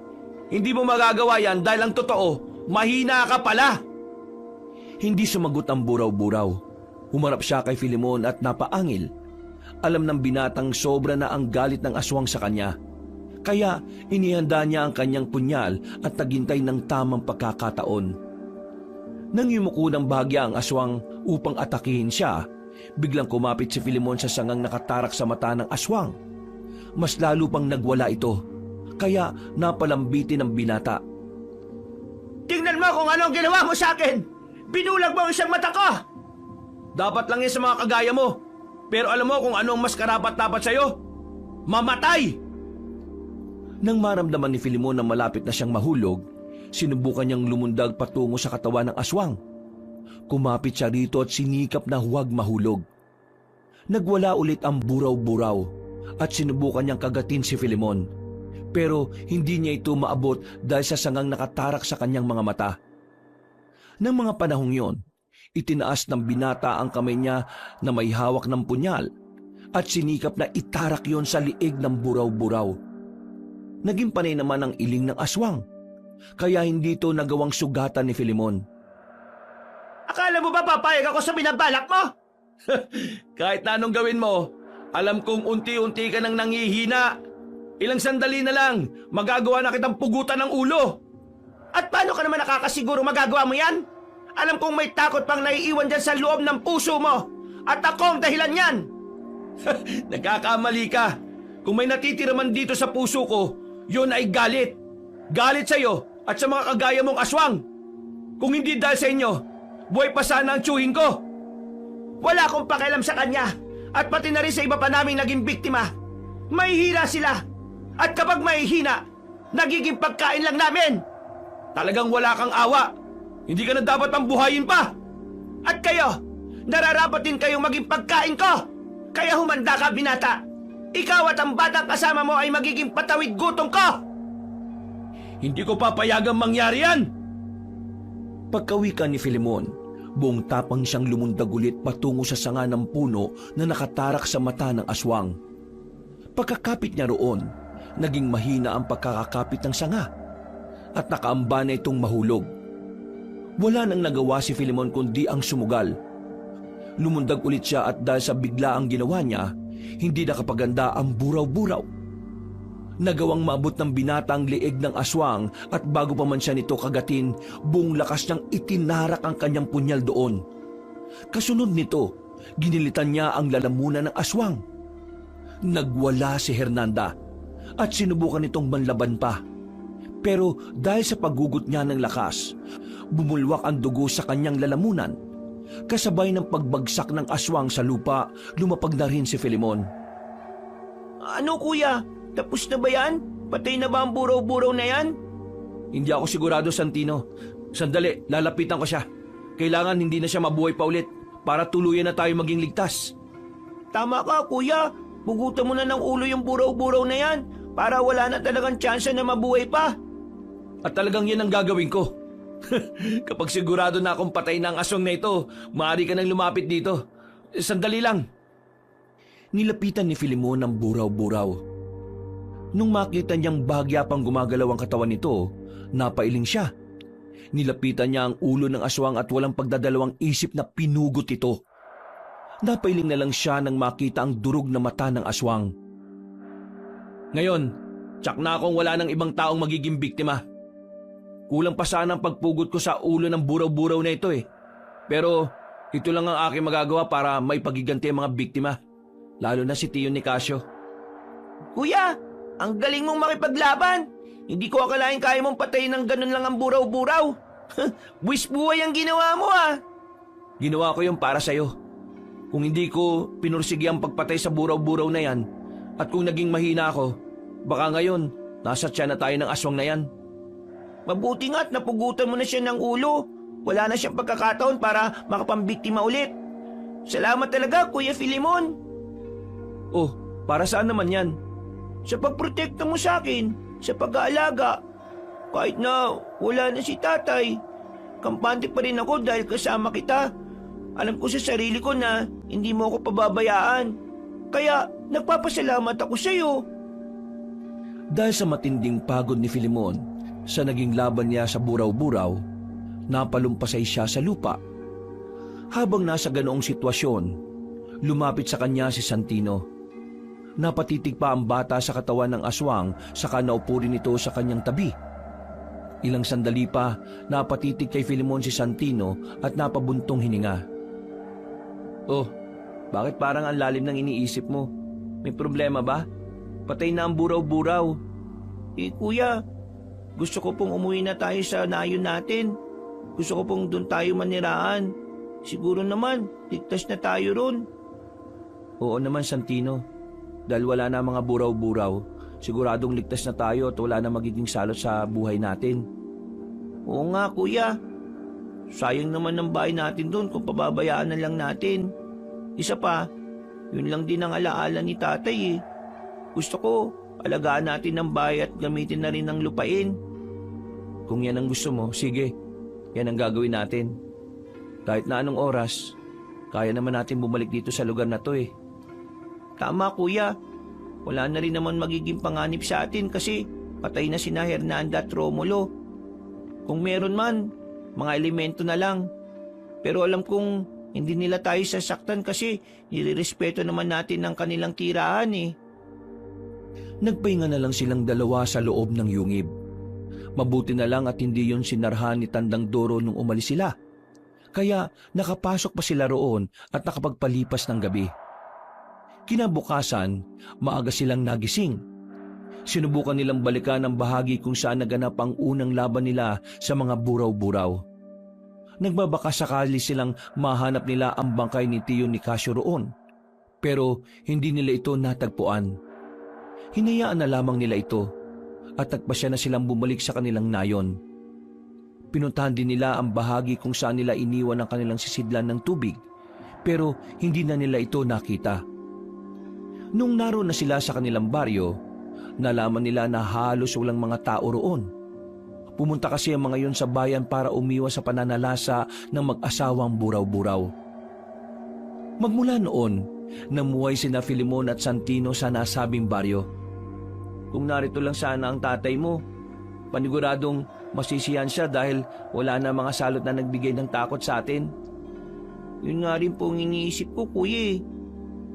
Hindi mo magagawa yan dahil ang totoo, mahina ka pala. Hindi sumagot ang buraw-buraw. Humarap siya kay Filemon at napaangil. Alam ng binatang sobra na ang galit ng aswang sa kanya. Kaya inihanda niya ang kanyang punyal at naghintay ng tamang pagkakataon. Nang yumuko ng bahagya ang aswang upang atakihin siya, biglang kumapit si Filemon sa sangang nakatarak sa mata ng aswang. Mas lalo pang nagwala ito, kaya napalambitin ang binata. Tingnan mo kung ano ang ginawa mo sa akin. Binulag mo ang isang mata ko. Dapat lang yan sa mga kagaya mo. Pero alam mo kung ano ang mas karapat-dapat sa'yo? Mamatay! Nang maramdaman ni Filemon na malapit na siyang mahulog, sinubukan niyang lumundag patungo sa katawan ng aswang. Kumapit siya rito at sinikap na huwag mahulog. Nagwala ulit ang buraw-buraw at sinubukan niyang kagatin si Filemon. Pero hindi niya ito maabot dahil sa sangang nakatarak sa kanyang mga mata. Nang mga panahong yon, itinaas ng binata ang kamay niya na may hawak ng punyal at sinikap na itarak yon sa liig ng buraw-buraw. Naging panay naman ang iling ng aswang, kaya hindi ito nagawang sugatan ni Filemon. Akala mo ba papayag ako sa binabalak mo? Kahit na anong gawin mo, alam kong unti-unti ka nang nangihina. Ilang sandali na lang, magagawa na kitang pugutan ng ulo. At paano ka naman nakakasiguro magagawa mo yan? Alam kong may takot pang naiiwan dyan sa loob ng puso mo. At ako ang dahilan yan. Nagkakamali ka. Kung may natitira man dito sa puso ko, yun ay galit. Galit sa'yo at sa mga kagaya mong aswang. Kung hindi dahil sa inyo, buhay pa sana ang tiyuhin ko. Wala akong pakialam sa kanya. At pati na rin sa iba pa naming naging biktima. Mahihina sila. At kapag mahihina, nagiging pagkain lang namin. Talagang wala kang awa. Hindi ka na dapat ang buhayin pa. At kayo, nararapat din kayong maging pagkain ko. Kaya humanda ka, binata. Ikaw at ang batang kasama mo ay magiging patawid gutom ko. Hindi ko papayagang mangyari yan. Pagkawikan ni Filemon, buong tapang siyang lumundag ulit patungo sa sanga ng puno na nakatarak sa mata ng aswang. Pagkakapit niya roon, naging mahina ang pagkakakapit ng sanga at nakaamba na itong mahulog. Wala nang nagawa si Filemon kundi ang sumugal. Lumundag ulit siya at dahil sa biglaang ginawa niya, hindi nakapaganda ang buraw-buraw. Nagawang maabot ng binata ang liig ng aswang at bago pa man siya nito kagatin, buong lakas niyang itinarak ang kanyang punyal doon. Kasunod nito, ginilitan niya ang lalamunan ng aswang. Nagwala si Hernanda at sinubukan nitong manlaban pa. Pero dahil sa paggugot niya ng lakas, bumulwak ang dugo sa kanyang lalamunan. Kasabay ng pagbagsak ng aswang sa lupa, lumapag na rin si Filemon. Ano kuya? Tapos na ba yan? Patay na ba ang buraw-buraw na yan? Hindi ako sigurado, Santino. Sandali, lalapitan ko siya. Kailangan hindi na siya mabuhay pa ulit para tuluyan na tayo maging ligtas. Tama ka kuya. Bugutan mo na ng ulo yung buraw-buraw na yan para wala na talagang tsansa na mabuhay pa. At talagang yan ang gagawin ko. Kapag sigurado na akong patay na ang aswang na ito, maaari ka nang lumapit dito. Sandali lang. Nilapitan ni Filemon ang buraw-buraw. Nung makita niyang bahagya pang gumagalaw ang katawan nito, napailing siya. Nilapitan niya ang ulo ng aswang at walang pagdadalawang isip na pinugot ito. Napailing na lang siya nang makita ang durog na mata ng aswang. Ngayon, tsak na akong wala ng ibang taong magiging biktima. Kulang pa sana ang pagpugot ko sa ulo ng buraw-buraw na ito eh. Pero ito lang ang aking magagawa para may pagiganti ang mga biktima. Lalo na si Tiyo Nicasio. Kuya, ang galing mong makipaglaban. Hindi ko akalain kaya mong patayin ng ganun lang ang buraw-buraw. Buwis buhay ang ginawa mo ah. Ginawa ko yung para sa'yo. Kung hindi ko pinursigi ang pagpatay sa buraw-buraw na yan, at kung naging mahina ako, baka ngayon, nasa tiyan na tayo ng aswang na yan. Mabuti nga't napugutan mo na siya ng ulo. Wala na siyang pagkakataon para makapambiktima ulit. Salamat talaga, Kuya Filemon. Oh, para saan naman yan? Sa pagprotekta mo sa akin, sa pag-aalaga. Kahit na wala na si tatay, kampante pa rin ako dahil kasama kita. Alam ko sa sarili ko na hindi mo ako pababayaan. Kaya nagpapasalamat ako sa iyo. Dahil sa matinding pagod ni Filemon sa naging laban niya sa buraw-buraw, napalumpasay siya sa lupa. Habang nasa ganoong sitwasyon, lumapit sa kanya si Santino. Napatitig pa ang bata sa katawan ng aswang saka naupo rin ito sa kanyang tabi. Ilang sandali pa, napatitig kay Filemon si Santino at napabuntong hininga. Oh, bakit parang ang lalim ng iniisip mo? May problema ba? Patay na ang buraw-buraw. Kuya, gusto ko pong umuwi na tayo sa nayon natin. Gusto ko pong doon tayo maniraan. Siguro naman, ligtas na tayo ron. Oo naman, Santino. Dahil wala na mga buraw-buraw, siguradong ligtas na tayo at wala na magiging salot sa buhay natin. Oo nga, kuya. Sayang naman ng bahay natin doon kung pababayaan na lang natin. Isa pa, yun lang din ang alaala ni tatay eh. Gusto ko, alagaan natin ang bahay at gamitin na rin ang lupain. Kung yan ang gusto mo, sige. Yan ang gagawin natin. Kahit na anong oras, kaya naman natin bumalik dito sa lugar na to eh. Tama kuya, wala na rin naman magiging panganib sa atin kasi patay na sina Hernanda at Romulo. Kung meron man, mga elemento na lang. Pero alam kong hindi nila tayo sasaktan kasi nilirespeto naman natin ang kanilang tirahan eh. Nagpahinga na lang silang dalawa sa loob ng yungib. Mabuti na lang at hindi yon sinarhan ni Tandang Doro nung umalis sila. Kaya nakapasok pa sila roon at nakapagpalipas ng gabi. Kinabukasan, maaga silang nagising. Sinubukan nilang balikan ang bahagi kung saan naganap ang unang laban nila sa mga buraw-buraw. Nagbabaka sakali silang mahanap nila ang bangkay ni Tiyo Nicasio roon. Pero hindi nila ito natagpuan. Hinayaan na lamang nila ito at nagpasya na silang bumalik sa kanilang nayon. Pinuntahan din nila ang bahagi kung saan nila iniwan ang kanilang sisidlan ng tubig, pero hindi na nila ito nakita. Nung naroon na sila sa kanilang baryo, nalaman nila na halos walang mga tao roon. Pumunta kasi ang mga yon sa bayan para umiwas sa pananalasa ng mag-asawang buraw-buraw. Magmula noon, namuhay sina Filemon at Santino sa nasabing baryo. Kung narito lang sana ang tatay mo, paniguradong masisiyan siya dahil wala na mga salot na nagbigay ng takot sa atin. Yun nga rin po ang iniisip ko, kuya eh.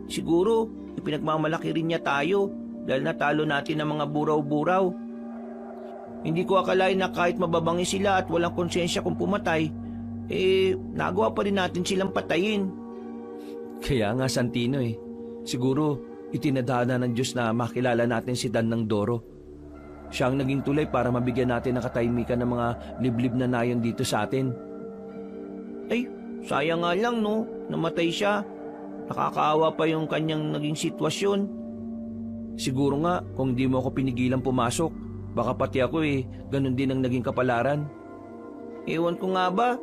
Siguro, ipinagmamalaki rin niya tayo dahil natalo natin ang mga buraw-buraw. Hindi ko akalain na kahit mababangi sila at walang konsensya kung pumatay, nagawa pa rin natin silang patayin. Kaya nga, Santino eh. Siguro, itinadhana ng Diyos na makilala natin si Tandang Doro. Siya ang naging tulay para mabigyan natin ng katahimikan ng mga liblib na nayon dito sa atin. Ay, sayang nga lang no, namatay siya. Nakakaawa pa yung kanyang naging sitwasyon. Siguro nga, kung di mo ako pinigilan pumasok, baka pati ako ganun din ang naging kapalaran. Ewan ko nga ba,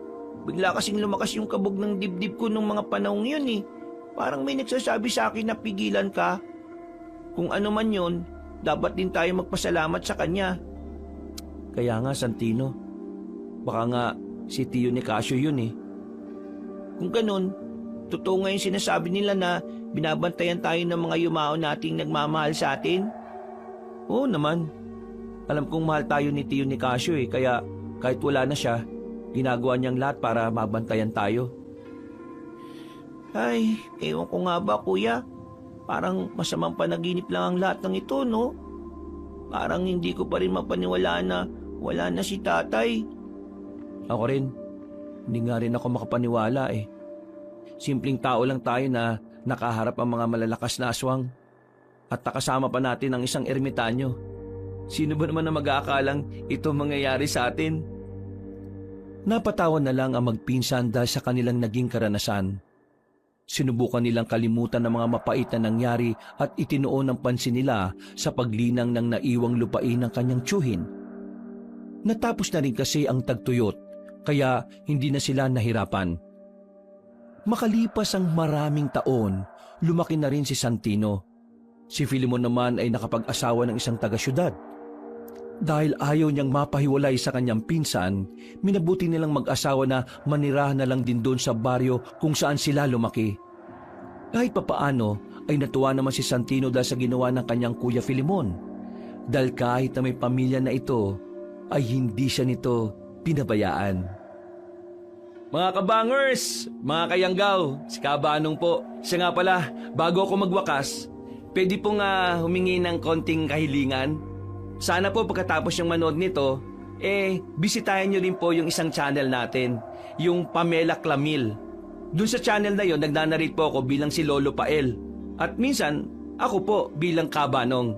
bigla kasing lumakas yung kabog ng dibdib ko nung mga panahong yun eh. Parang may nagsasabi sa akin na pigilan ka. Kung ano man yun, dapat din tayo magpasalamat sa kanya. Kaya nga, Santino. Baka nga si Tio Nicasio yun eh. Kung ganun, totoo nga yung sinasabi nila na binabantayan tayo ng mga yumao nating nagmamahal sa atin. Oo naman. Alam kong mahal tayo ni Tio Nicasio eh, kaya kahit wala na siya, ginagawa niyang lahat para mabantayan tayo. Ay, ewan ko nga ba kuya. Parang masamang panaginip lang ang lahat ng ito, no? Parang hindi ko pa rin mapaniwalaan na wala na si tatay. Ako rin, hindi nga rin ako makapaniwala eh. Simpleng tao lang tayo na nakaharap ang mga malalakas na aswang. At nakasama pa natin ang isang ermitanyo. Sino ba naman na mag-aakalang ito mangyayari sa atin? Napatawan na lang ang magpinsan dahil sa kanilang naging karanasan. Sinubukan nilang kalimutan ang mga mapait na nangyari at itinuon ang pansin nila sa paglinang ng naiwang lupain ng kanyang tiyuhin. Natapos na rin kasi ang tagtuyot, kaya hindi na sila nahirapan. Makalipas ang maraming taon, lumaki na rin si Santino. Si Filemon naman ay nakapag-asawa ng isang taga-syudad. Dahil ayaw niyang mapahiwalay sa kanyang pinsan, minabuti nilang mag-asawa na manirahan na lang din doon sa baryo kung saan sila lumaki. Kahit papaano ay natuwa naman si Santino dahil sa ginawa ng kanyang kuya Filemon. Dahil kahit na may pamilya na ito, ay hindi siya nito pinabayaan. Mga kabangers, mga kayanggaw, si Kabanong po. Siya nga pala, bago ako magwakas, pwede pong humingi ng konting kahilingan. Sana po pagkatapos yung manood nito, bisitahin nyo rin po yung isang channel natin, yung Pamela Clamil. Doon sa channel na yon, nagnanarate po ako bilang si Lolo Pael. At minsan, ako po bilang Kabanong.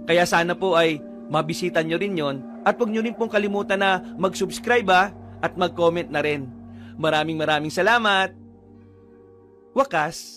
Kaya sana po ay mabisita nyo rin yon at huwag nyo rin pong kalimutan na mag-subscribe at mag-comment na rin. Maraming salamat. Wakas.